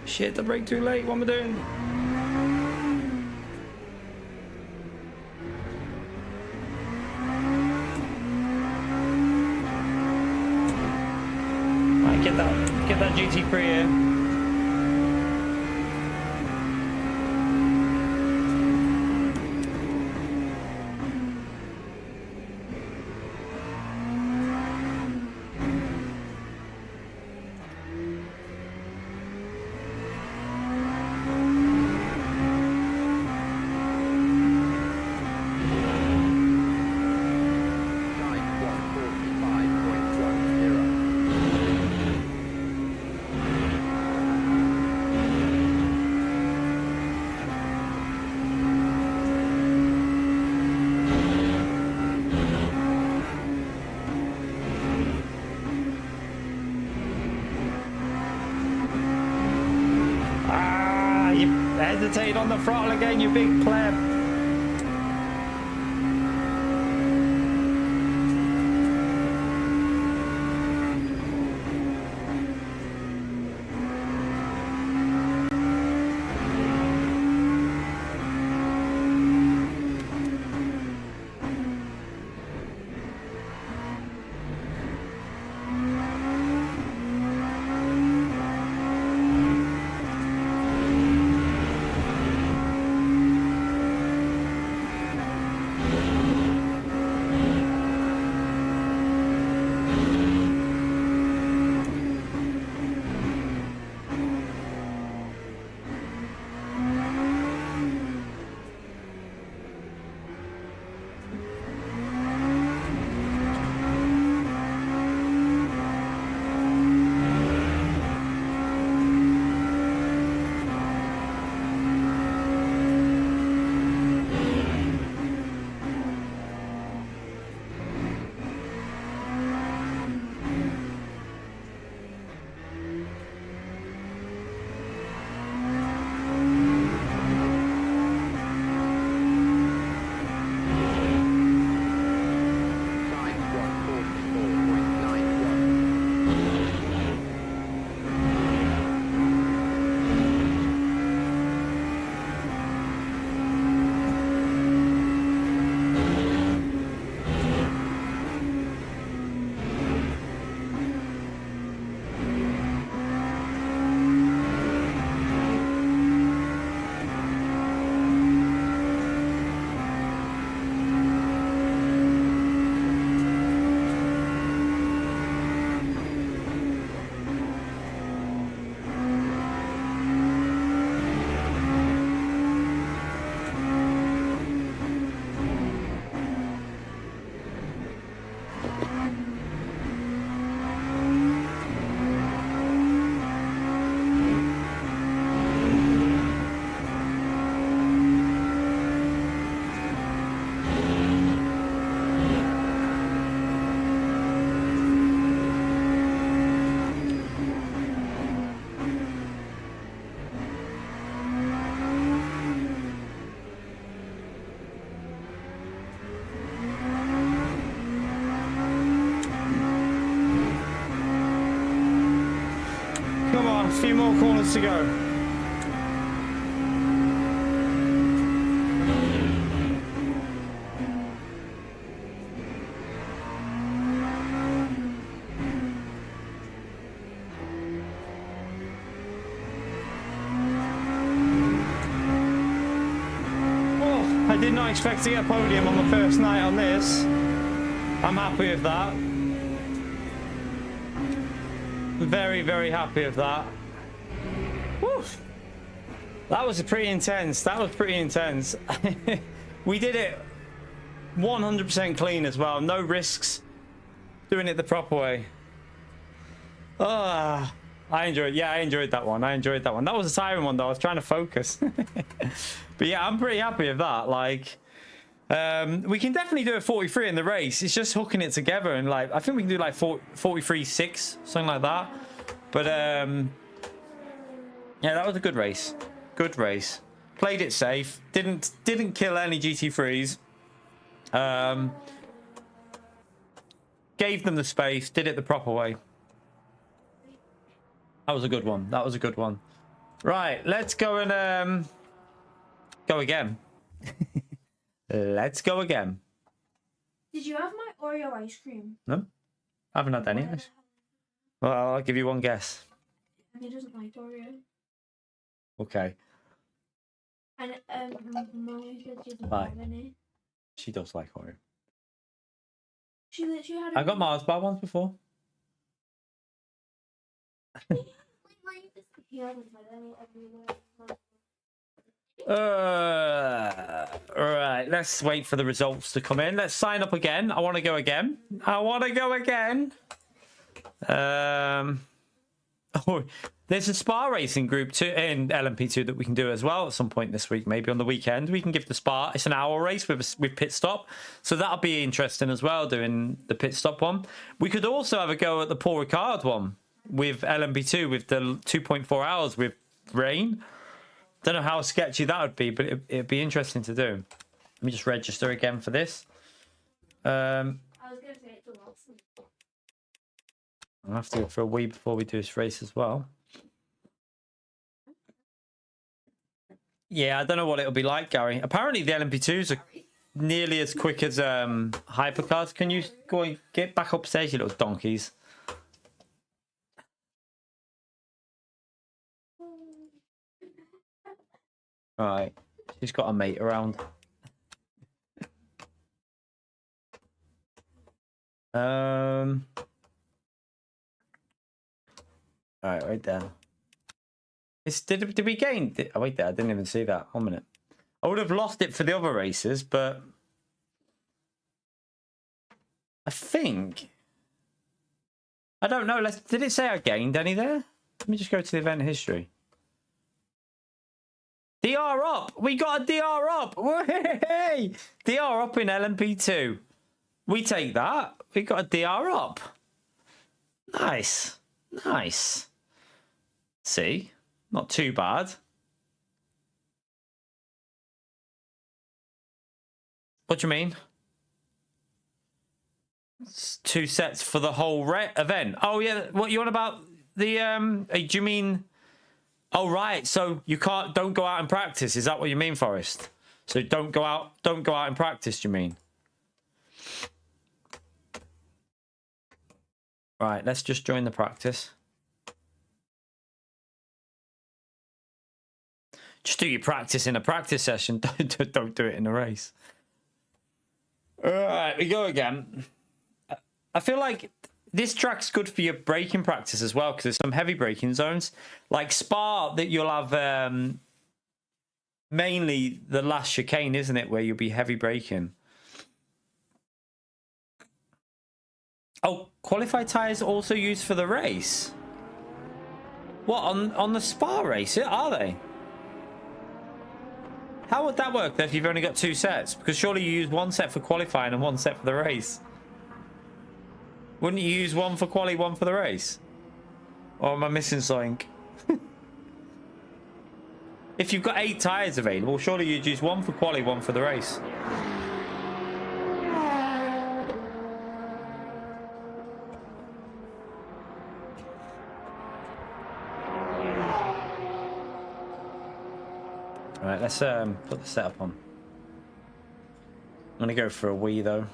Shit, the brake too late. What am I doing? Right, get that GT3 in. Hesitate on the throttle again, you big pleb. A few more corners to go. Oh, I did not expect to get a podium on the first night on this. I'm happy with that. Very, very happy with that. Woo. That was pretty intense. That was pretty intense. We did it 100% clean as well. No risks. Doing it the proper way. I enjoyed. Yeah, I enjoyed that one. I enjoyed that one. That was a tiring one though. I was trying to focus. But yeah, I'm pretty happy with that. Like, We can definitely do a 43 in the race. It's just hooking it together, and like I think we can do like 43.6, something like that. But yeah, that was a good race. Good race. Played it safe. Didn't kill any GT3s. Gave them the space. Did it the proper way. That was a good one. That was a good one. Right, let's go and go again. Let's go again. Did you have my Oreo ice cream? No, I haven't had any. Well, I'll give you one guess. He doesn't like Oreo. Okay. And Mummy said she doesn't Bye. have any. She does like Oreo. She literally had. I got Mars bar ones before. He hasn't had any everywhere. Right, let's wait for the results to come in. Let's sign up again. I want to go again. I want to go again. Oh, there's a Spa racing group too in LMP2 that we can do as well at some point this week. Maybe on the weekend we can give the Spa. It's an hour race with pit stop, so that'll be interesting as well. Doing the pit stop one. We could also have a go at the Paul Ricard one with LMP2 with the 2.4 hours with rain. Don't know how sketchy that would be, but it'd be interesting to do. Let me just register again for this. I was going to say it's a lot. I'll have to go for a wee before we do this race as well. Yeah, I don't know what it'll be like, Gary. Apparently the LMP2s are nearly as quick as hypercars. Can you go and get back upstairs, you little donkeys? Right, she's got a mate around. All right there. Did we gain? Oh, wait there, I didn't even see that. 1 minute. I would have lost it for the other races, but I think I don't know. Did it say I gained any there? Let me just go to the event history. DR up! We got a DR up! Hey! DR up in LMP2. We take that. We got a DR up. Nice. Nice. See? Not too bad. What do you mean? It's 2 sets for the whole event. Oh, yeah. What you on about? The, do you mean... Oh, right. So you don't go out and practice. Is that what you mean, Forrest? So don't go out and practice, do you mean? Right, let's just join the practice. Just do your practice in a practice session. Don't do it in a race. All right, we go again. I feel like this track's good for your braking practice as well, because there's some heavy braking zones. Like Spa, that you'll have mainly the last chicane, isn't it, where you'll be heavy braking. Oh, qualified tyres also used for the race? What, on the Spa race? Are they? How would that work then if you've only got 2 sets? Because surely you use 1 set for qualifying and 1 set for the race. Wouldn't you use 1 for quali, 1 for the race? Or am I missing something? If you've got 8 tyres available, surely you'd use 1 for quali, 1 for the race. All right, let's put the setup on. I'm gonna go for a Wii though.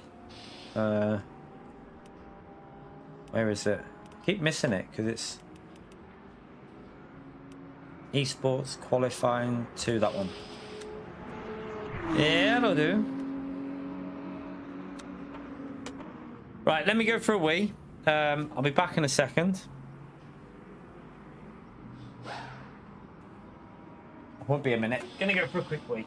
Where is it? I keep missing it because it's esports qualifying 2. That one. Yeah, that'll do. Right, let me go for a Wii. I'll be back in a second. Won't be a minute. Gonna go for a quick wee.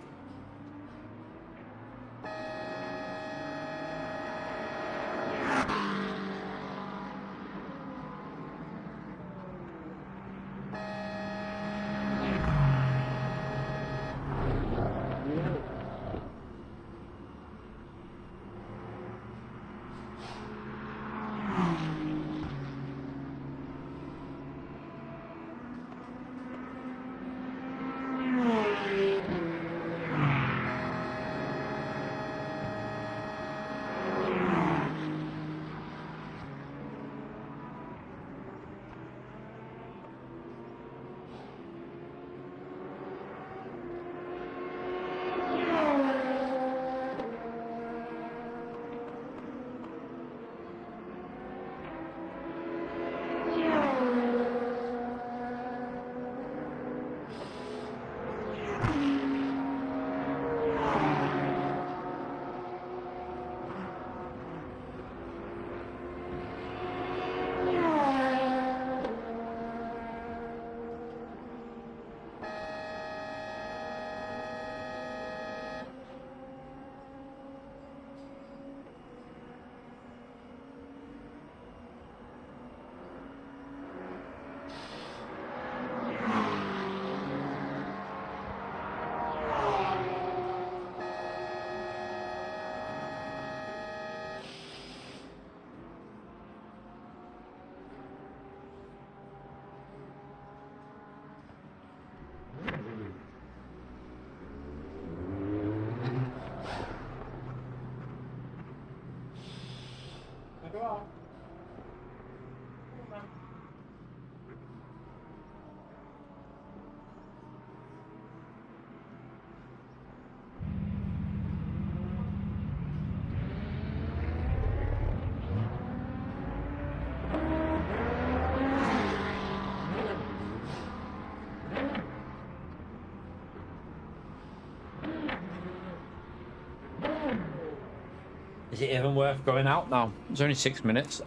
Is it even worth going out now? It's only 6 minutes.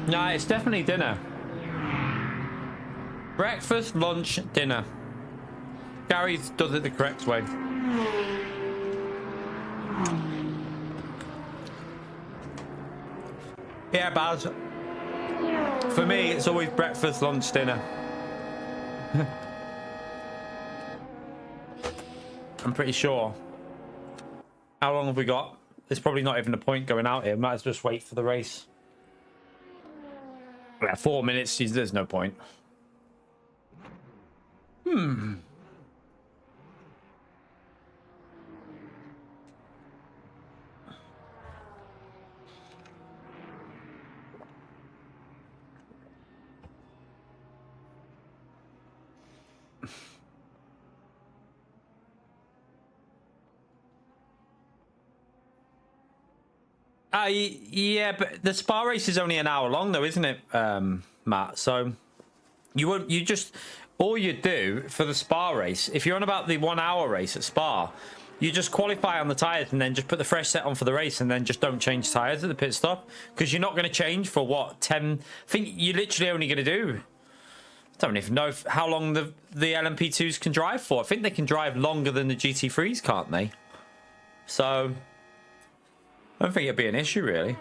No, it's definitely dinner. Breakfast, lunch, dinner. Gary does it the correct way. Yeah, Baz. For me, it's always breakfast, lunch, dinner. I'm pretty sure. How long have we got? There's probably not even a point going out here. Might as well just wait for the race. Yeah, 4 minutes. There's no point. Yeah, but the Spa race is only an hour long, though, isn't it, Matt? So you just all you do for the Spa race, if you're on about the 1 hour race at Spa, you just qualify on the tires and then just put the fresh set on for the race, and then just don't change tires at the pit stop, because you're not going to change for what 10. I think you're literally only going to do. I don't even know how long the LMP2s can drive for. I think they can drive longer than the GT3s, can't they? So I don't think it'd be an issue, really.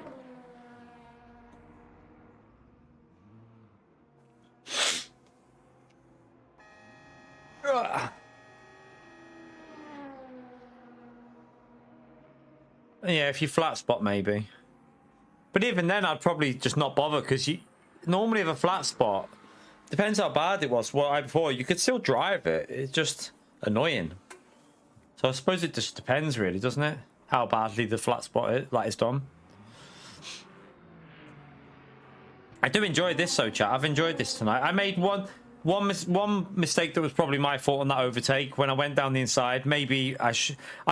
Yeah, if you flat spot, maybe. But even then, I'd probably just not bother, because you normally have a flat spot. Depends how bad it was. Well, before you could still drive it. It's just annoying. So I suppose it just depends, really, doesn't it? How badly the flat spot is done. I do enjoy this, so chat. I've enjoyed this tonight. I made one mistake that was probably my fault on that overtake when I went down the inside. Maybe I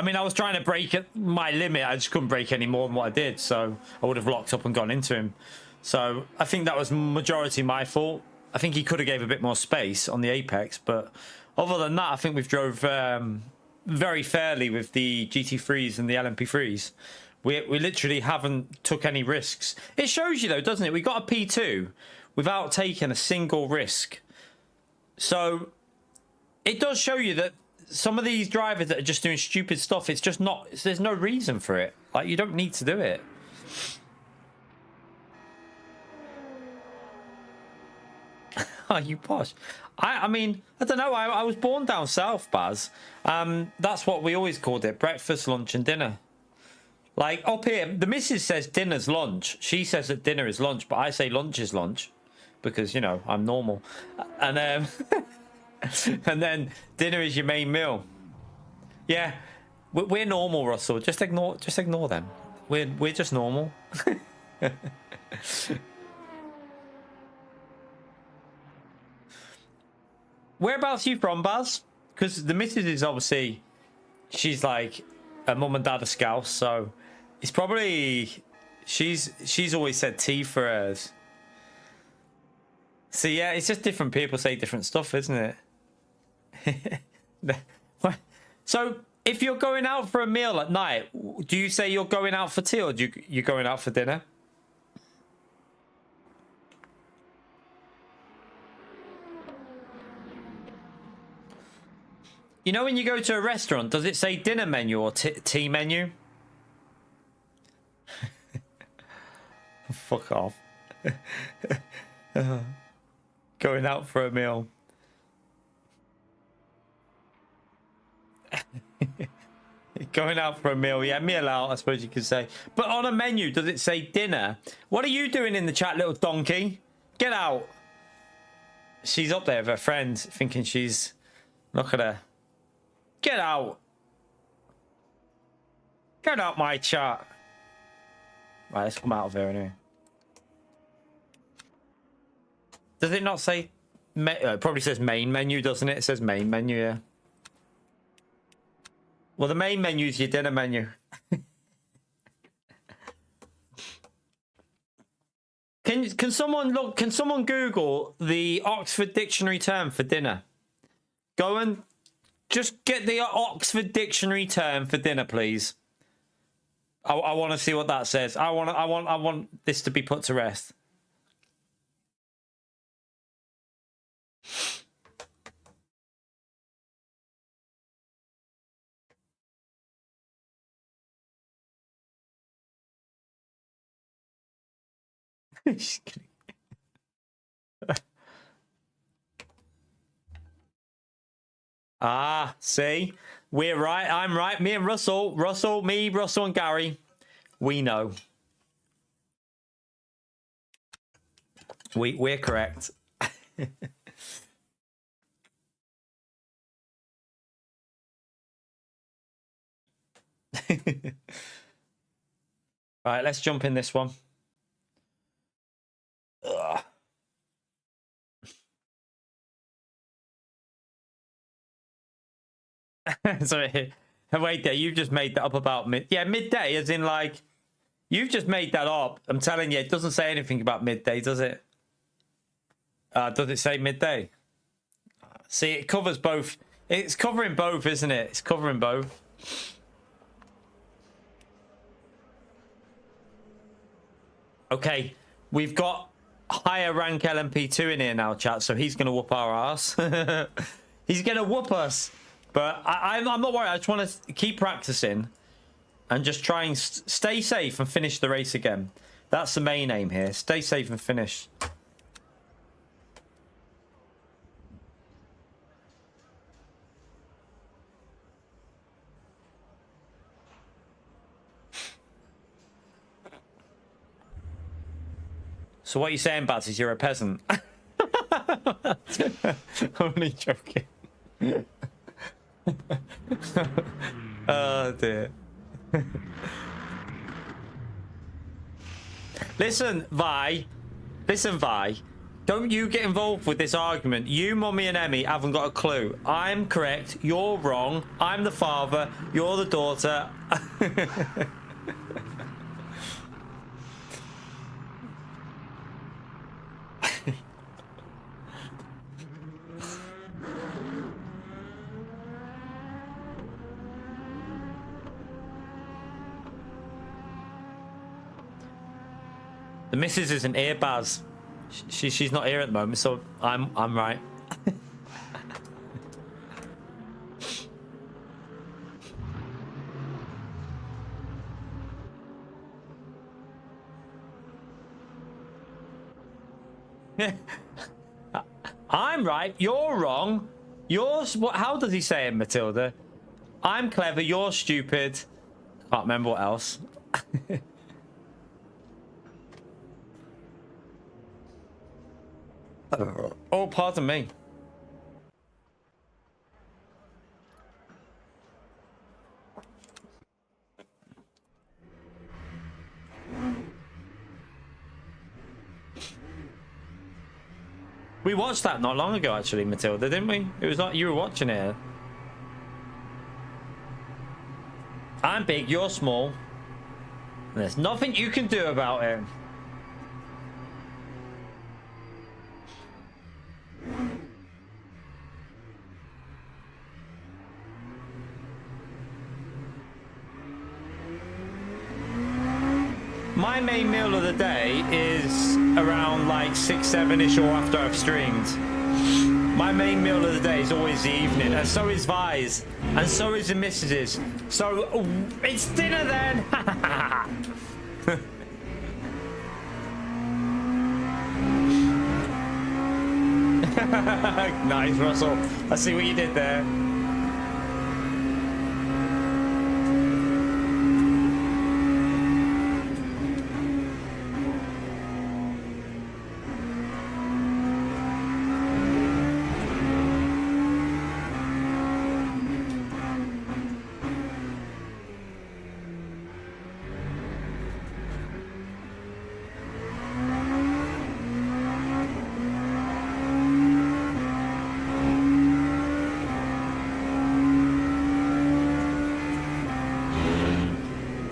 mean, I was trying to break at my limit. I just couldn't break any more than what I did, so I would have locked up and gone into him. So I think that was majority my fault. I think he could have gave a bit more space on the apex, but other than that, I think we've drove very fairly with the GT3s and the LMP3s. We literally haven't took any risks. It shows you, though, doesn't it? We got a P2 without taking a single risk. So it does show you that some of these drivers that are just doing stupid stuff, it's just not, there's no reason for it. Like, you don't need to do it. Oh, you posh. I mean, I don't know. I was born down south, Baz. That's what we always called it: breakfast, lunch, and dinner. Like up here, the missus says dinner's lunch. She says that dinner is lunch, but I say lunch is lunch because, you know, I'm normal. And and then dinner is your main meal. Yeah, we're normal, Russell. Just ignore them. We're just normal. Whereabouts are you from, Baz? Because the missus is obviously, she's like a mum and dad of Scouse, so it's probably, she's always said tea for hers. So yeah, it's just different people say different stuff, isn't it? So if you're going out for a meal at night, do you say you're going out for tea, or do you're going out for dinner? You know, when you go to a restaurant, does it say dinner menu or tea menu? Fuck off. Going out for a meal. Going out for a meal. Yeah, meal out, I suppose you could say. But on a menu, does it say dinner? What are you doing in the chat, little donkey? Get out. She's up there with her friend, thinking she's... Look at her. Get out. Get out my chat. Right, let's come out of here anyway. Does it not say... it probably says main menu, doesn't it? It says main menu, yeah. Well, the main menu is your dinner menu. Can someone look? Can someone Google the Oxford Dictionary term for dinner? Go and just get the Oxford Dictionary term for dinner, please. I want to see what that says. I want this to be put to rest. Just kidding. Ah, see? We're right. I'm right. Me and Russell, Russell and Gary, we know. We're correct. Right, let's jump in this one. Ugh. Sorry. Wait there, you've just made that up about midday, as in like you've just made that up. I'm telling you, it doesn't say anything about midday, does it? Does it say midday? See, it covers both. It's covering both, isn't it? It's covering both. Okay, we've got higher rank LMP2 in here now, chat, so he's going to whoop our ass. He's going to whoop us. But I'm not worried. I just want to keep practicing and just try and stay safe and finish the race again. That's the main aim here. Stay safe and finish. So what are you saying, Baz, is you're a peasant? I'm only joking. Oh dear. Listen, Vi. Don't you get involved with this argument. You, Mummy and Emmy haven't got a clue. I'm correct. You're wrong. I'm the father. You're the daughter. The missus isn't here, Baz. She's not here at the moment, so I'm right. I'm right. You're wrong. What? How does he say it, Matilda? I'm clever. You're stupid. Can't remember what else. Oh, pardon me. We watched that not long ago, actually, Matilda, didn't we? It was like you were watching it. I'm big, you're small. And there's nothing you can do about it. My main meal of the day is around like 6, 7-ish, or after I've streamed. My main meal of the day is always the evening, and so is Vi's, and so is the missus's. So it's dinner then. Nice, Russell. I see what you did there.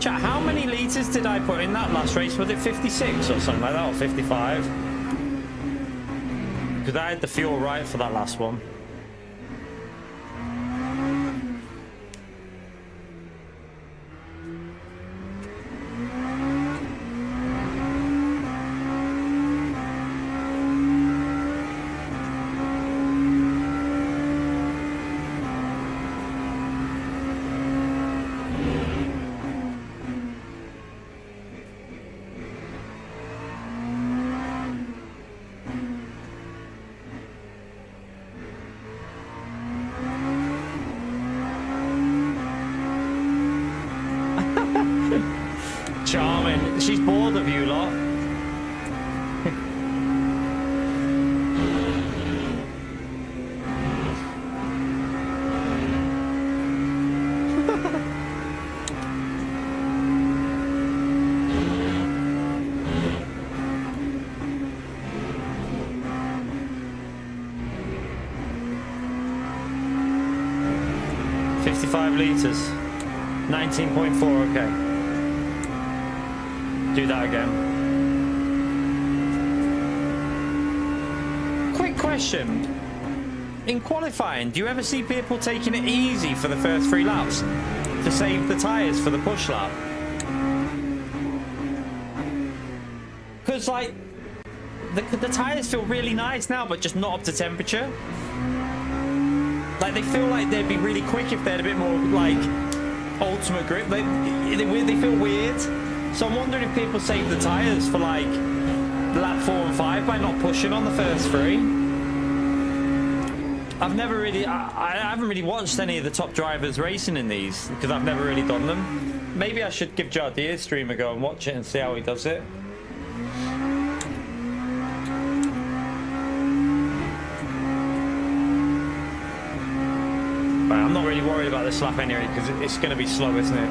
How many litres did I put in that last race? Was it 56 or something like that, or 55? Because I had the fuel right for that last one. she's bored of you lot. Liters, 19.4. Okay, do that again. Quick question: in qualifying, do you ever see people taking it easy for the first 3 laps to save the tires for the push lap? Because like the tires feel really nice now, but just not up to temperature. Like they feel like they'd be really quick if they had a bit more like ultimate grip. They feel weird. So I'm wondering if people save the tires for like lap 4 and 5 by not pushing on the first 3. I've never really, I haven't really watched any of the top drivers racing in these because I've never really done them. Maybe I should give Jardier's stream a go and watch it and see how he does it. I'm not really worried about this lap anyway because it's going to be slow, isn't it?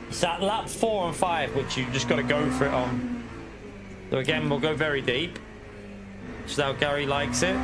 It's that lap 4 and 5 which you just got to go for it on. So again, we'll go very deep. Just how Gary likes it.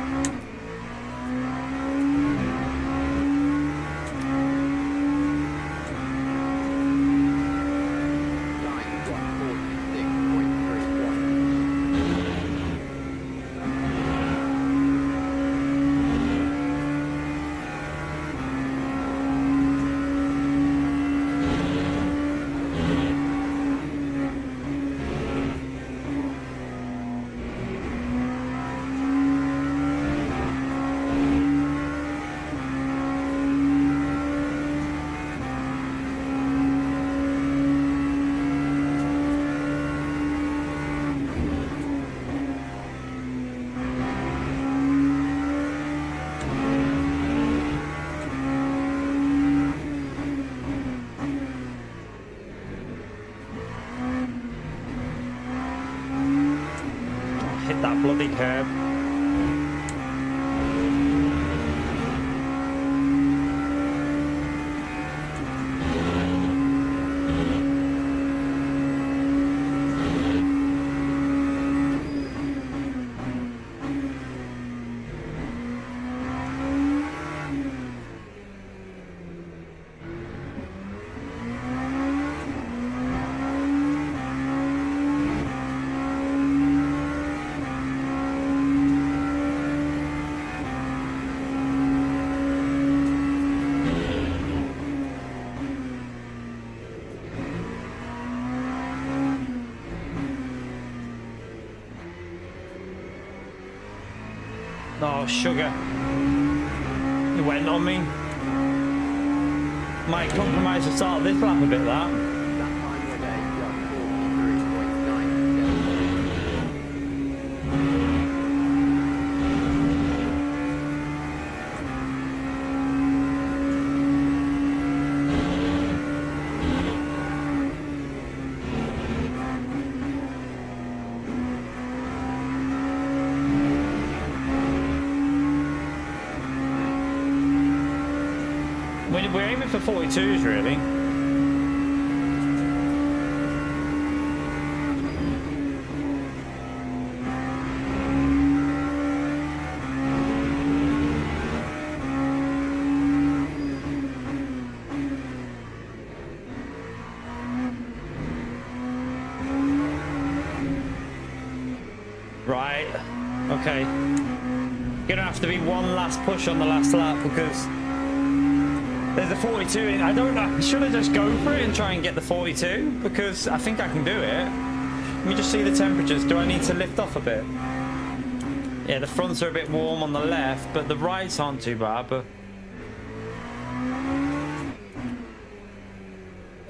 That bloody curb. Oh, sugar. It went on me. Might compromise the start of this lap a bit, that. We're aiming for 42s, really. Right. Okay. Gonna have to be one last push on the last lap because there's a 42 in. I don't know. Should I just go for it and try and get the 42? Because I think I can do it. Let me just see the temperatures. Do I need to lift off a bit? Yeah, the fronts are a bit warm on the left, but the rights aren't too bad. But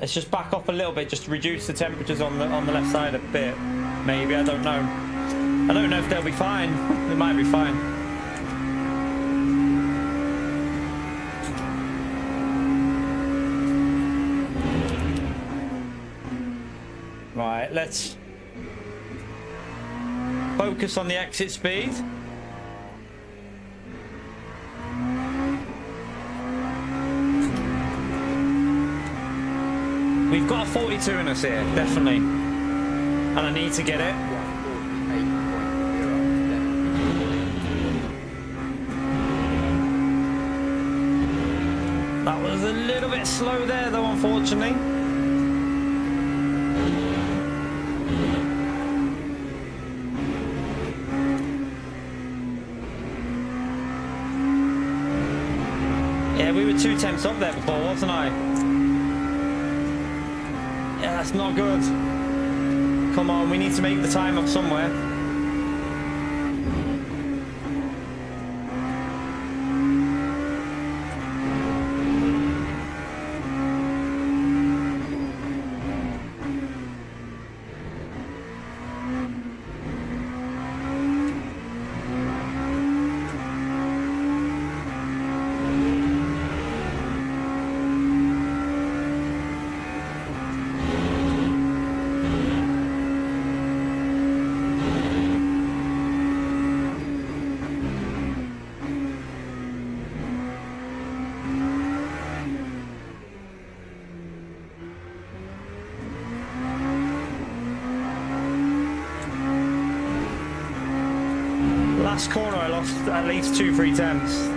let's just back off a little bit, just to reduce the temperatures on the left side a bit. Maybe, I don't know. I don't know if they'll be fine. They might be fine. Right, let's focus on the exit speed. We've got a 42 in us here, definitely. And I need to get it. That was a little bit slow there though, unfortunately. Yeah, we were 2/10 up there before, wasn't I? Yeah, that's not good. Come on, we need to make the time up somewhere. Last corner I lost at least 2-3 tenths.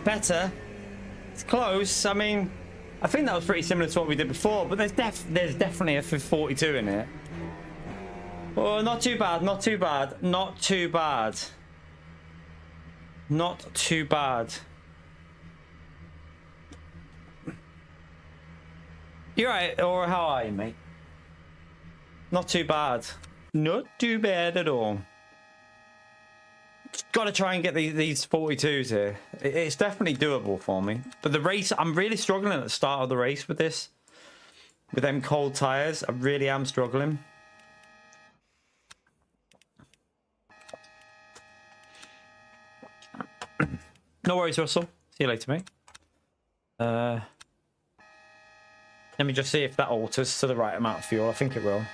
Better. It's close. I mean, I think that was pretty similar to what we did before, but there's definitely a 42 in it. Oh, not too bad, not too bad, not too bad. Not too bad. You right, or how are you, mate? Not too bad. Not too bad at all. Got to try and get these 42s here. It's definitely doable for me. But the race, I'm really struggling at the start of the race with this. With them cold tyres, I really am struggling. No worries, Russell. See you later, mate. Let me just see if that alters to the right amount of fuel. I think it will.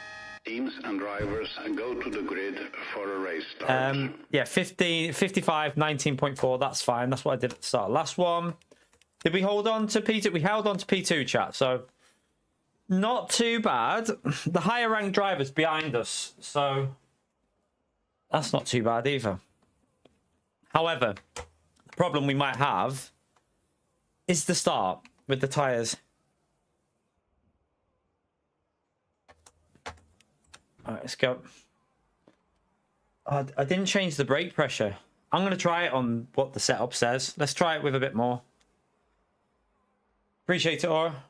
Teams and drivers go to the grid for a race start. Yeah, 55, 19.4. That's fine. That's what I did at the start. Last one. Did we hold on to P2? We held on to P2, chat. So not too bad. The higher ranked drivers behind us. So that's not too bad either. However, the problem we might have is the start with the tyres. All right, let's go. I didn't change the brake pressure. I'm going to try it on what the setup says. Let's try it with a bit more. Appreciate it, Aura.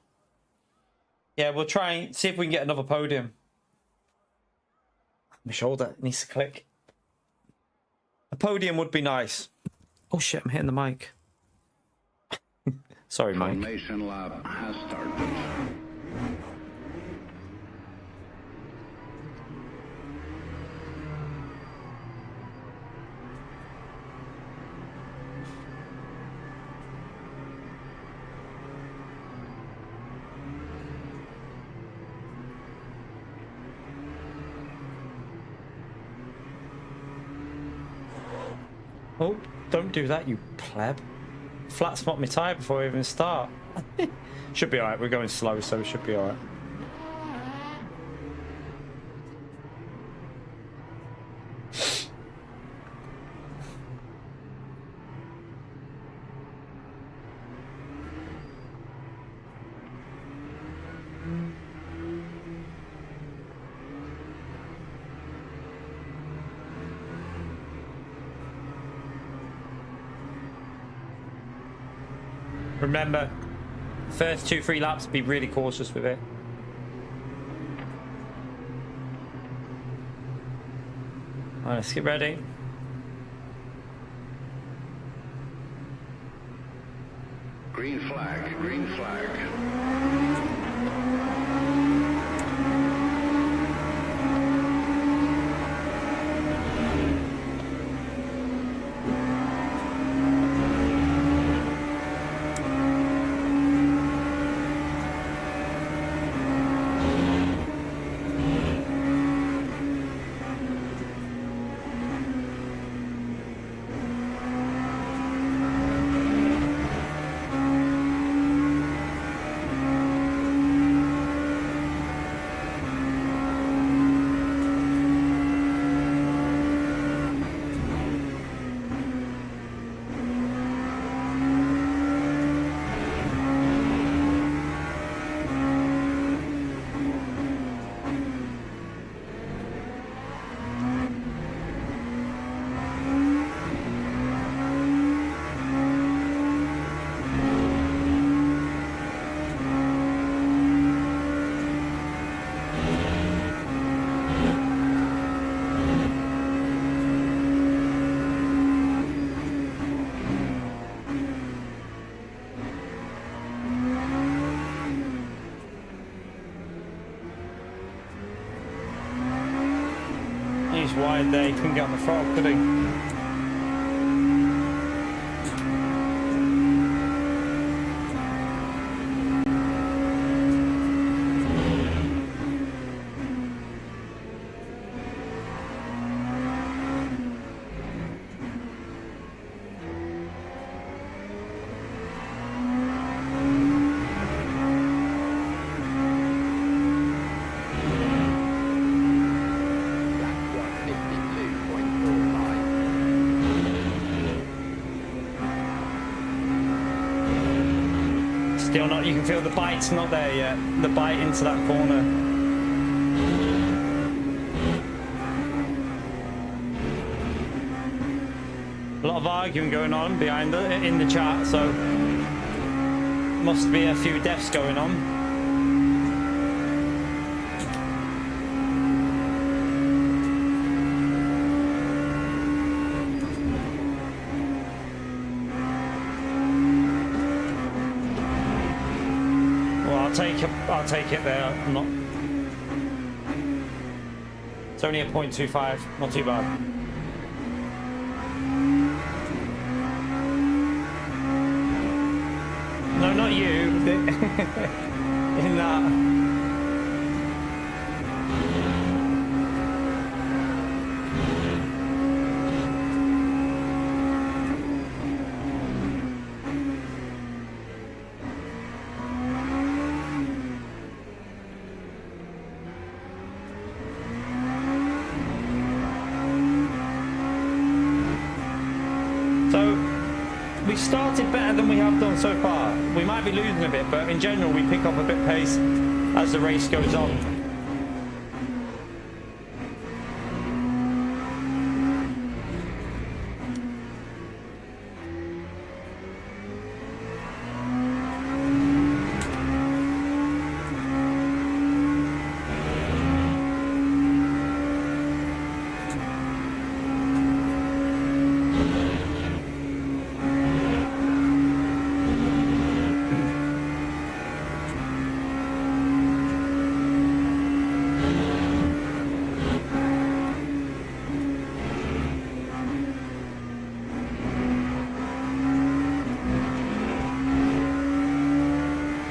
Yeah, we'll try and see if we can get another podium. My shoulder needs to click. A podium would be nice. Oh shit, I'm hitting the mic. Sorry, Mike. Formation lap has started. Oh, don't do that, you pleb. Flat spot my tyre before we even start. Should be alright, we're going slow, so we should be alright. Remember, first 2-3 laps, be really cautious with it. Alright, let's get ready. Green flag, green flag. He's wide there, he couldn't get on the throttle, could he? Still not, you can feel the bite's not there yet. The bite into that corner. A lot of arguing going on behind in the chat, so must be a few deaths going on. I'll take it there. I'm not. It's only a 0.25, not too bad. No, not you. In that. We started better than we have done so far. We might be losing a bit, but in general we pick up a bit pace as the race goes on.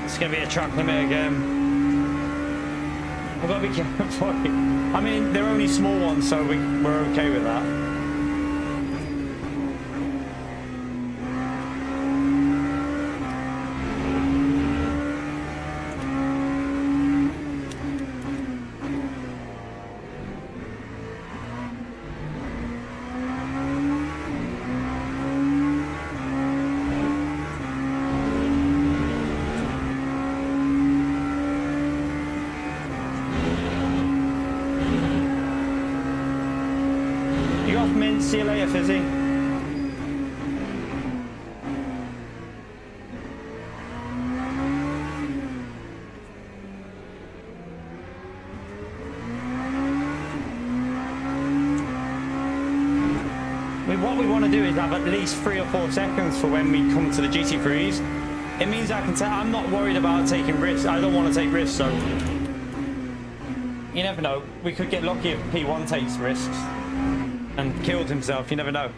It's going to be a track limit again. We've got to be careful. I mean, they're only small ones, so we're okay with that. See you later, Fizzy. What we want to do is have at least 3 or 4 seconds for when we come to the GT3s, It means I can tell. I'm not worried about taking risks. I don't want to take risks, so you never know. We could get lucky if P1 takes risks and killed himself. You never know.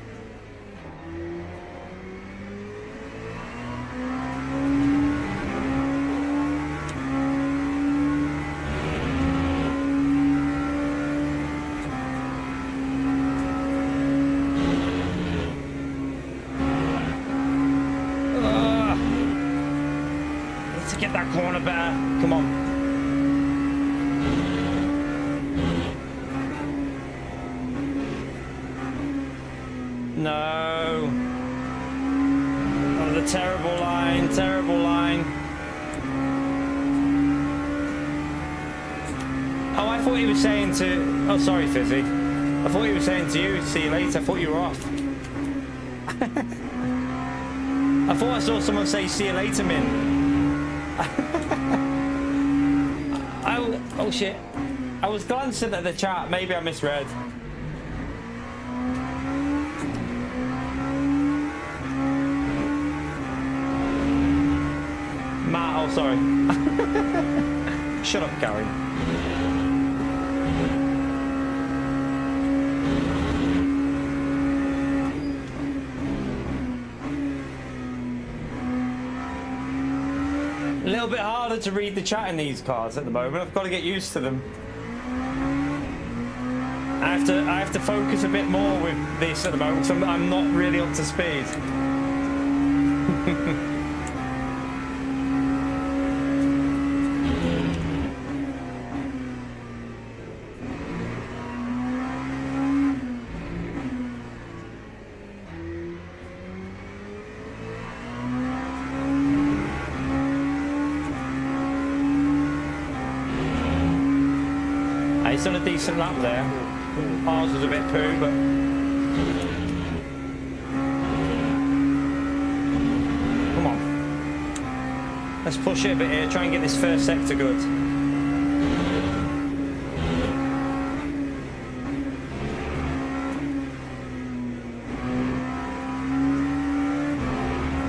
Get that corner better. Come on. No. Oh, the terrible line. Terrible line. Oh, I thought he was saying to... Oh, sorry, Fizzy. I thought he was saying to you, see you later. I thought you were off. I thought I saw someone say, see you later, Min. Oh shit, I was glancing at the chat, maybe I misread. Matt, oh sorry. Shut up, Gary. A little bit harder to read the chat in these cars at the moment. I've got to get used to them. I have to focus a bit more with this at the moment because I'm not really up to speed. He's done a decent lap there. Ours was a bit poo, but come on. Let's push it a bit here. Try and get this first sector good.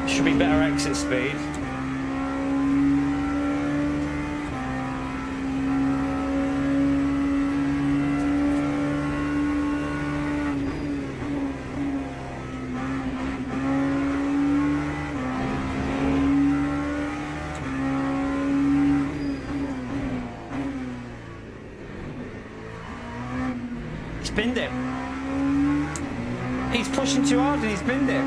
Should be better exit speed. Binned it. He's pushing too hard and he's binned it.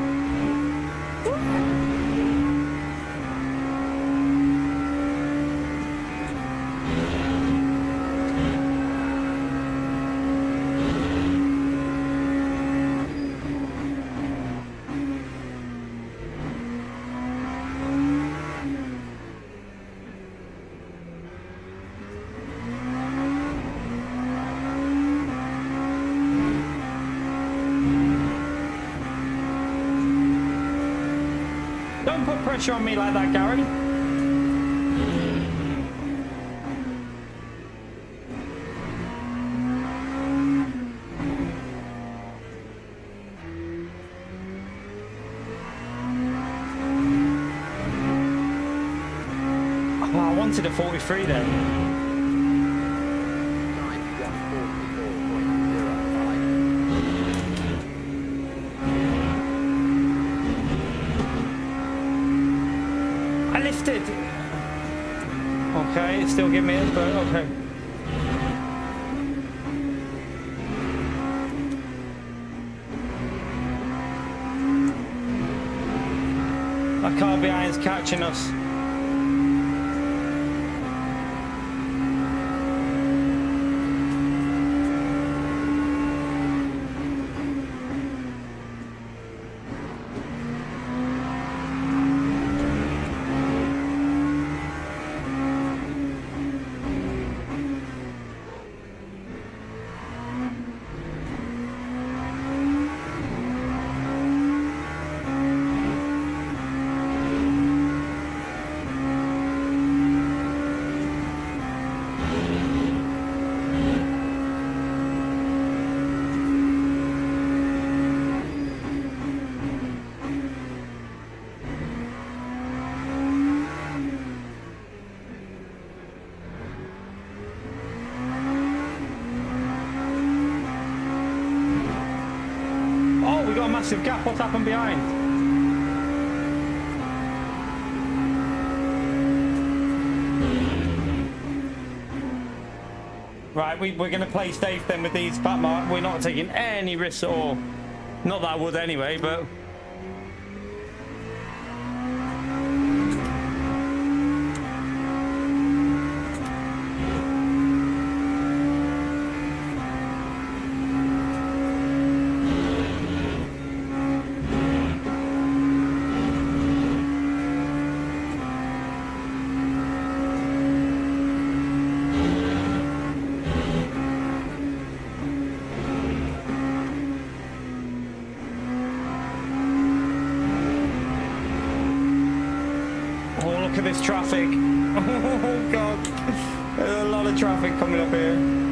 Don't put pressure on me like that, Gary. Oh, I wanted a 43 then. Lifted. Okay, it's still giving me it, but okay. That car behind's catching us. massive gap. What's happened behind? Right, we're going to play safe then with these back mark. We're not taking any risks at all. Not that I would anyway, but... Look at this traffic. Oh god. There's a lot of traffic coming up here.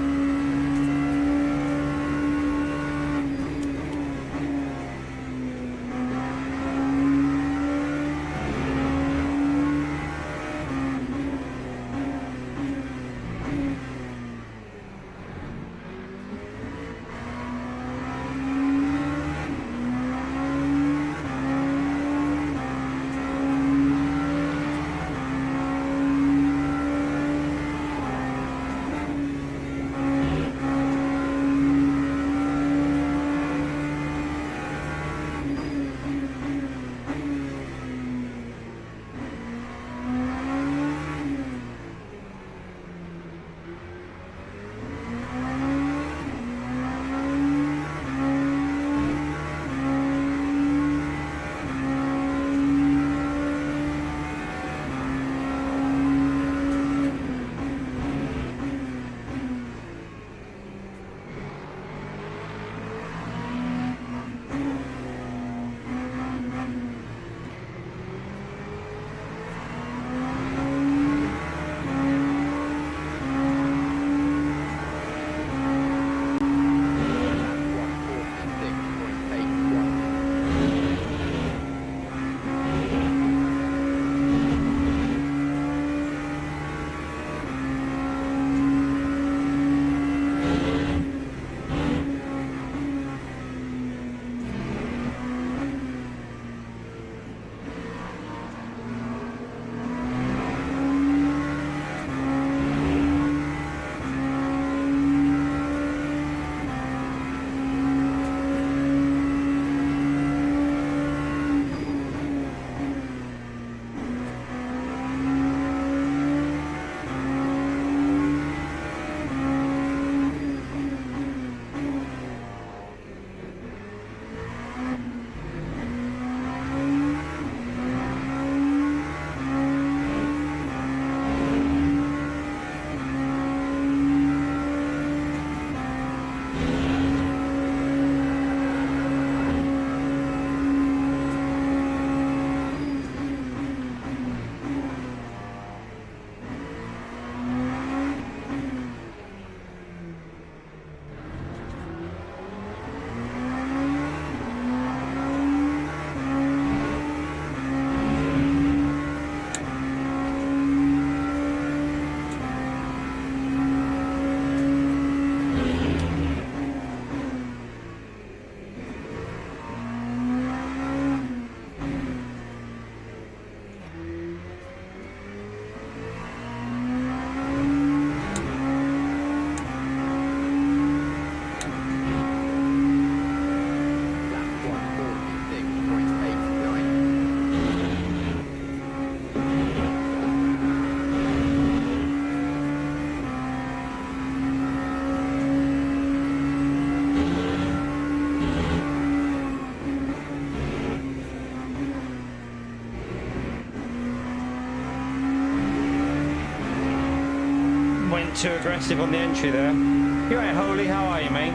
Too aggressive on the entry there. You right, Holy? How are you, mate?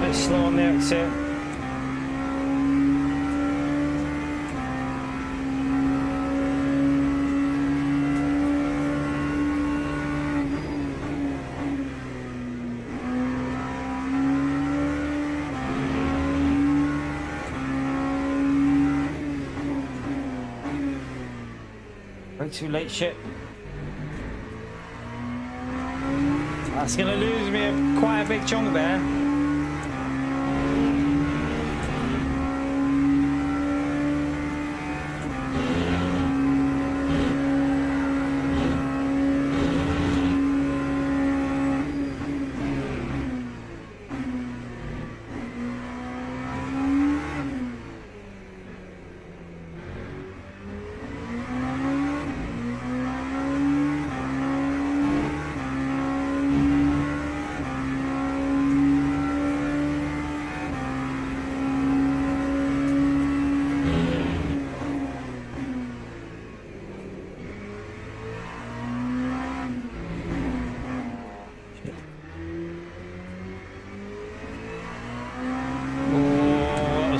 bit slow on the exit. Way too late, shit. That's gonna lose me quite a big chunk there.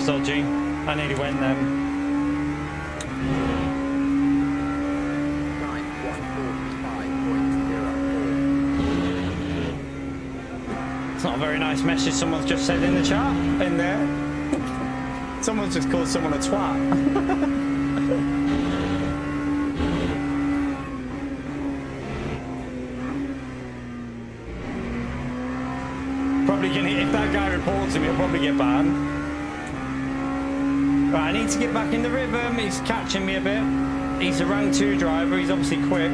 Dodgy. I nearly went then. It's not a very nice message someone's just said in the chat in there. Someone's just called someone a twat. Probably gonna, if that guy reports him, he'll probably get banned. Right, I need to get back in the rhythm. He's catching me a bit. He's a rank 2 driver. He's obviously quick.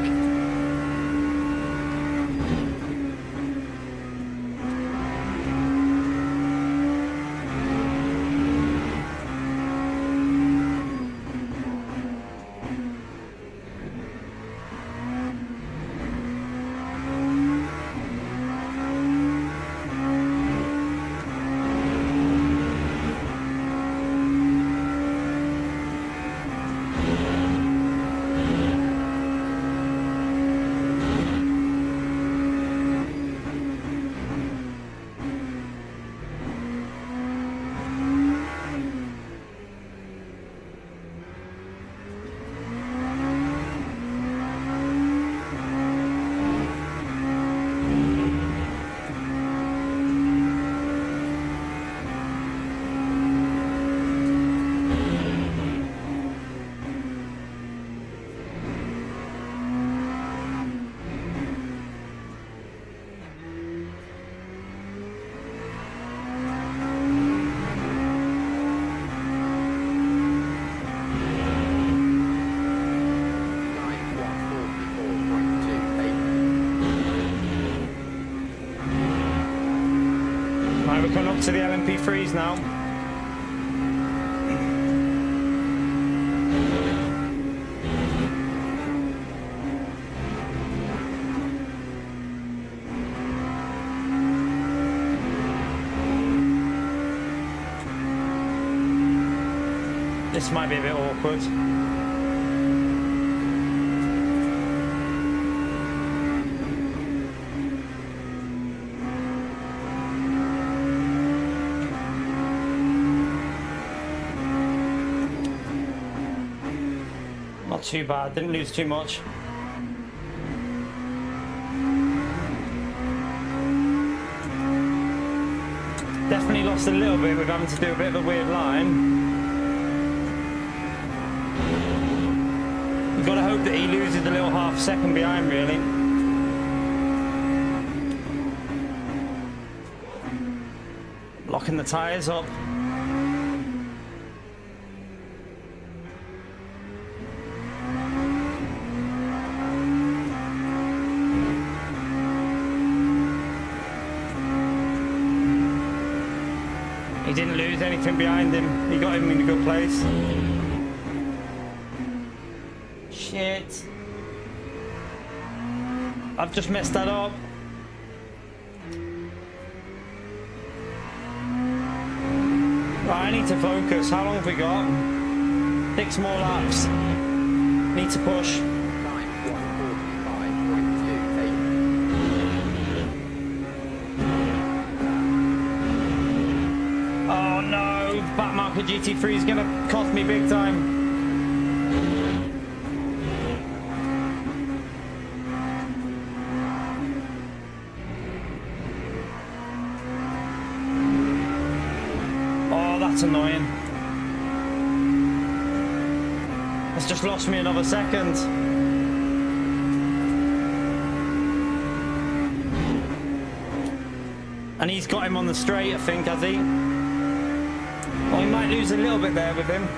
We're coming up to the LMP3s now. This might be a bit awkward. Not too bad, didn't lose too much. Definitely lost a little bit with having to do a bit of a weird line. We've got to hope that he loses a little half second behind, really. Locking the tyres up. He didn't lose anything behind him. He got him in a good place. Shit. I've just messed that up. Right, I need to focus. How long have we got? 6 more laps. Need to push. no, back market GT3 is gonna cost me big time. Oh, that's annoying. That's just lost me another second. And he's got him on the straight, I think, has he? Well, he might lose a little bit there with him.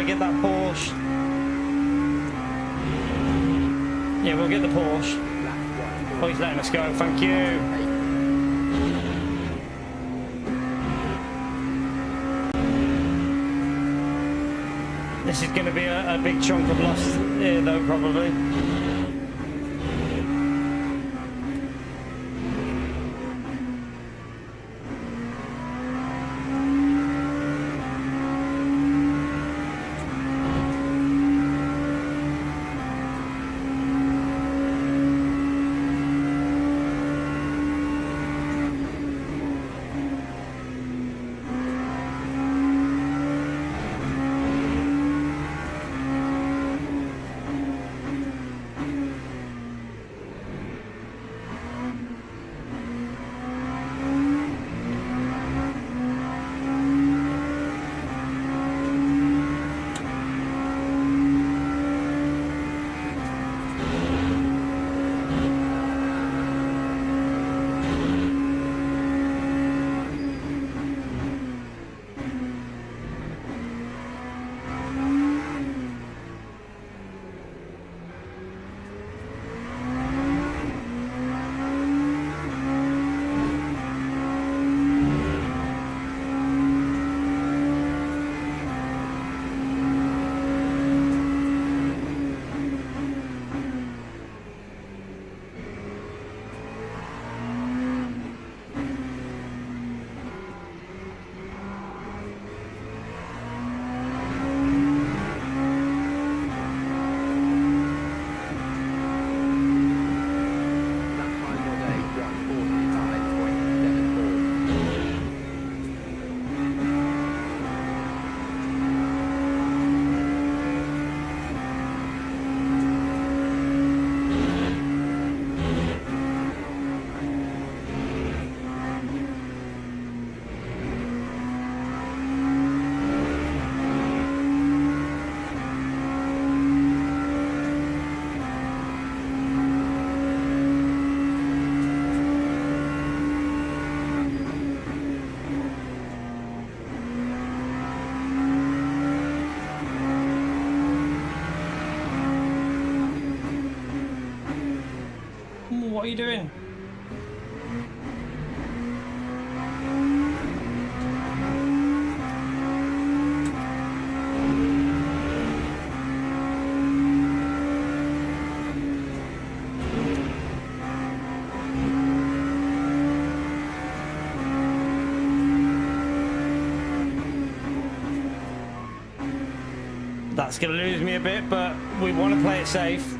Get that Porsche. Yeah, we'll get the Porsche. Oh, he's letting us go. Thank you. This is going to be a big chunk of loss here, though, probably. What are you doing? That's going to lose me a bit, but we want to play it safe.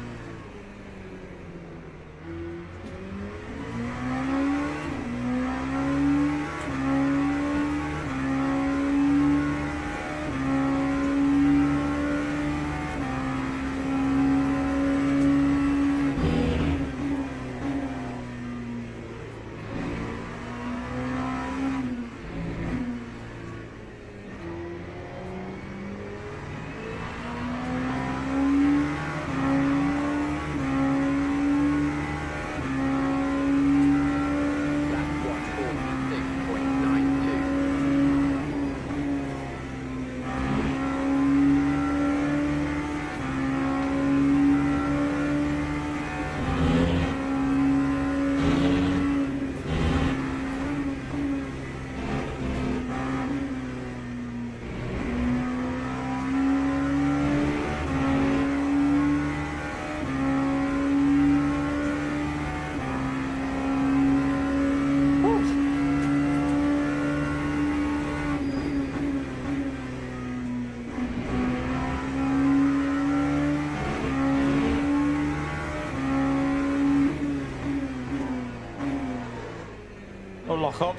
back up.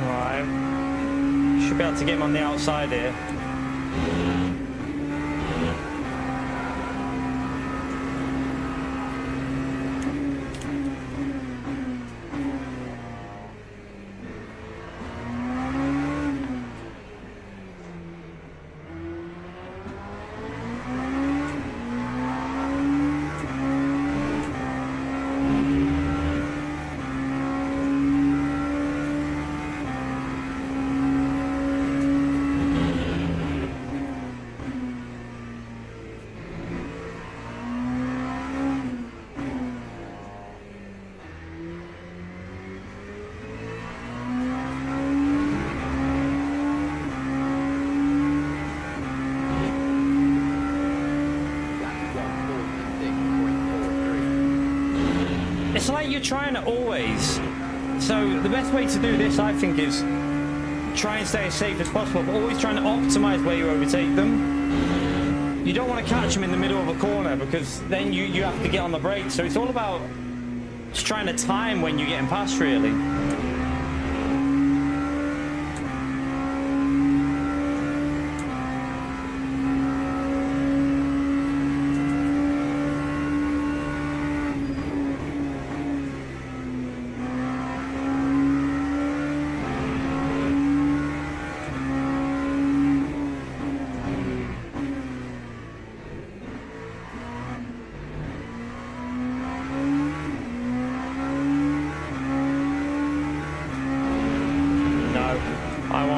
Alright. Should be able to get him on the outside here. It's like you're trying to always. So the best way to do this, I think, is try and stay as safe as possible, but always trying to optimize where you overtake them. You don't want to catch them in the middle of a corner because then you have to get on the brakes. So it's all about just trying to time when you're getting past, really.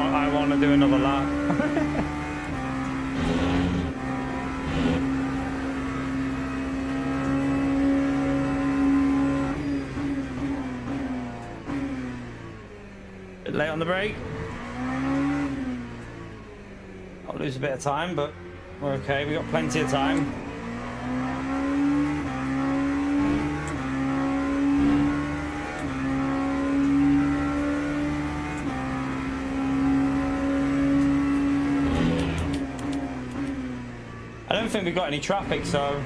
I want to do another lap. Bit late on the brake. I'll lose a bit of time, but we're okay. We got plenty of time. I don't think we've got any traffic, so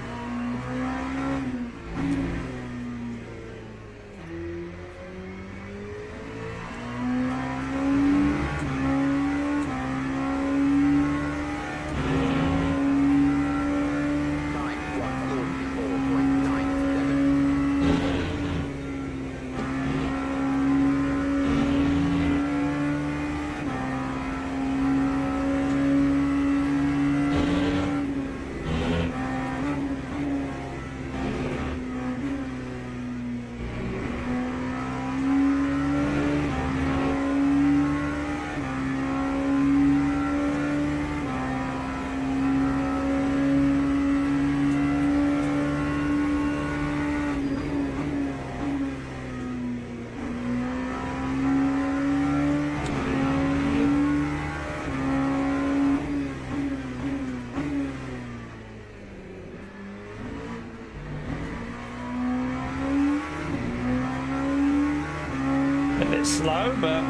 slow, but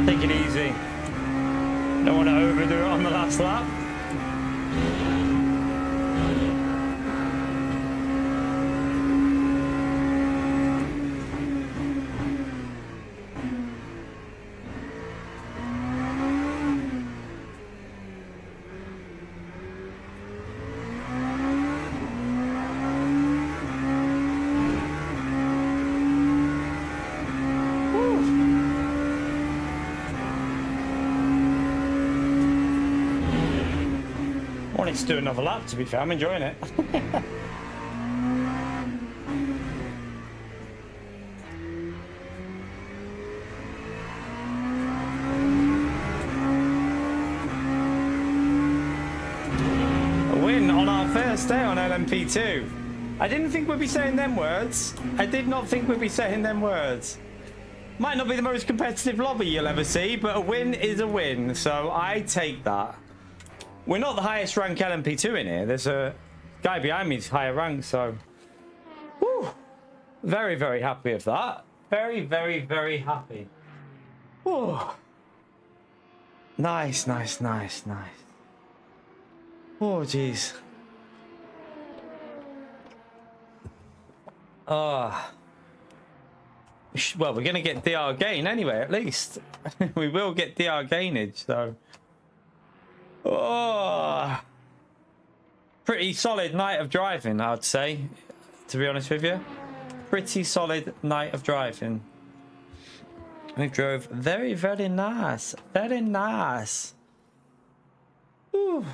take it easy. Don't want to overdo it on the last lap. To do another lap, to be fair. I'm enjoying it. A win on our first day on LMP2. I didn't think we'd be saying them words. I did not think we'd be saying them words. Might not be the most competitive lobby you'll ever see, but a win is a win, so I take that. We're not the highest rank LMP2 in here. There's a guy behind me who's higher rank, so whew, very, very happy with that. Very, very, very happy. Whew. Nice, nice, nice, nice. Oh, jeez. Oh. Well, we're going to get DR gain anyway, at least. We will get DR gainage, so. Oh. Pretty solid night of driving, I'd say, to be honest with you. Pretty solid night of driving. We drove very, very nice. Very nice. Ooh.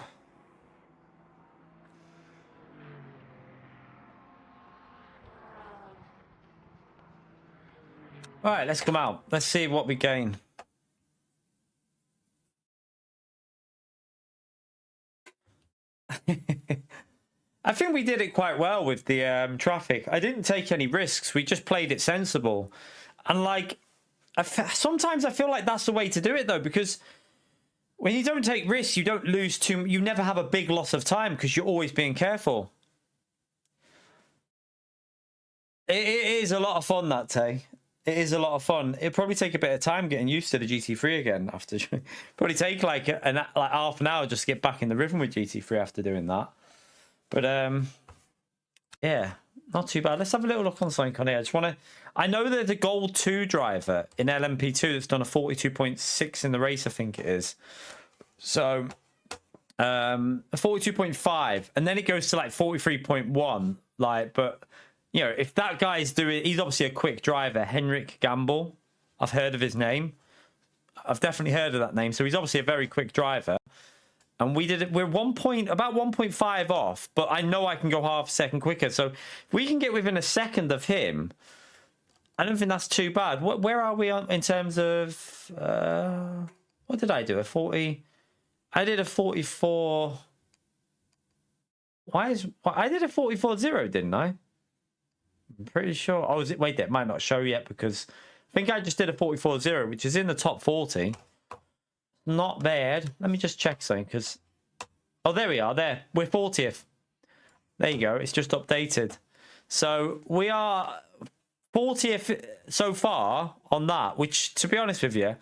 All right, let's come out. Let's see what we gain. I think we did it quite well with the traffic. I didn't take any risks. We just played it sensible. And like, sometimes I feel like that's the way to do it though, because when you don't take risks, you don't lose too. You never have a big loss of time because you're always being careful. It is a lot of fun that day. It is a lot of fun. It'd probably take a bit of time getting used to the GT3 again. After probably take like half an hour just to get back in the rhythm with GT3 after doing that. But yeah, not too bad. Let's have a little look on something on here. I just want to. I know there's a Gold 2 driver in LMP2 that's done a 42.6 in the race. I think it is. So a 42.5, and then it goes to like 43.1. Like, but. You know, if that guy's doing, he's obviously a quick driver, Henrik Gamble. I've heard of his name. I've definitely heard of that name. So he's obviously a very quick driver. And we did it. We're about 1.5 off, but I know I can go half a second quicker. So if we can get within a second of him, I don't think that's too bad. Where are we on in terms of what did I do? A 40? I did a 44. I did a 44.0, didn't I? I'm pretty sure. Oh, is it? Wait, that might not show yet because I think I just did a 44.0, which is in the top 40. Not bad. Let me just check something because. Oh, there we are. There. We're 40th. There you go. It's just updated. So we are 40th so far on that, which, to be honest with you,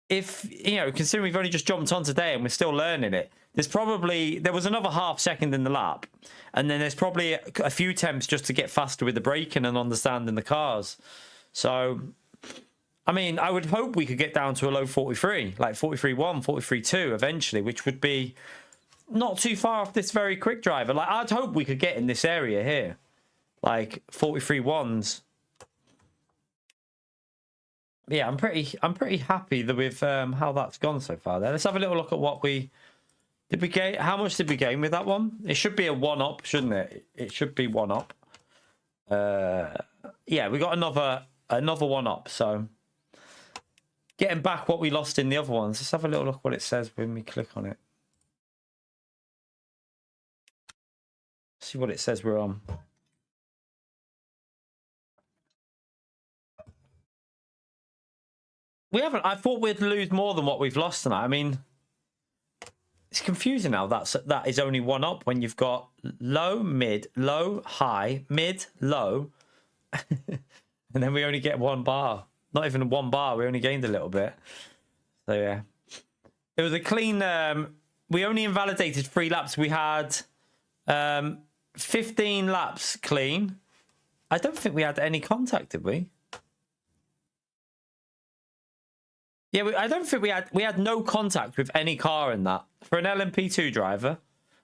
if, you know, considering we've only just jumped on today and we're still learning it, there was another half second in the lap. And then there's probably a few attempts just to get faster with the braking and understanding the cars. So, I mean, I would hope we could get down to a low 43, like 43.1, 43.2 eventually, which would be not too far off this very quick driver. Like, I'd hope we could get in this area here, like 43.1s. Yeah, I'm pretty happy with how that's gone so far. There, let's have a little look at what we. Did we gain? How much did we gain with that one? It should be a 1-up, shouldn't it? It should be 1-up. Yeah, we got another 1-up. So getting back what we lost in the other ones. Let's have a little look what it says when we click on it. See what it says we're on. We haven't. I thought we'd lose more than what we've lost tonight. I mean. It's confusing now. That is only 1-up when you've got low, mid, low, high, mid, low, and then we only get 1 bar. Not even 1 bar. We only gained a little bit. So yeah, it was a clean. We only invalidated 3 laps. We had 15 laps clean. I don't think we had any contact, did we? Yeah, I don't think we had no contact with any car in that. For an LMP2 driver,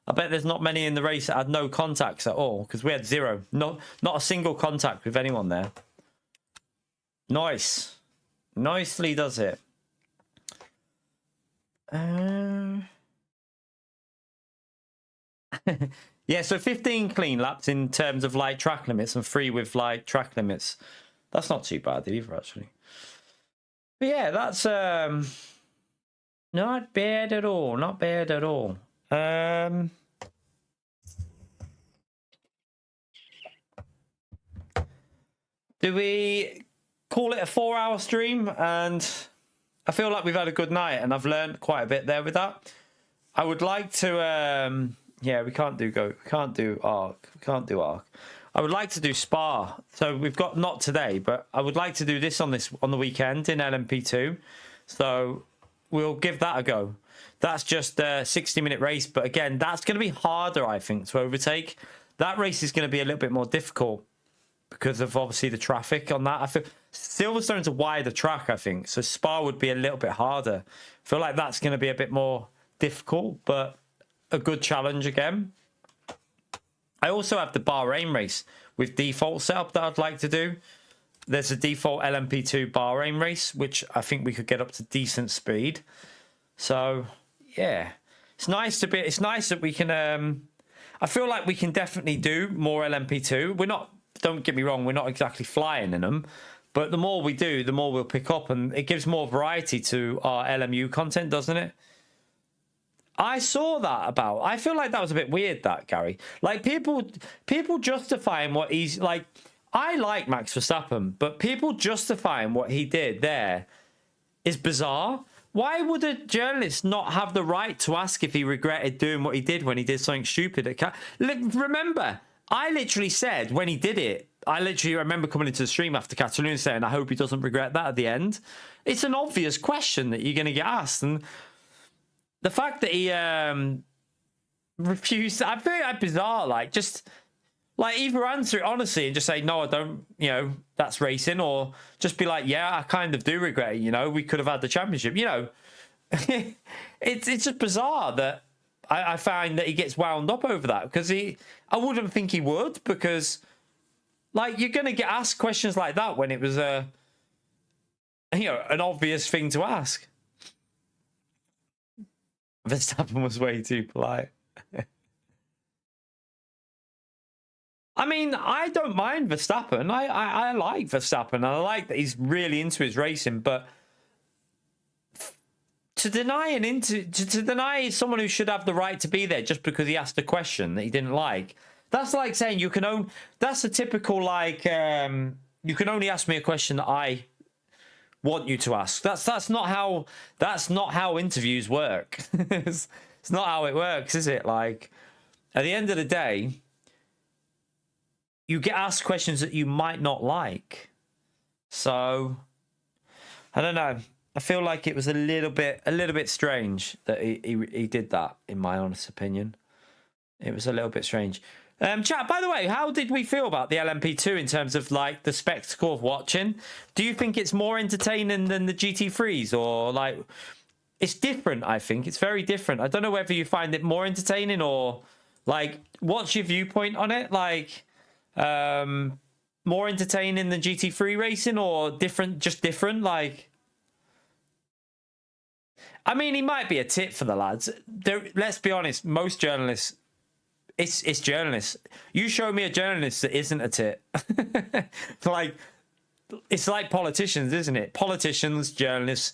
I bet there's not many in the race that had no contacts at all, because we had 0. Not a single contact with anyone there. Nice. Nicely does it. Yeah, so 15 clean laps in terms of like track limits and 3 with like track limits. That's not too bad either, actually. But yeah, that's not bad at all. Not bad at all. Do we call it a 4-hour stream? And I feel like we've had a good night, and I've learned quite a bit there with that. I would like to. Yeah, we can't do Go. We can't do Arc. We can't do Arc. I would like to do Spa. So we've got not today, but I would like to do this on the weekend in LMP2. So we'll give that a go. That's just a 60-minute race, but again, that's going to be harder, I think, to overtake that race is going to be a little bit more difficult because of obviously the traffic on that. I feel Silverstone's a wider track, I think, so Spa would be a little bit harder. I feel like that's going to be a bit more difficult, but a good challenge again. I also have the Bahrain race with default setup that I'd like to do. There's a default LMP2 Bahrain race, which I think we could get up to decent speed. So yeah, it's nice that we can. I feel like we can definitely do more LMP2. We're not. Don't get me wrong. We're not exactly flying in them, but the more we do, the more we'll pick up, and it gives more variety to our LMU content, doesn't it? I saw that about. I feel like that was a bit weird, that Gary. Like people justifying what he's like. I like Max Verstappen, but people justifying what he did there is bizarre. Why would a journalist not have the right to ask if he regretted doing what he did when he did something stupid? Remember, I literally said when he did it, I literally remember coming into the stream after Catalonia saying, I hope he doesn't regret that at the end. It's an obvious question that you're going to get asked. And the fact that he refused, I feel like bizarre, like just... Like, either answer it honestly and just say, no, I don't, you know, that's racing. Or just be like, yeah, I kind of do regret it, you know, we could have had the championship. You know, it's just bizarre that I find that he gets wound up over that. Because I wouldn't think he would. Because, like, you're going to get asked questions like that when it was, you know, an obvious thing to ask. Verstappen was way too polite. I mean, I don't mind Verstappen. I like Verstappen. And I like that he's really into his racing. But to deny someone who should have the right to be there just because he asked a question that he didn't like, that's like saying you can own. That's a typical like you can only ask me a question that I want you to ask. That's not how interviews work. It's not how it works, is it? Like at the end of the day, you get asked questions that you might not like. So, I don't know. I feel like it was a little bit strange that he did that, in my honest opinion. It was a little bit strange. Chat, by the way, how did we feel about the LMP2 in terms of, like, the spectacle of watching? Do you think it's more entertaining than the GT3s? Or, like, it's different, I think. It's very different. I don't know whether you find it more entertaining or, like, what's your viewpoint on it? Like... more entertaining than GT3 racing or just different? Like, I mean, he might be a tit for the lads. Let's be honest, most journalists, it's journalists. You show me a journalist that isn't a tit. Like, it's like politicians, isn't it? Politicians, journalists,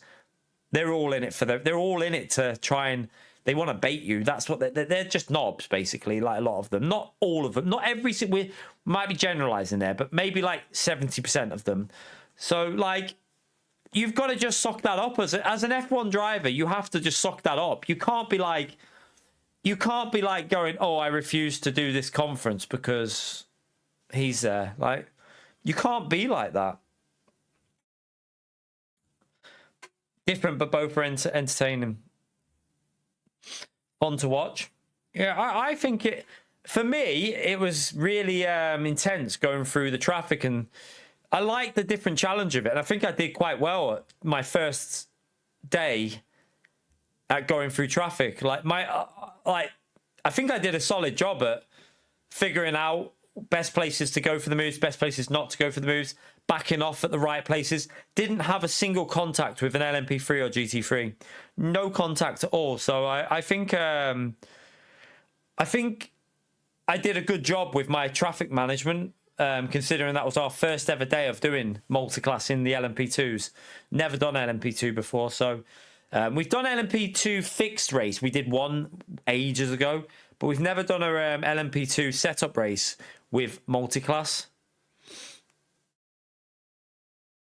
they're all in it they're all in it to try and they want to bait you. That's what they're just knobs, basically, like a lot of them. Not all of them. Not every... We might be generalising there, but maybe like 70% of them. So, like, you've got to just sock that up. As an F1 driver, you have to just sock that up. You can't be like... You can't be like going, oh, I refuse to do this conference because he's there. Like, you can't be like that. Different, but both are entertaining. Fun to watch. Yeah, I think it... For me, it was really intense going through the traffic, and I like the different challenge of it. And I think I did quite well at my first day at going through traffic. Like I think I did a solid job at figuring out best places to go for the moves, best places not to go for the moves, backing off at the right places. Didn't have a single contact with an LMP3 or GT3. No contact at all. So I think I did a good job with my traffic management, considering that was our first ever day of doing multi-class in the LMP2s. Never done LMP2 before, so we've done LMP2 fixed race. We did one ages ago, but we've never done a LMP2 setup race with multi-class.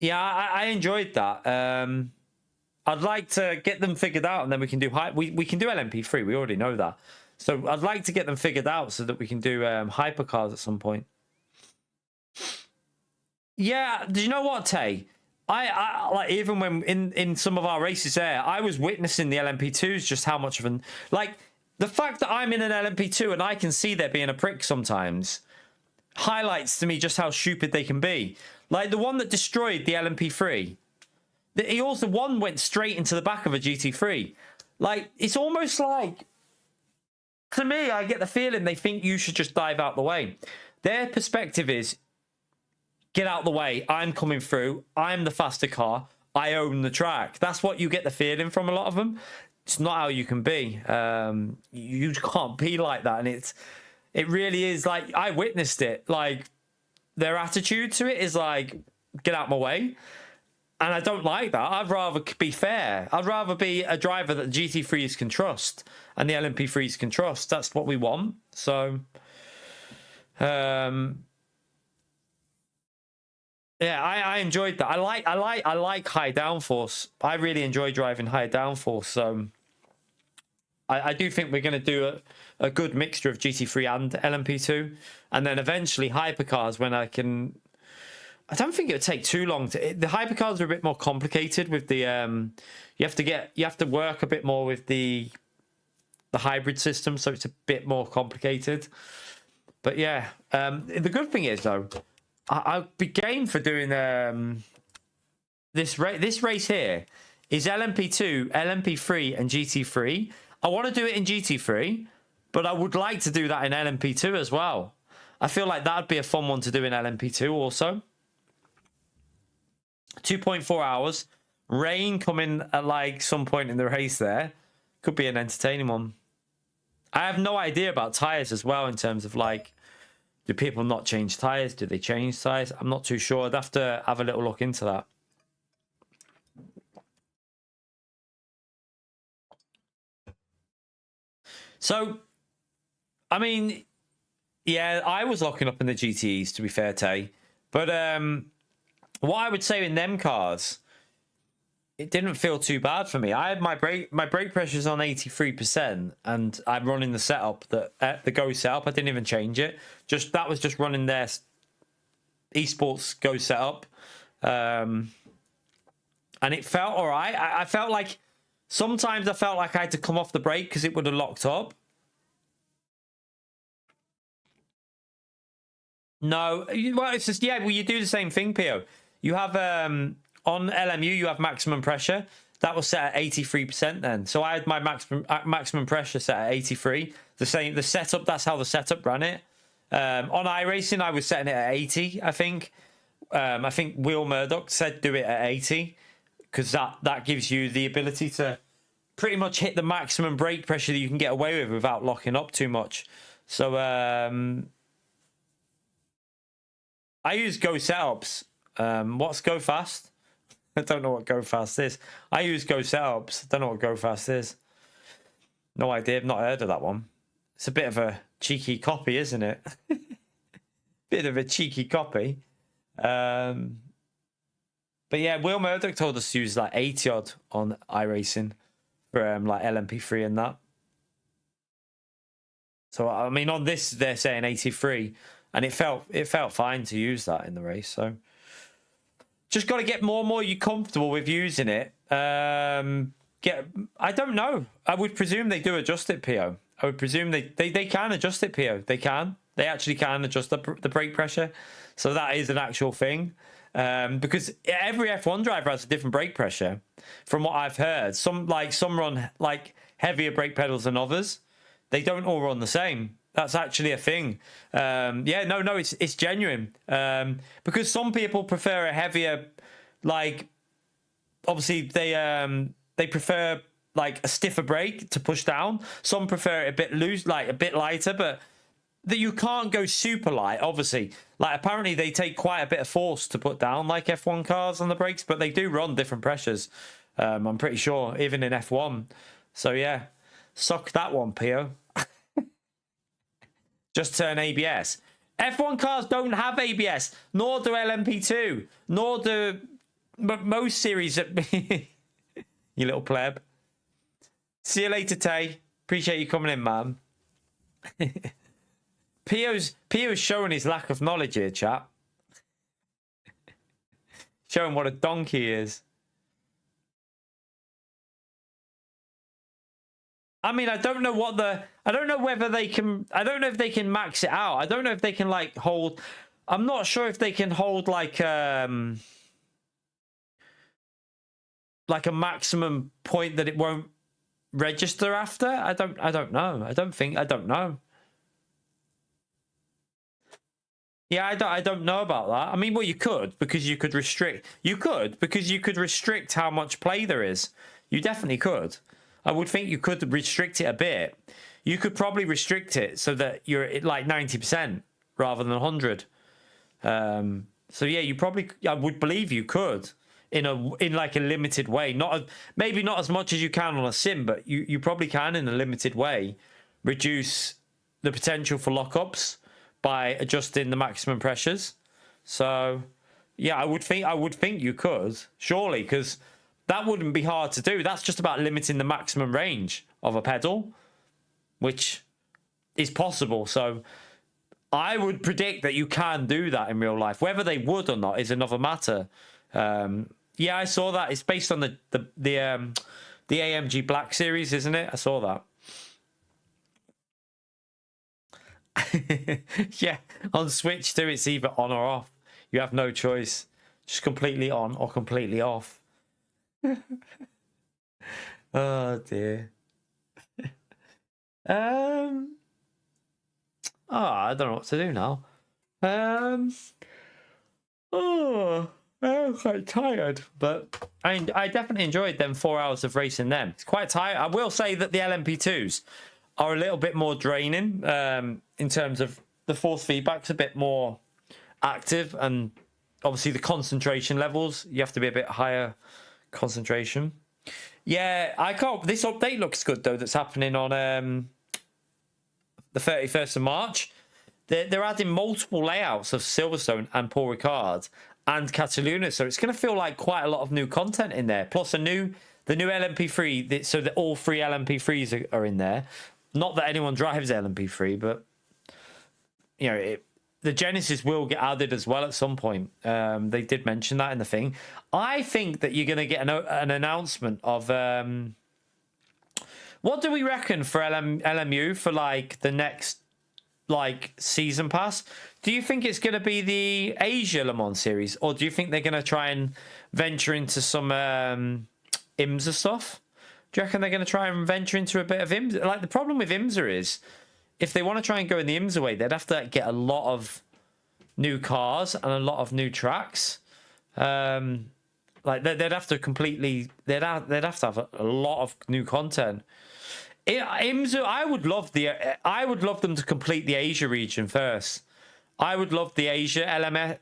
Yeah, I enjoyed that. I'd like to get them figured out, and then we can do we can do LMP3. We already know that. So I'd like to get them figured out so that we can do hypercars at some point. Yeah, do you know what, Tay? I like, even when in some of our races there, I was witnessing the LMP2s, just how much of an... Like, the fact that I'm in an LMP2 and I can see there being a prick sometimes highlights to me just how stupid they can be. Like the one that destroyed the LMP3. He also one went straight into the back of a GT3. Like, it's almost like, to me, I get the feeling they think you should just dive out the way. Their perspective is, get out the way. I'm coming through. I'm the faster car. I own the track. That's what you get the feeling from a lot of them. It's not how you can be. You can't be like that. And it really is like, I witnessed it. Like, their attitude to it is like, get out my way. And I don't like that. I'd rather be fair. I'd rather be a driver that the GT3s can trust and the LMP3s can trust. That's what we want. So, yeah, I enjoyed that. I like high downforce. I really enjoy driving high downforce. So, I do think we're going to do a good mixture of GT3 and LMP2, and then eventually hypercars when I can. I don't think it would take too long the hypercars are a bit more complicated with the you have to work a bit more with the hybrid system, so it's a bit more complicated. But yeah, the good thing is though, I'd be game for doing this race here is LMP2, LMP3 and GT3. I want to do it in GT3, but I would like to do that in LMP2 as well. I feel like that'd be a fun one to do in LMP2 also. 2.4 hours. Rain coming at like some point in the race there. Could be an entertaining one. I have no idea about tyres as well in terms of like, do people not change tyres? Do they change tyres? I'm not too sure. I'd have to have a little look into that. So, I mean, yeah, I was locking up in the GTEs, to be fair, Tay. But what I would say in them cars, it didn't feel too bad for me. I had my brake pressure's on 83%, and I'm running the setup the Go setup. I didn't even change it. That was just running their esports Go setup, and it felt all right. I felt like sometimes I felt like I had to come off the brake because it would have locked up. No, well, it's just well, you do the same thing, Pio. You have on LMU, you have maximum pressure. That was set at 83% then. So I had my maximum pressure set at 83. The setup, that's how the setup ran it. On iRacing, I was setting it at 80, I think. I think Will Murdoch said do it at 80 because that gives you the ability to pretty much hit the maximum brake pressure that you can get away with without locking up too much. So I use Go setups. What's Go Fast? I don't know what Go Fast is. I use Go setups. I don't know what Go Fast is. No idea. I've not heard of that one. It's a bit of a cheeky copy, isn't it? Bit of a cheeky copy. But yeah, Will Murdoch told us to use like 80 odd on iRacing for like LMP3 and that. So I mean, on this they're saying 83, and it felt fine to use that in the race. So just got to get more and more you comfortable with using it. I don't know. I would presume they do adjust it, PO. I would presume they can adjust it, PO. They can. They actually can adjust the brake pressure. So that is an actual thing. Because every F1 driver has a different brake pressure, from what I've heard. Some run like heavier brake pedals than others. They don't all run the same. That's actually a thing. It's genuine. Because some people prefer a heavier, like, obviously they prefer like a stiffer brake to push down. Some prefer it a bit loose, like a bit lighter, but that you can't go super light, obviously. Like, apparently they take quite a bit of force to put down, like F1 cars on the brakes, but they do run different pressures. I'm pretty sure, even in F1. So yeah, suck that one, Pio. Just turn ABS. F1 cars don't have ABS, nor do LMP2, nor do most series. You little pleb. See you later, Tay. Appreciate you coming in, man. Pio's showing his lack of knowledge here, chat. Showing what a donkey he is. I mean, I don't know I don't know whether they can, I don't know if they can max it out. I don't know if they can like hold, I'm not sure if they can hold like a maximum point that it won't register after. I don't know. I don't know. Yeah, I don't know about that. I mean, well, you could, because you could restrict, how much play there is. You definitely could. I would think you could restrict it a bit. You could probably restrict it so that you're at like 90% rather than 100. So yeah, you probably, I would believe you could in like a limited way. Maybe not as much as you can on a sim, but you probably can in a limited way reduce the potential for lockups by adjusting the maximum pressures. So yeah, I would think you could, surely, because that wouldn't be hard to do. That's just about limiting the maximum range of a pedal, which is possible. So I would predict that you can do that in real life. Whether they would or not is another matter. Yeah, I saw that. It's based on the AMG Black Series, isn't it? I saw that. Yeah, on Switch too, it's either on or off. You have no choice. Just completely on or completely off. Oh dear. Oh, I don't know what to do now. Oh, I'm quite tired, but I definitely enjoyed them 4 hours of racing them. It's quite tired. I will say that the LMP2s are a little bit more draining in terms of the force feedback's a bit more active, and obviously the concentration levels, you have to be a bit higher concentration. Yeah, I can't. This update looks good though. That's happening on the 31st of March. They're adding multiple layouts of Silverstone and Paul Ricard and Cataluna, so it's going to feel like quite a lot of new content in there. Plus the new LMP3, so that all three LMP3s are in there. Not that anyone drives LMP3, but you know, the Genesis will get added as well at some point. They did mention that in the thing. I think that you're going to get an announcement of what do we reckon for LMU for like the next like season pass? Do you think it's going to be the Asia Le Mans series, or do you think they're going to try and venture into some IMSA stuff? Do you reckon they're going to try and venture into a bit of IMSA? Like, the problem with IMSA is, if they want to try and go in the IMSA way, they'd have to get a lot of new cars and a lot of new tracks. Like they'd have to completely, they'd have to have a lot of new content. IMSA, I would love them to complete the Asia region first. I would love the Asia LMS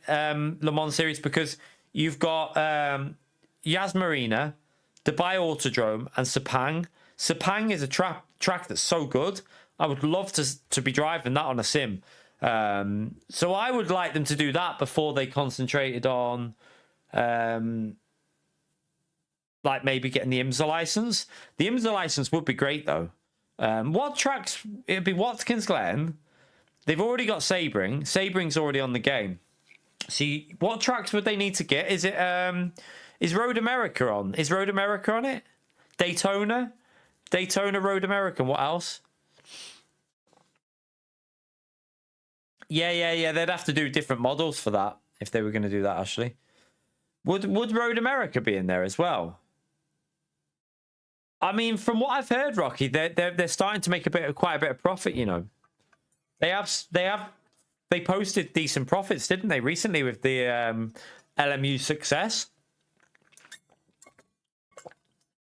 Le Mans series, because you've got Yas Marina, Dubai Autodrome, and Sepang. Sepang is a track that's so good. I would love to be driving that on a sim. So I would like them to do that before they concentrated on like maybe getting the IMSA license. The IMSA license would be great though. What tracks? It'd be Watkins Glen. They've already got Sebring. Sebring's already on the game. See, what tracks would they need to get? Is it is Road America on? Is Road America on it? Daytona, Road America. What else? Yeah. They'd have to do different models for that if they were going to do that. Actually, would Road America be in there as well? I mean, from what I've heard, Rocky, they're starting to make quite a bit of profit. You know, they posted decent profits, didn't they, recently with the LMU success?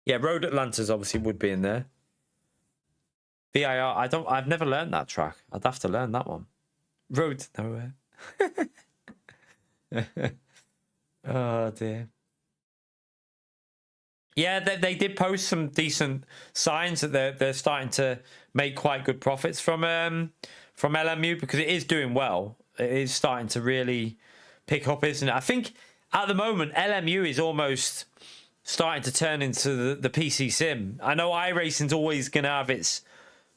Yeah, Road Atlanta's obviously would be in there. VIR, I've never learned that track. I'd have to learn that one. Road nowhere. Oh dear. Yeah, they did post some decent signs that they're starting to make quite good profits from LMU, because it is doing well. It is starting to really pick up, isn't it? I think at the moment LMU is almost starting to turn into the PC sim. I know iRacing's always going to have its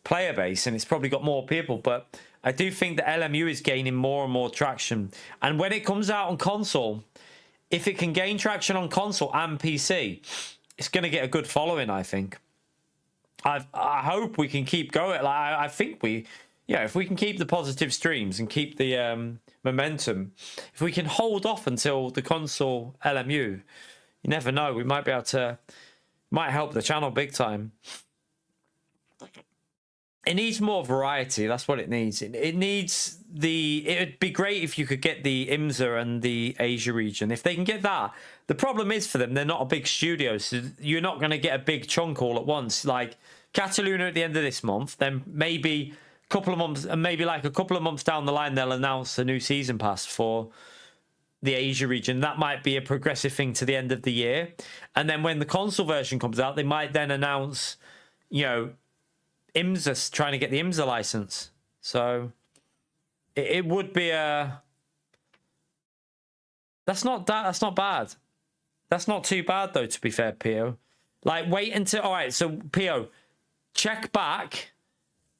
player base and it's probably got more people, but I do think that LMU is gaining more and more traction. And when it comes out on console, if it can gain traction on console and PC, it's going to get a good following, I think. I hope we can keep going. Like I think we, yeah, if we can keep the positive streams and keep the momentum, if we can hold off until the console LMU, you never know. We might be able to, might help the channel big time. It needs more variety. That's what it needs. It needs the. It'd be great if you could get the IMSA and the Asia region. If they can get that, the problem is for them, they're not a big studio, so you're not going to get a big chunk all at once. Like Cataluna at the end of this month, then maybe a couple of months, and maybe like a couple of months down the line, they'll announce a new season pass for the Asia region. That might be a progressive thing to the end of the year, and then when the console version comes out, they might then announce, you know, IMSA, trying to get the IMSA license. So it would be a. That's not bad. That's not too bad though, to be fair, Pio. Like wait until, all right, so Pio, check back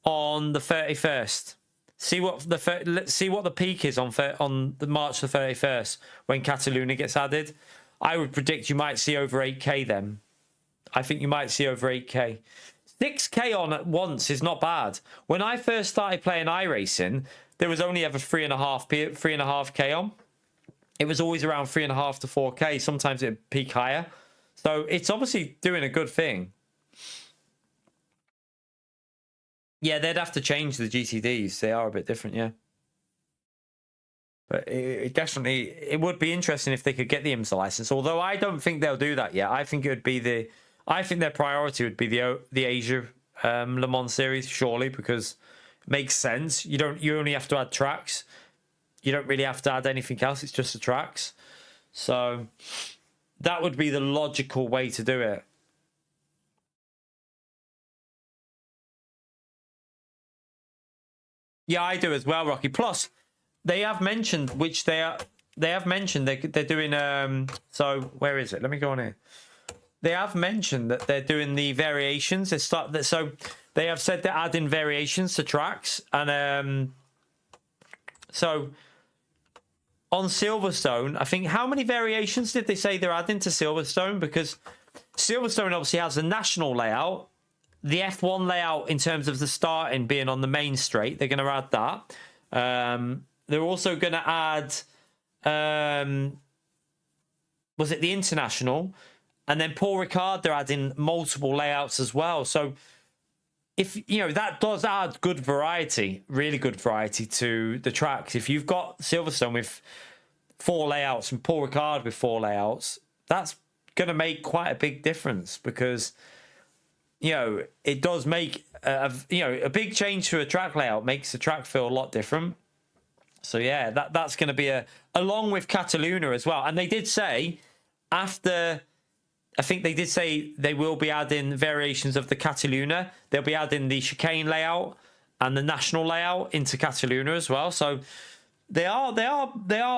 on the 31st. See what the peak is on the March the 31st when Cataluna gets added. I would predict you might see over 8K then. I think you might see over 8K. 6K on at once is not bad. When I first started playing iRacing, there was only ever 3.5K on. It was always around 3.5 to 4K. Sometimes it'd peak higher. So it's obviously doing a good thing. Yeah, they'd have to change the GTDs. They are a bit different, yeah. But it definitely, it would be interesting if they could get the IMSA license. Although I don't think they'll do that yet. I think it would be I think their priority would be the Asia Le Mans series, surely, because it makes sense. You only have to add tracks. You don't really have to add anything else. It's just the tracks. So that would be the logical way to do it. Yeah, I do as well, Rocky. Plus, they have mentioned they're doing so where is it? Let me go on here. They have mentioned that they're doing the variations. So they have said they're adding variations to tracks, and so on Silverstone, I think, how many variations did they say they're adding to Silverstone? Because Silverstone obviously has the national layout, the F1 layout in terms of the starting being on the main straight. They're going to add that. They're also going to add, was it the international? And then Paul Ricard, they're adding multiple layouts as well. So if, you know, that does add good variety, really good variety to the tracks. If you've got Silverstone with 4 layouts and Paul Ricard with 4 layouts, that's going to make quite a big difference, because, you know, it does make, a big change to a track layout makes the track feel a lot different. So, yeah, that's going to be along with Cataluna as well. And they did say I think they did say they will be adding variations of the Cataluna. They'll be adding the chicane layout and the national layout into Cataluna as well. So they are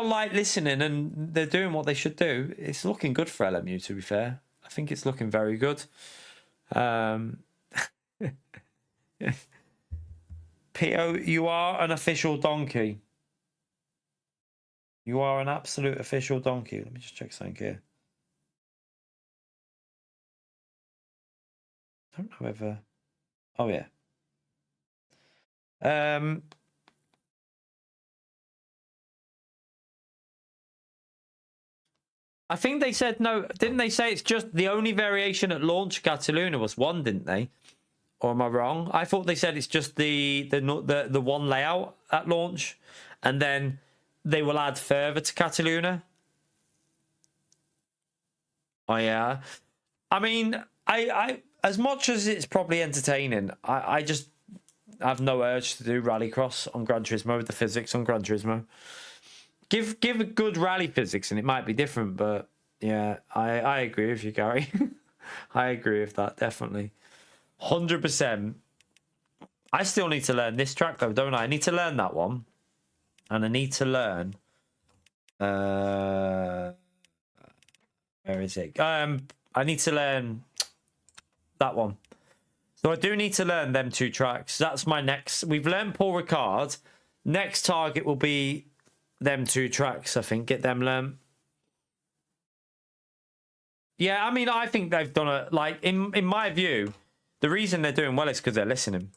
like listening, and they're doing what they should do. It's looking good for LMU, to be fair. I think it's looking very good. Pio, you are an official donkey. You are an absolute official donkey. Let me just check something here. I don't know whether. Oh yeah. I think they said no. Didn't they say it's just the only variation at launch? Cataluna was 1, didn't they? Or am I wrong? I thought they said it's just the one layout at launch, and then they will add further to Cataluna. Oh yeah. I mean, I as much as it's probably entertaining, I just have no urge to do rallycross on Gran Turismo with the physics on Gran Turismo. Give a good rally physics and it might be different, but yeah, I agree with you, Gary. I agree with that, definitely. 100%. I still need to learn this track though, don't I? I need to learn that one. And I need to learn where is it? I need to learn that one. So I do need to learn them 2 tracks. That's my next. We've learned Paul Ricard. Next target will be them 2 tracks, I think. Get them learned. Yeah, I mean, I think they've done a, like, in my view, the the reason they're doing well is because they're listening.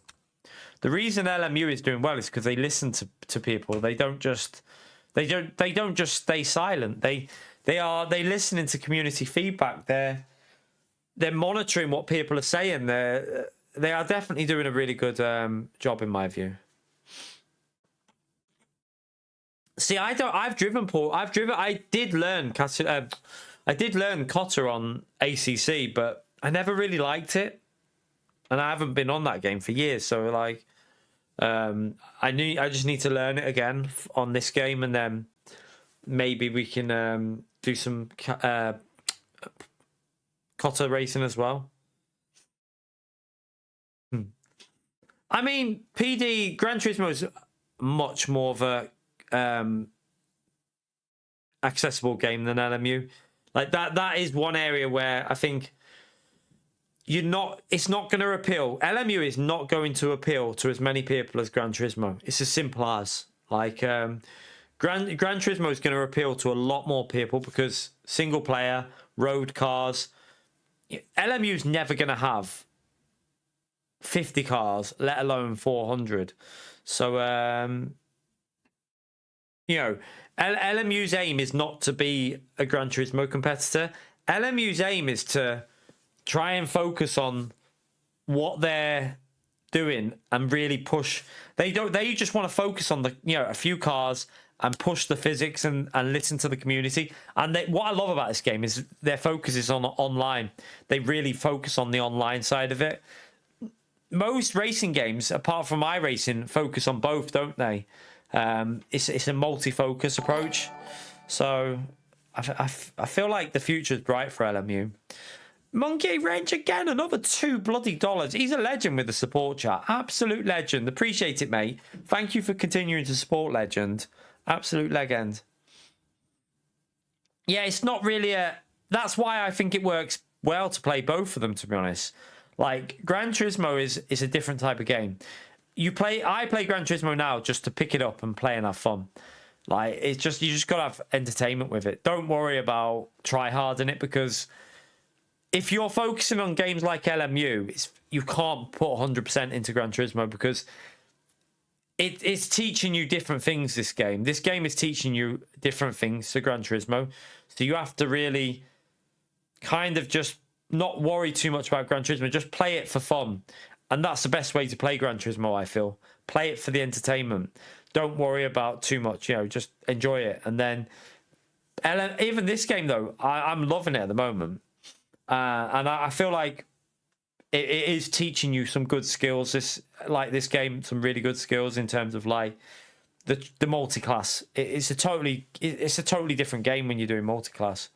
The reason LMU is doing well is because they listen to people. They don't just stay silent. They listen to community feedback. They're monitoring what people are saying. They are definitely doing a really good job in my view. See, I did learn Cotter on ACC, but I never really liked it, and I haven't been on that game for years. So like, I just need to learn it again on this game, and then maybe we can do some Cotter racing as well. I mean, PD Gran Turismo is much more of a accessible game than LMU. Like that is one area where I think it's not going to appeal. LMU is not going to appeal to as many people as Gran Turismo. It's as simple as like Gran Turismo is going to appeal to a lot more people because single player, road cars. LMU is never going to have 50 cars, let alone 400. So LMU's aim is not to be a Gran Turismo competitor. LMU's aim is to try and focus on what they're doing and really push. They just want to focus on a few cars and push the physics and listen to the community. And what I love about this game is their focus is on online. They really focus on the online side of it. Most racing games, apart from iRacing, focus on both, don't they? It's a multi-focus approach. So I feel like the future is bright for LMU. Monkey Range again, another $2 bloody. He's a legend with the support chat. Absolute legend. Appreciate it, mate. Thank you for continuing to support Legend. Absolute legend. Yeah, it's not really that's why I think it works well to play both of them, to be honest. Like, Gran Turismo is a different type of game. I play Gran Turismo now just to pick it up and play and have fun. Like, you just got to have entertainment with it. Don't worry about try hard in it, because if you're focusing on games like LMU, you can't put 100% into Gran Turismo because it's teaching you different things, this game. This game is teaching you different things to Gran Turismo. So you have to really kind of just not worry too much about Gran Turismo. Just play it for fun. And that's the best way to play Gran Turismo, I feel. Play it for the entertainment. Don't worry about too much, just enjoy it. And then, even this game, though, I'm loving it at the moment. And I feel like it is teaching you some good skills. This game, some really good skills in terms of like the multi-class. It's a totally different game when you're doing multi-class.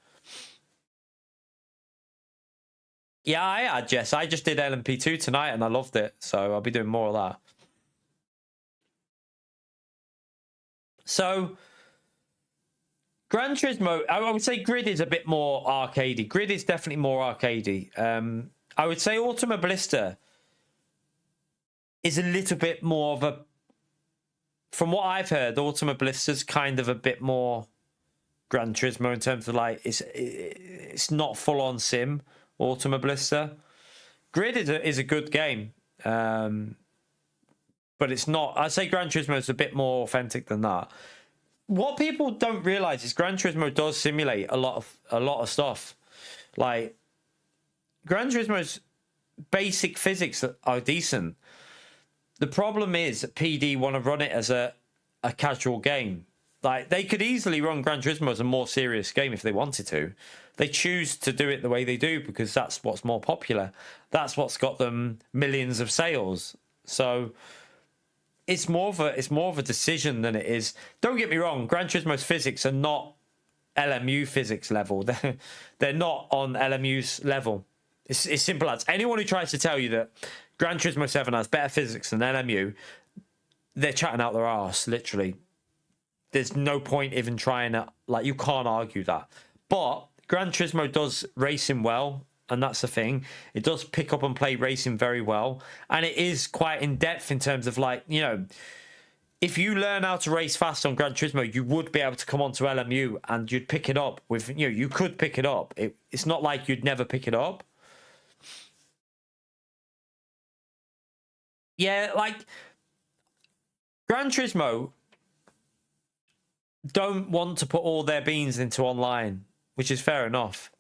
Yeah, Jess. I just did LMP2 tonight and I loved it. So I'll be doing more of that. So Gran Turismo, I would say Grid is a bit more arcadey. Grid is definitely more arcadey. I would say Automobilista is a little bit more of a... From what I've heard, Automobilista's kind of a bit more Gran Turismo in terms of like... It's not full-on sim, Automobilista. Grid is a good game. But it's not... I'd say Gran Turismo is a bit more authentic than that. What people don't realize is Gran Turismo does simulate a lot of stuff. Like, Gran Turismo's basic physics are decent. The problem is that PD want to run it as a casual game. Like, they could easily run Gran Turismo as a more serious game if they wanted to. They choose to do it the way they do because that's what's more popular. That's what's got them millions of sales. So it's more of a decision than it is. Don't get me wrong, Gran Turismo's physics are not LMU physics level. They're not on LMU's level. It's simple as anyone who tries to tell you that Gran Turismo 7 has better physics than LMU, they're chatting out their arse, literally. There's no point even trying to, like, you can't argue that. But Gran Turismo does racing well, and that's the thing. It does pick up and play racing very well, and it is quite in depth in terms of, like, if you learn how to race fast on Gran Turismo, you would be able to come onto LMU and you'd pick it up with, you could pick it up. It's not like you'd never pick it up. Yeah, like Gran Turismo don't want to put all their beans into online, which is fair enough.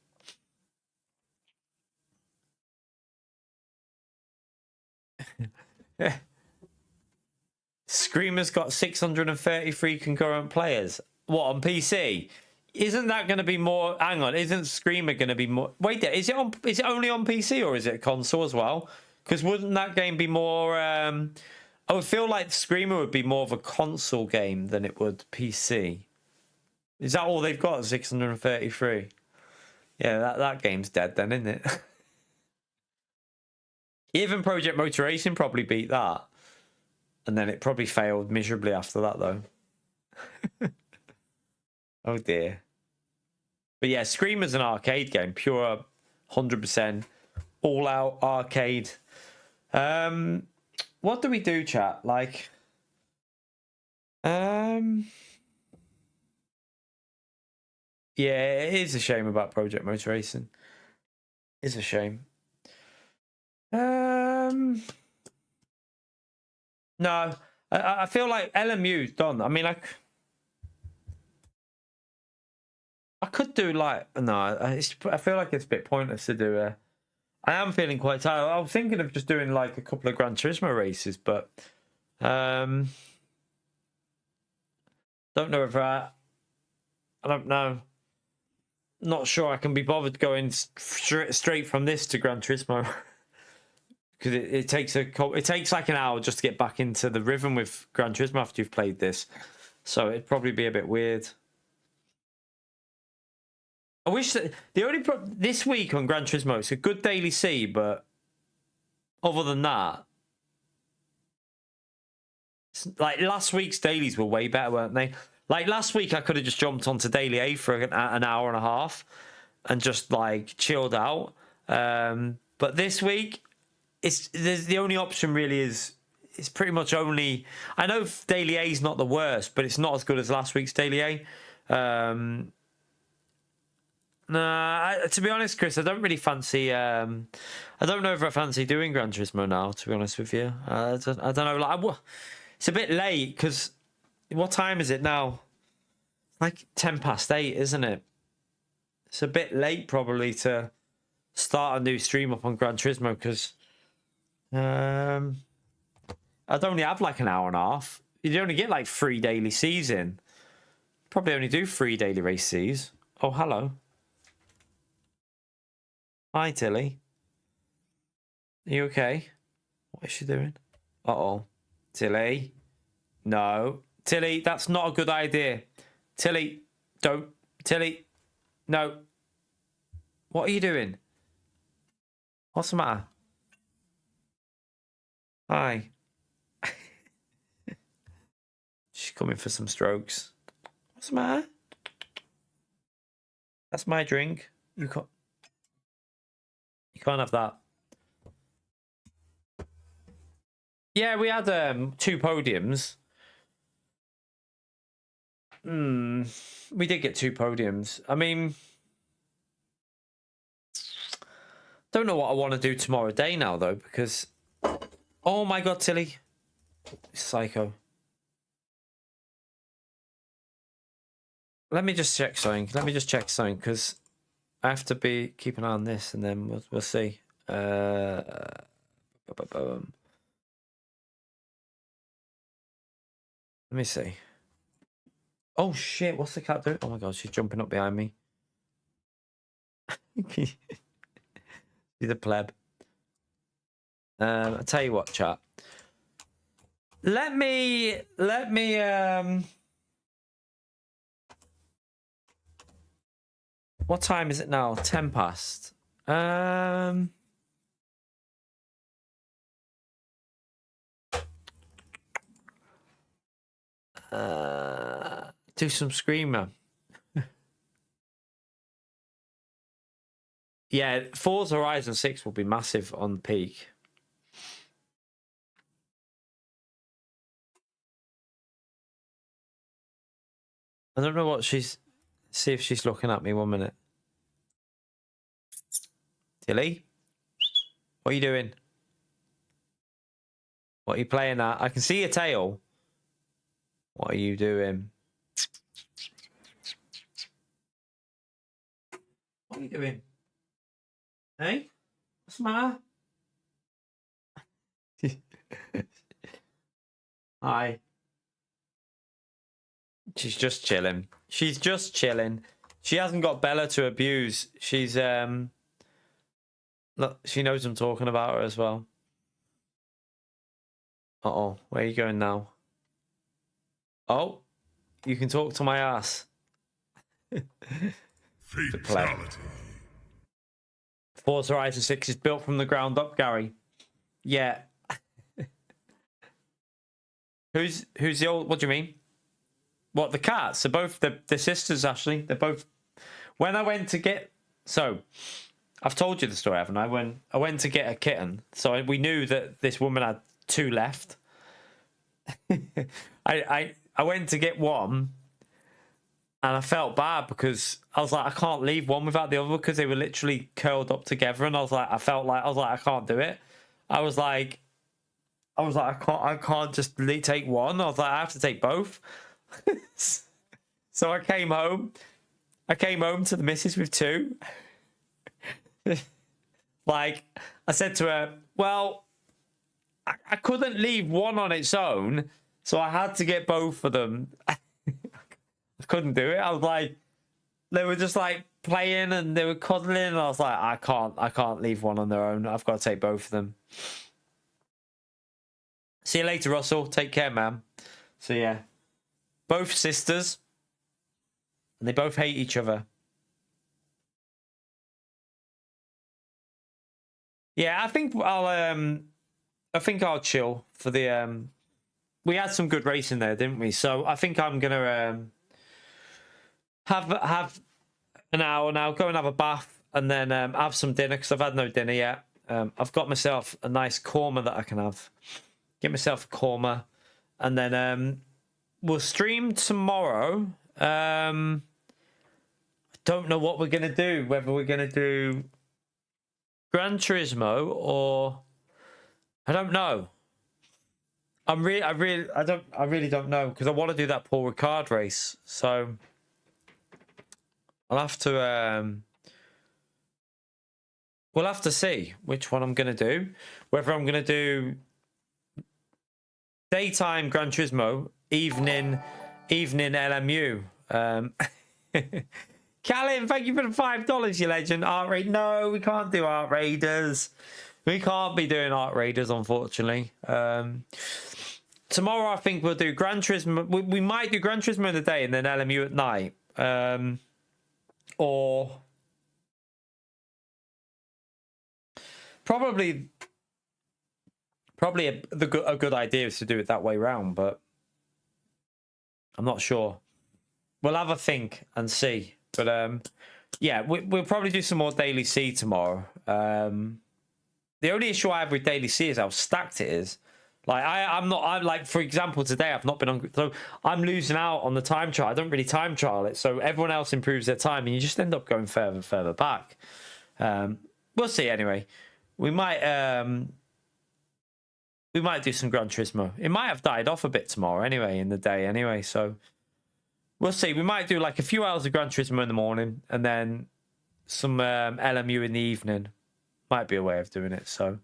Screamer's got 633 concurrent players. What, on PC? Isn't that going to be more? Hang on, isn't Screamer going to be more? Wait there, is it on? Is it only on PC or is it a console as well? Because wouldn't that game be more? I would feel like Screamer would be more of a console game than it would PC. Is that all they've got? 633. Yeah, that game's dead then, isn't it? Even Project Motor Racing probably beat that. And then it probably failed miserably after that, though. Oh, dear. But yeah, Screamer's an arcade game. Pure 100% all-out arcade. What do we do, chat? Like... Yeah, it is a shame about Project Motor Racing. It's a shame. No, I feel like LMU's done. I mean, I could do like I feel like it's a bit pointless to do. I am feeling quite tired. I was thinking of just doing like a couple of Gran Turismo races, but don't know if I don't know. Not sure I can be bothered going straight from this to Gran Turismo. Because it takes like an hour just to get back into the rhythm with Gran Turismo after you've played this, so it'd probably be a bit weird. I wish that the only this week on Gran Turismo, it's a good daily C, but other than that, like last week's dailies were way better, weren't they? Like last week, I could have just jumped onto daily A for an hour and a half and just like chilled out. But this week. There's the only option really is it's pretty much only. I know Daily A is not the worst, but it's not as good as last week's Daily A. To be honest, Chris, I don't really fancy. I don't know if I fancy doing Gran Turismo now. To be honest with you, I don't know. Like, it's a bit late because what time is it now? Like 8:10, isn't it? It's a bit late probably to start a new stream up on Gran Turismo because. I'd only have like an hour and a half. You'd only get like 3 daily Cs in. Probably only do 3 daily race Cs. Oh, hello. Hi, Tilly. Are you okay? What is she doing? Uh-oh. Tilly. No. Tilly, that's not a good idea. Tilly, don't. Tilly. No. What are you doing? What's the matter? Hi. She's coming for some strokes. What's the matter? That's my drink. You can't have that. Yeah, we had 2 podiums. We did get 2 podiums. I mean, don't know what I want to do tomorrow day now though, because oh my god, Tilly. Psycho. Let me just check something. Because I have to keep an eye on this and then we'll see. Let me see. Oh shit, what's the cat doing? Oh my god, she's jumping up behind me. She's a pleb. I'll tell you what, chat. Let me what time is it now? 8:10. Do some Screamer. Yeah, Forza Horizon 6 will be massive on peak. I don't know what she's... See if she's looking at me 1 minute. Tilly? What are you doing? What are you playing at? I can see your tail. What are you doing? What are you doing? Hey? What's the matter? Hi. She's just chilling. She's just chilling. She hasn't got Bella to abuse. She's look, she knows I'm talking about her as well. Uh-oh, where are you going now? Oh, you can talk to my ass. Fatality. Forza Horizon 6 is built from the ground up, Gary. Yeah. Who's the old? What do you mean? What, the cats? They're both the sisters. Actually, they're both. When I went to get, so I've told you the story, haven't I? When I went to get a kitten, so we knew that this woman had 2 left. I went to get one, and I felt bad because I was like, I can't leave one without the other because they were literally curled up together, and I was like, I can't do it. I was like, I can't just take one. I was like, I have to take both. So I came home to the missus with 2. Like, I said to her, well, I couldn't leave one on its own, so I had to get both of them. I couldn't do it. I was like, they were just like playing and they were cuddling, and I was like, I can't leave one on their own. I've got to take both of them. See you later, Russell. Take care, man. So yeah, both sisters, and they both hate each other. Yeah, I think I'll chill for the we had some good racing there, didn't we? So I think I'm gonna have an hour now, go and have a bath, and then have some dinner because I've had no dinner yet. I've got myself a nice korma that I can have. Get myself a korma, and then we'll stream tomorrow. I don't know what we're gonna do. Whether we're gonna do Gran Turismo or I don't know. I really don't know because I want to do that Paul Ricard race. So I'll have to we'll have to see which one I'm gonna do. Whether I'm gonna do daytime Gran Turismo, evening LMU. Callum, thank you for the $5, you legend. Art Raid. No, we can't do Art Raiders. We can't be doing Art Raiders, unfortunately. Tomorrow, I think we'll do Gran Turismo. We might do Gran Turismo in the day and then LMU at night. Or probably a good idea is to do it that way round, but I'm not sure. We'll have a think and see. But yeah, we'll probably do some more Daily C tomorrow. The only issue I have with Daily C is how stacked it is. Like I'm like, for example, today I've not been on, so I'm losing out on the time trial. I don't really time trial it, so everyone else improves their time, and you just end up going further and further back. We'll see. Anyway, we might do some Gran Turismo. It might have died off a bit tomorrow, anyway, in the day, anyway. So we'll see. We might do like a few hours of Gran Turismo in the morning, and then some LMU in the evening. Might be a way of doing it. So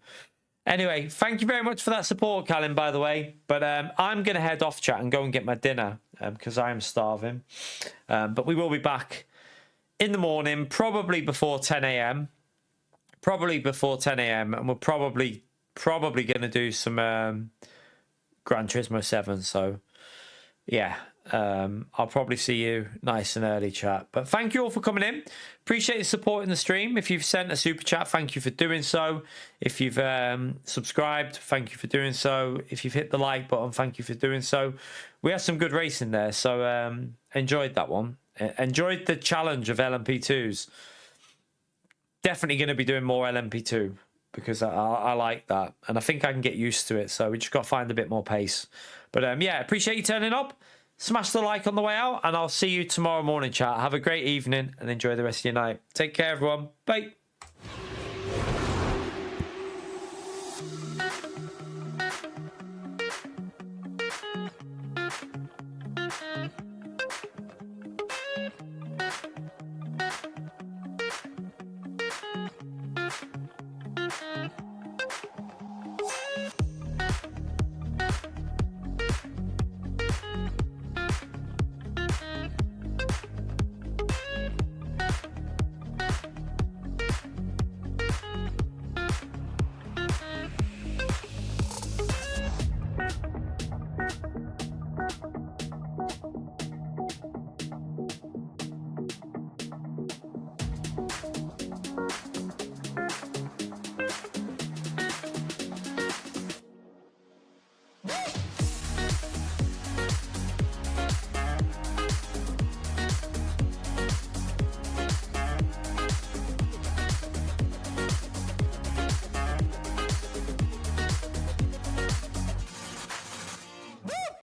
anyway, thank you very much for that support, Callum, by the way. But I'm going to head off, chat, and go and get my dinner because I am starving. But we will be back in the morning, probably before 10 a.m. Probably before 10 a.m. And we're probably going to do some Gran Turismo 7. So yeah, I'll probably see you nice and early, chat. But thank you all for coming in. Appreciate the support in the stream. If you've sent a super chat, thank you for doing so. If you've subscribed, thank you for doing so. If you've hit the like button, thank you for doing so. We had some good racing there, so enjoyed that one. Enjoyed the challenge of LMP2s. Definitely going to be doing more LMP2 because I like that, and I think I can get used to it. So we just got to find a bit more pace. But yeah, appreciate you turning up. Smash the like on the way out, and I'll see you tomorrow morning, chat. Have a great evening and enjoy the rest of your night. Take care, everyone. Bye.